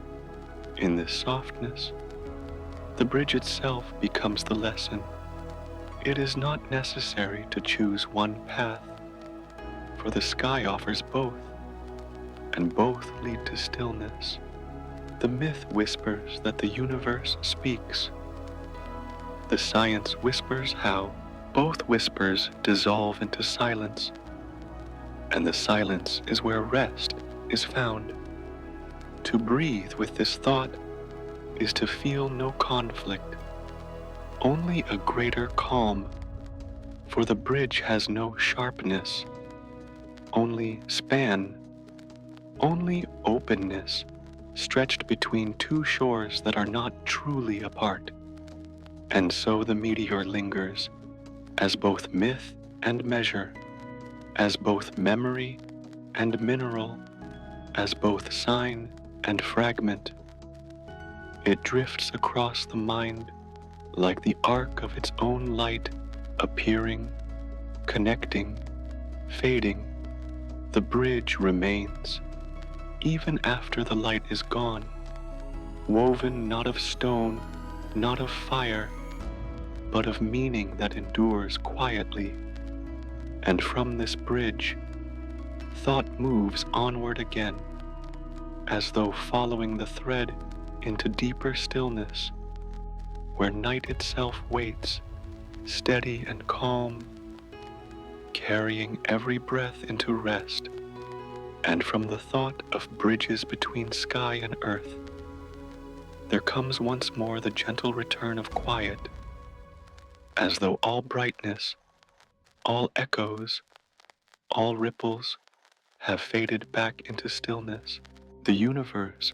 In this softness, the bridge itself becomes the lesson. It is not necessary to choose one path, for the sky offers both, and both lead to stillness. The myth whispers that the universe speaks. The science whispers how. Both whispers dissolve into silence, and the silence is where rest is found. To breathe with this thought is to feel no conflict, only a greater calm, for the bridge has no sharpness, only span, only openness, stretched between two shores that are not truly apart. And so the meteor lingers, as both myth and measure, as both memory and mineral, as both sign and fragment. It drifts across the mind like the arc of its own light, appearing, connecting, fading. The bridge remains, even after the light is gone, woven not of stone, not of fire, but of meaning that endures quietly. And from this bridge, thought moves onward again, as though following the thread into deeper stillness, where night itself waits, steady and calm, carrying every breath into rest. And from the thought of bridges between sky and earth, there comes once more the gentle return of quiet, as though all brightness, all echoes, all ripples have faded back into stillness. The universe,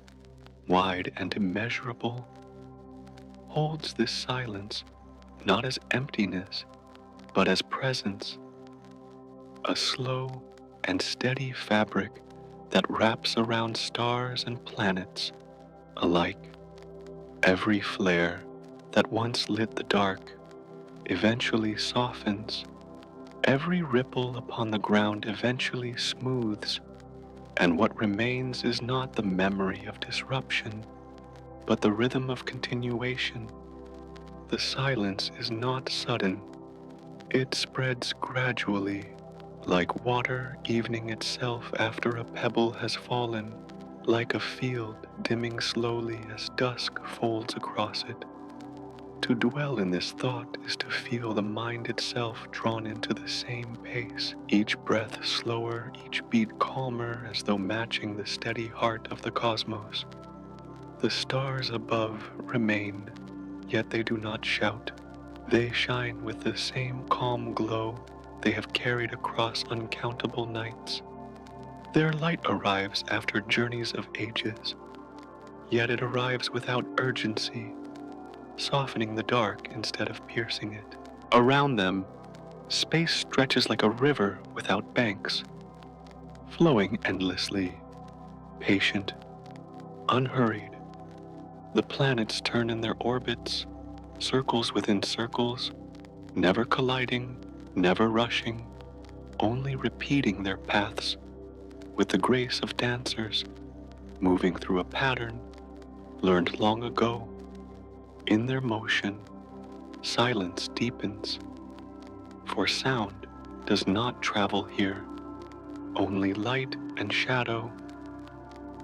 wide and immeasurable, holds this silence not as emptiness, but as presence, a slow and steady fabric that wraps around stars and planets alike. Every flare that once lit the dark eventually softens. Every ripple upon the ground eventually smooths, and what remains is not the memory of disruption, but the rhythm of continuation. The silence is not sudden. It spreads gradually, like water evening itself after a pebble has fallen, like a field dimming slowly as dusk folds across it. To dwell in this thought is to feel the mind itself drawn into the same pace, each breath slower, each beat calmer, as though matching the steady heart of the cosmos. The stars above remain, yet they do not shout. They shine with the same calm glow they have carried across uncountable nights. Their light arrives after journeys of ages, yet it arrives without urgency, softening the dark instead of piercing it. Around them, space stretches like a river without banks, flowing endlessly, patient, unhurried. The planets turn in their orbits, circles within circles, never colliding, never rushing, only repeating their paths with the grace of dancers, moving through a pattern learned long ago. In their motion, silence deepens, for sound does not travel here, only light and shadow,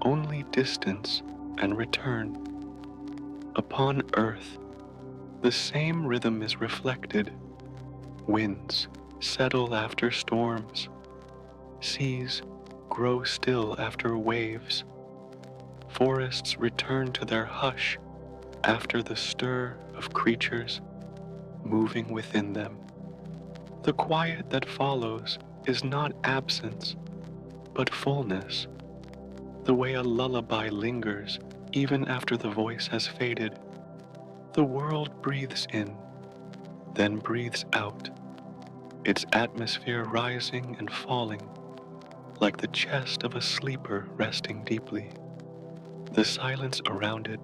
only distance and return. Upon earth, the same rhythm is reflected. Winds settle after storms, seas grow still after waves, forests return to their hush after the stir of creatures moving within them. The quiet that follows is not absence, but fullness, the way a lullaby lingers even after the voice has faded. The world breathes in, then breathes out, its atmosphere rising and falling like the chest of a sleeper resting deeply. The silence around it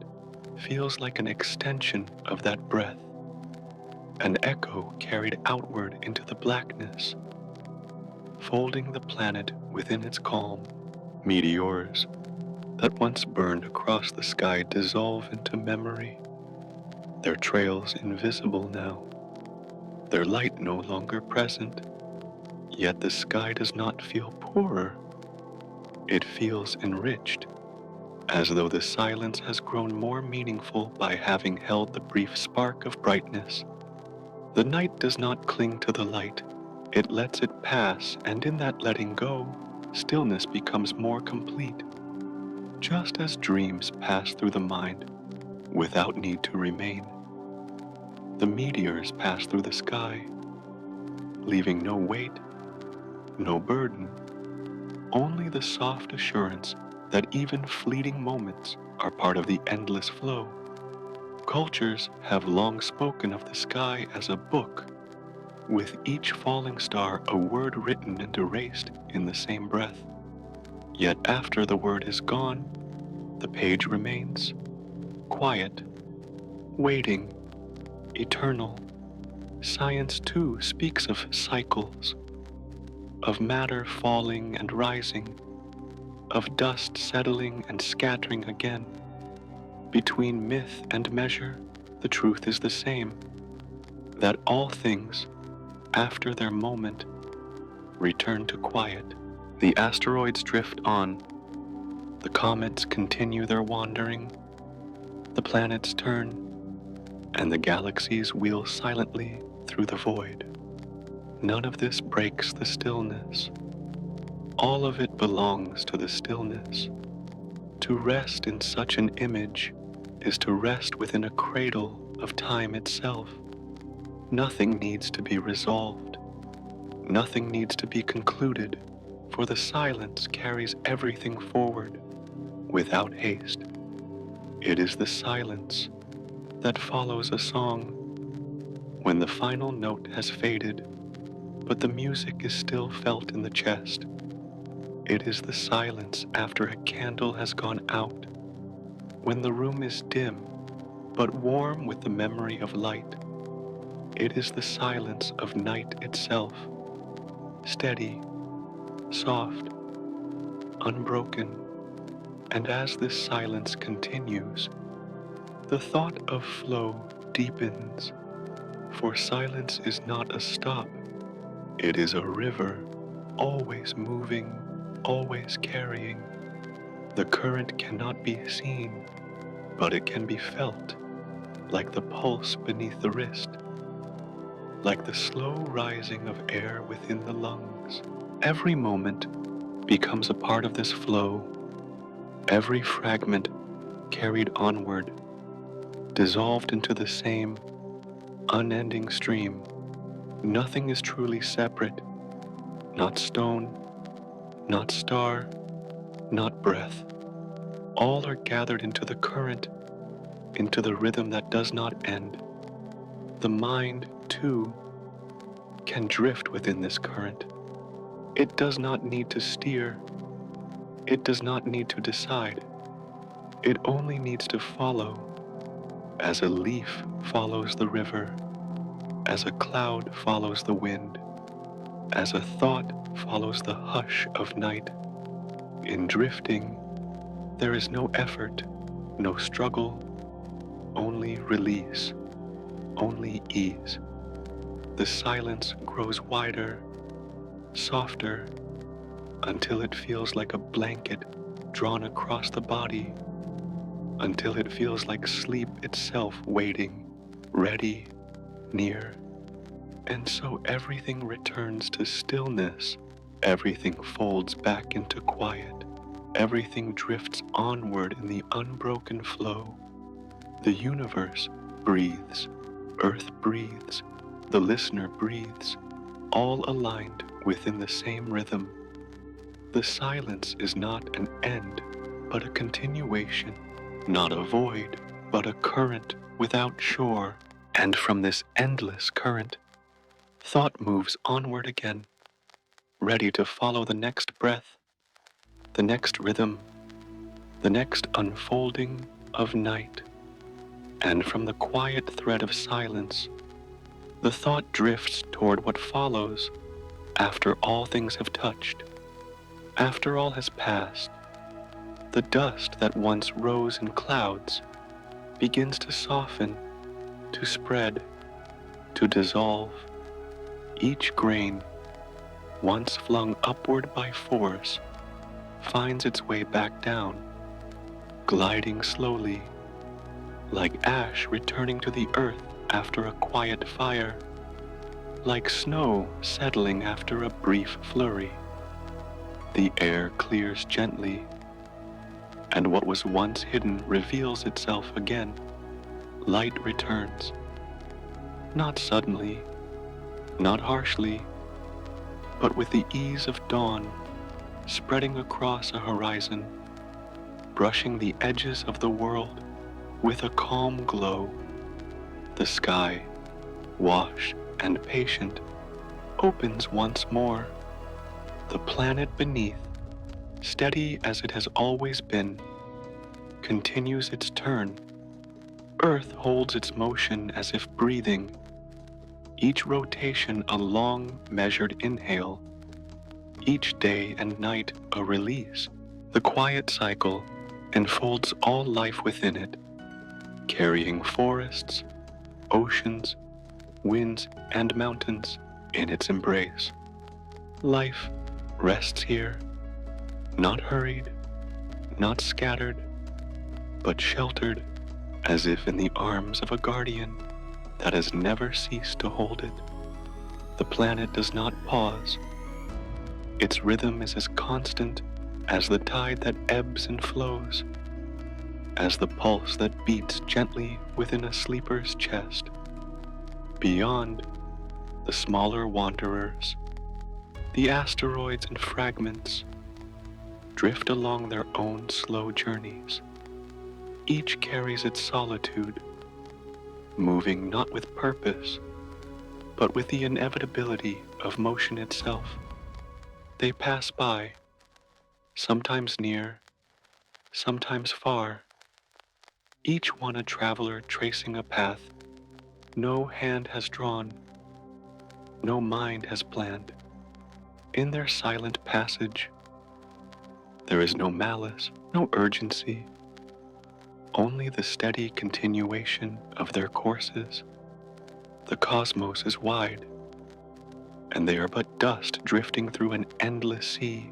feels like an extension of that breath, an echo carried outward into the blackness, folding the planet within its calm. Meteors that once burned across the sky dissolve into memory, their trails invisible now, their light no longer present. Yet the sky does not feel poorer, it feels enriched, as though the silence has grown more meaningful by having held the brief spark of brightness. The night does not cling to the light, it lets it pass, and in that letting go, stillness becomes more complete, just as dreams pass through the mind without need to remain. The meteors pass through the sky, leaving no weight, no burden, only the soft assurance that even fleeting moments are part of the endless flow. Cultures have long spoken of the sky as a book, with each falling star a word written and erased in the same breath. Yet after the word is gone, the page remains, quiet, waiting, eternal. Science too speaks of cycles, of matter falling and rising, of dust settling and scattering again. Between myth and measure, the truth is the same, that all things, after their moment, return to quiet. The asteroids drift on, the comets continue their wandering, the planets turn, and the galaxies wheel silently through the void. None of this breaks the stillness. All of it belongs to the stillness. To rest in such an image is to rest within a cradle of time itself. Nothing needs to be resolved. Nothing needs to be concluded, for the silence carries everything forward without haste. It is the silence that follows a song when the final note has faded, but the music is still felt in the chest. It is the silence after a candle has gone out, when the room is dim but warm with the memory of light. It is the silence of night itself, steady, soft, unbroken. And as this silence continues, the thought of flow deepens, for silence is not a stop. It is a river, always moving, always carrying. The current cannot be seen, but it can be felt, like the pulse beneath the wrist, like the slow rising of air within the lungs. Every moment becomes a part of this flow, every fragment carried onward, dissolved into the same unending stream. Nothing is truly separate, not stone, not star, not breath. All are gathered into the current, into the rhythm that does not end. The mind, too, can drift within this current. It does not need to steer. It does not need to decide. It only needs to follow, as a leaf follows the river, as a cloud follows the wind, as a thought follows the hush of night. In drifting, there is no effort, no struggle, only release, only ease. The silence grows wider, softer, until it feels like a blanket drawn across the body, until it feels like sleep itself waiting, ready, near. And so everything returns to stillness, everything folds back into quiet, everything drifts onward in the unbroken flow. The universe breathes, Earth breathes, the listener breathes, all aligned within the same rhythm. The silence is not an end, but a continuation, not a void, but a current without shore, And from this endless current, thought moves onward again, ready to follow the next breath, the next rhythm, the next unfolding of night. And from the quiet thread of silence, the thought drifts toward what follows after all things have touched, after all has passed. The dust that once rose in clouds begins to soften, to spread, to dissolve. Each grain, once flung upward by force, finds its way back down, gliding slowly, like ash returning to the earth after a quiet fire, like snow settling after a brief flurry. The air clears gently, and what was once hidden reveals itself again. Light returns, not suddenly, not harshly, but with the ease of dawn, spreading across a horizon, brushing the edges of the world with a calm glow. The sky, washed and patient, opens once more. The planet beneath, steady as it has always been, continues its turn. Earth holds its motion as if breathing, each rotation a long, measured inhale, each day and night a release. The quiet cycle enfolds all life within it, carrying forests, oceans, winds, and mountains in its embrace. Life rests here, not hurried, not scattered, but sheltered as if in the arms of a guardian that has never ceased to hold it. The planet does not pause. Its rhythm is as constant as the tide that ebbs and flows, as the pulse that beats gently within a sleeper's chest. Beyond, the smaller wanderers, the asteroids and fragments, drift along their own slow journeys. Each carries its solitude, moving not with purpose, but with the inevitability of motion itself. They pass by, sometimes near, sometimes far, each one a traveler tracing a path no hand has drawn, no mind has planned. In their silent passage, there is no malice, no urgency, only the steady continuation of their courses. The cosmos is wide, and they are but dust drifting through an endless sea,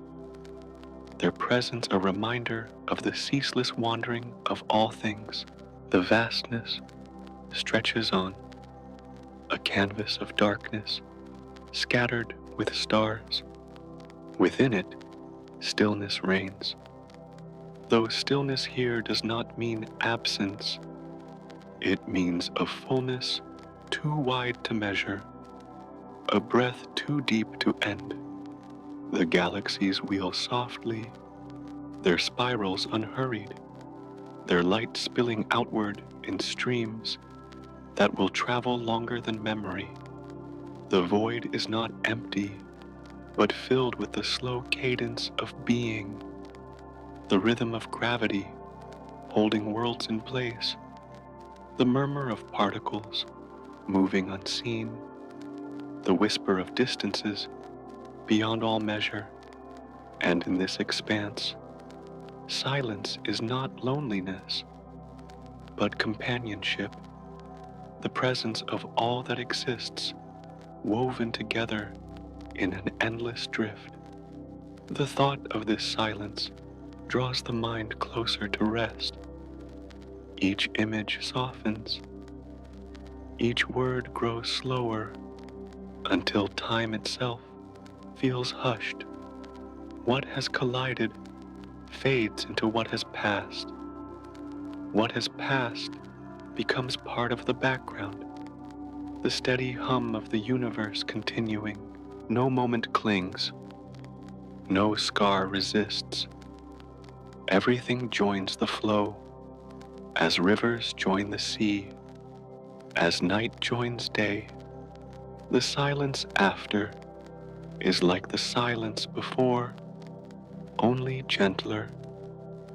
their presence a reminder of the ceaseless wandering of all things. The vastness stretches on, a canvas of darkness, scattered with stars. Within it, stillness reigns. Though stillness here does not mean absence, it means a fullness too wide to measure, a breath too deep to end. The galaxies wheel softly, their spirals unhurried, their light spilling outward in streams that will travel longer than memory. The void is not empty, but filled with the slow cadence of being, the rhythm of gravity holding worlds in place, the murmur of particles moving unseen, the whisper of distances beyond all measure. And in this expanse, silence is not loneliness, but companionship, the presence of all that exists, woven together in an endless drift. The thought of this silence draws the mind closer to rest. Each image softens, each word grows slower, until time itself feels hushed. What has collided fades into what has passed. What has passed becomes part of the background, the steady hum of the universe continuing. No moment clings, no scar resists. Everything joins the flow, as rivers join the sea. As night joins day, the silence after is like the silence before, only gentler,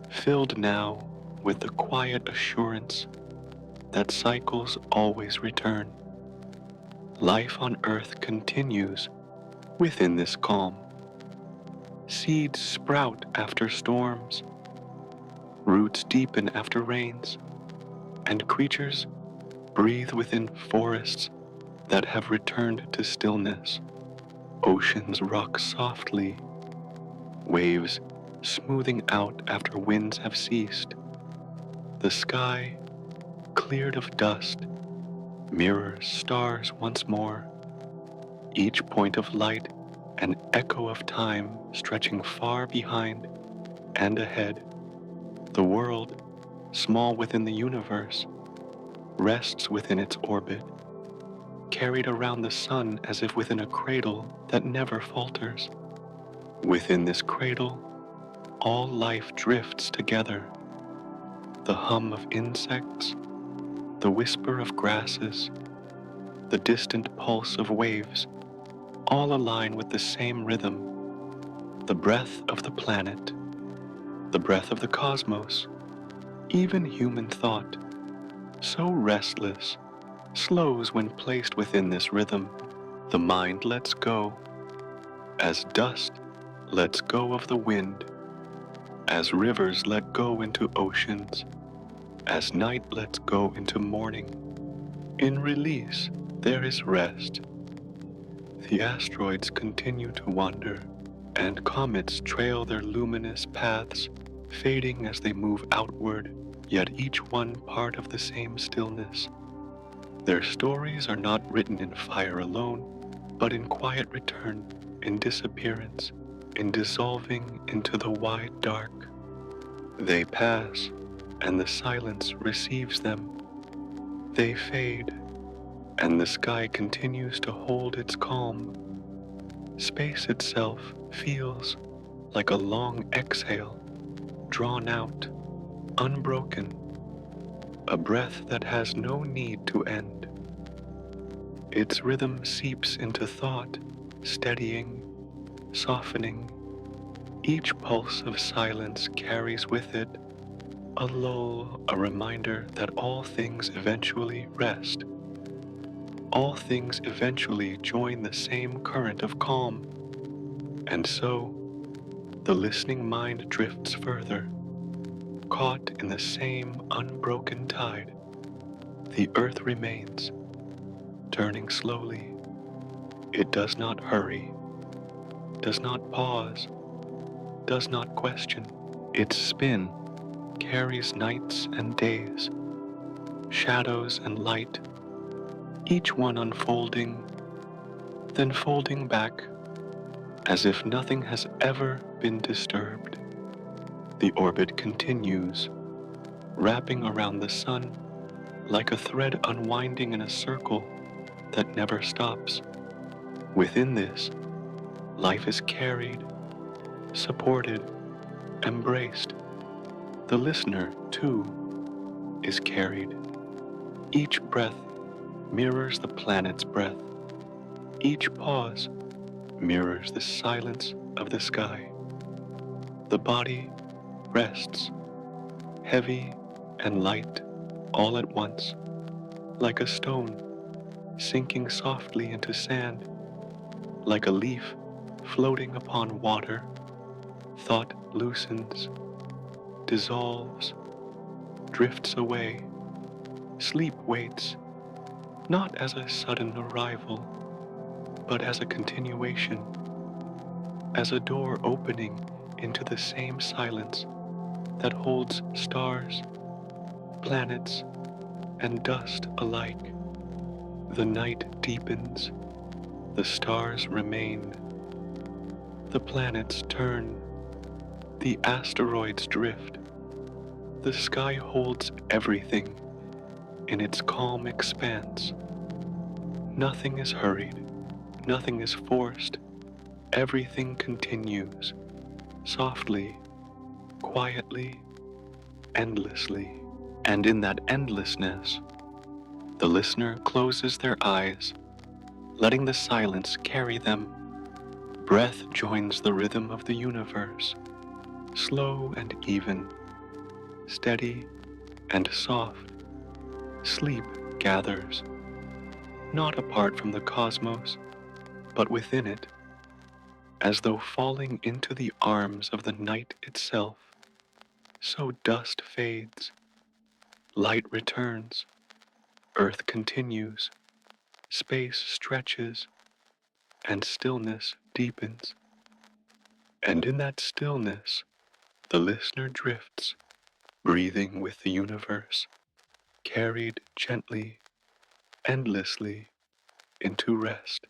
filled now with the quiet assurance that cycles always return. Life on earth continues within this calm. Seeds sprout after storms, roots deepen after rains, and creatures breathe within forests that have returned to stillness. Oceans rock softly, waves smoothing out after winds have ceased. The sky, cleared of dust, mirrors stars once more, each point of light an echo of time stretching far behind and ahead. The world, small within the universe, rests within its orbit, carried around the sun as if within a cradle that never falters. Within this cradle, all life drifts together. The hum of insects, the whisper of grasses, the distant pulse of waves, all align with the same rhythm. The breath of the planet, the breath of the cosmos, even human thought, so restless, slows when placed within this rhythm. The mind lets go, as dust lets go of the wind, as rivers let go into oceans, as night lets go into morning. In release, there is rest. The asteroids continue to wander, and comets trail their luminous paths, fading as they move outward, yet each one part of the same stillness. Their stories are not written in fire alone, but in quiet return, in disappearance, in dissolving into the wide dark. They pass, and the silence receives them. They fade, and the sky continues to hold its calm. Space itself feels like a long exhale, drawn out, unbroken, a breath that has no need to end. Its rhythm seeps into thought, steadying, softening. Each pulse of silence carries with it a lull, a reminder that all things eventually rest. All things eventually join the same current of calm. And so, the listening mind drifts further, caught in the same unbroken tide. The earth remains, turning slowly. It does not hurry, does not pause, does not question. Its spin carries nights and days, shadows and light, each one unfolding, then folding back as if nothing has ever been disturbed. The orbit continues, wrapping around the sun like a thread unwinding in a circle that never stops. Within this, life is carried, supported, embraced. The listener, too, is carried. Each breath mirrors the planet's breath. Each pause mirrors the silence of the sky. The body rests, heavy and light all at once, like a stone sinking softly into sand, like a leaf floating upon water. Thought loosens, dissolves, drifts away. Sleep waits, not as a sudden arrival, but as a continuation, as a door opening into the same silence that holds stars, planets, and dust alike. The night deepens, the stars remain, the planets turn, the asteroids drift. The sky holds everything in its calm expanse. Nothing is hurried, nothing is forced, everything continues, softly, quietly, endlessly. And in that endlessness, The listener closes their eyes, letting the silence carry them. Breath joins the rhythm of the universe, slow and even, steady and soft. Sleep gathers, not apart from the cosmos, but within it, as though falling into the arms of the night itself. So dust fades, light returns, earth continues, space stretches, and stillness deepens. And in that stillness, the listener drifts, breathing with the universe, carried gently, endlessly into rest.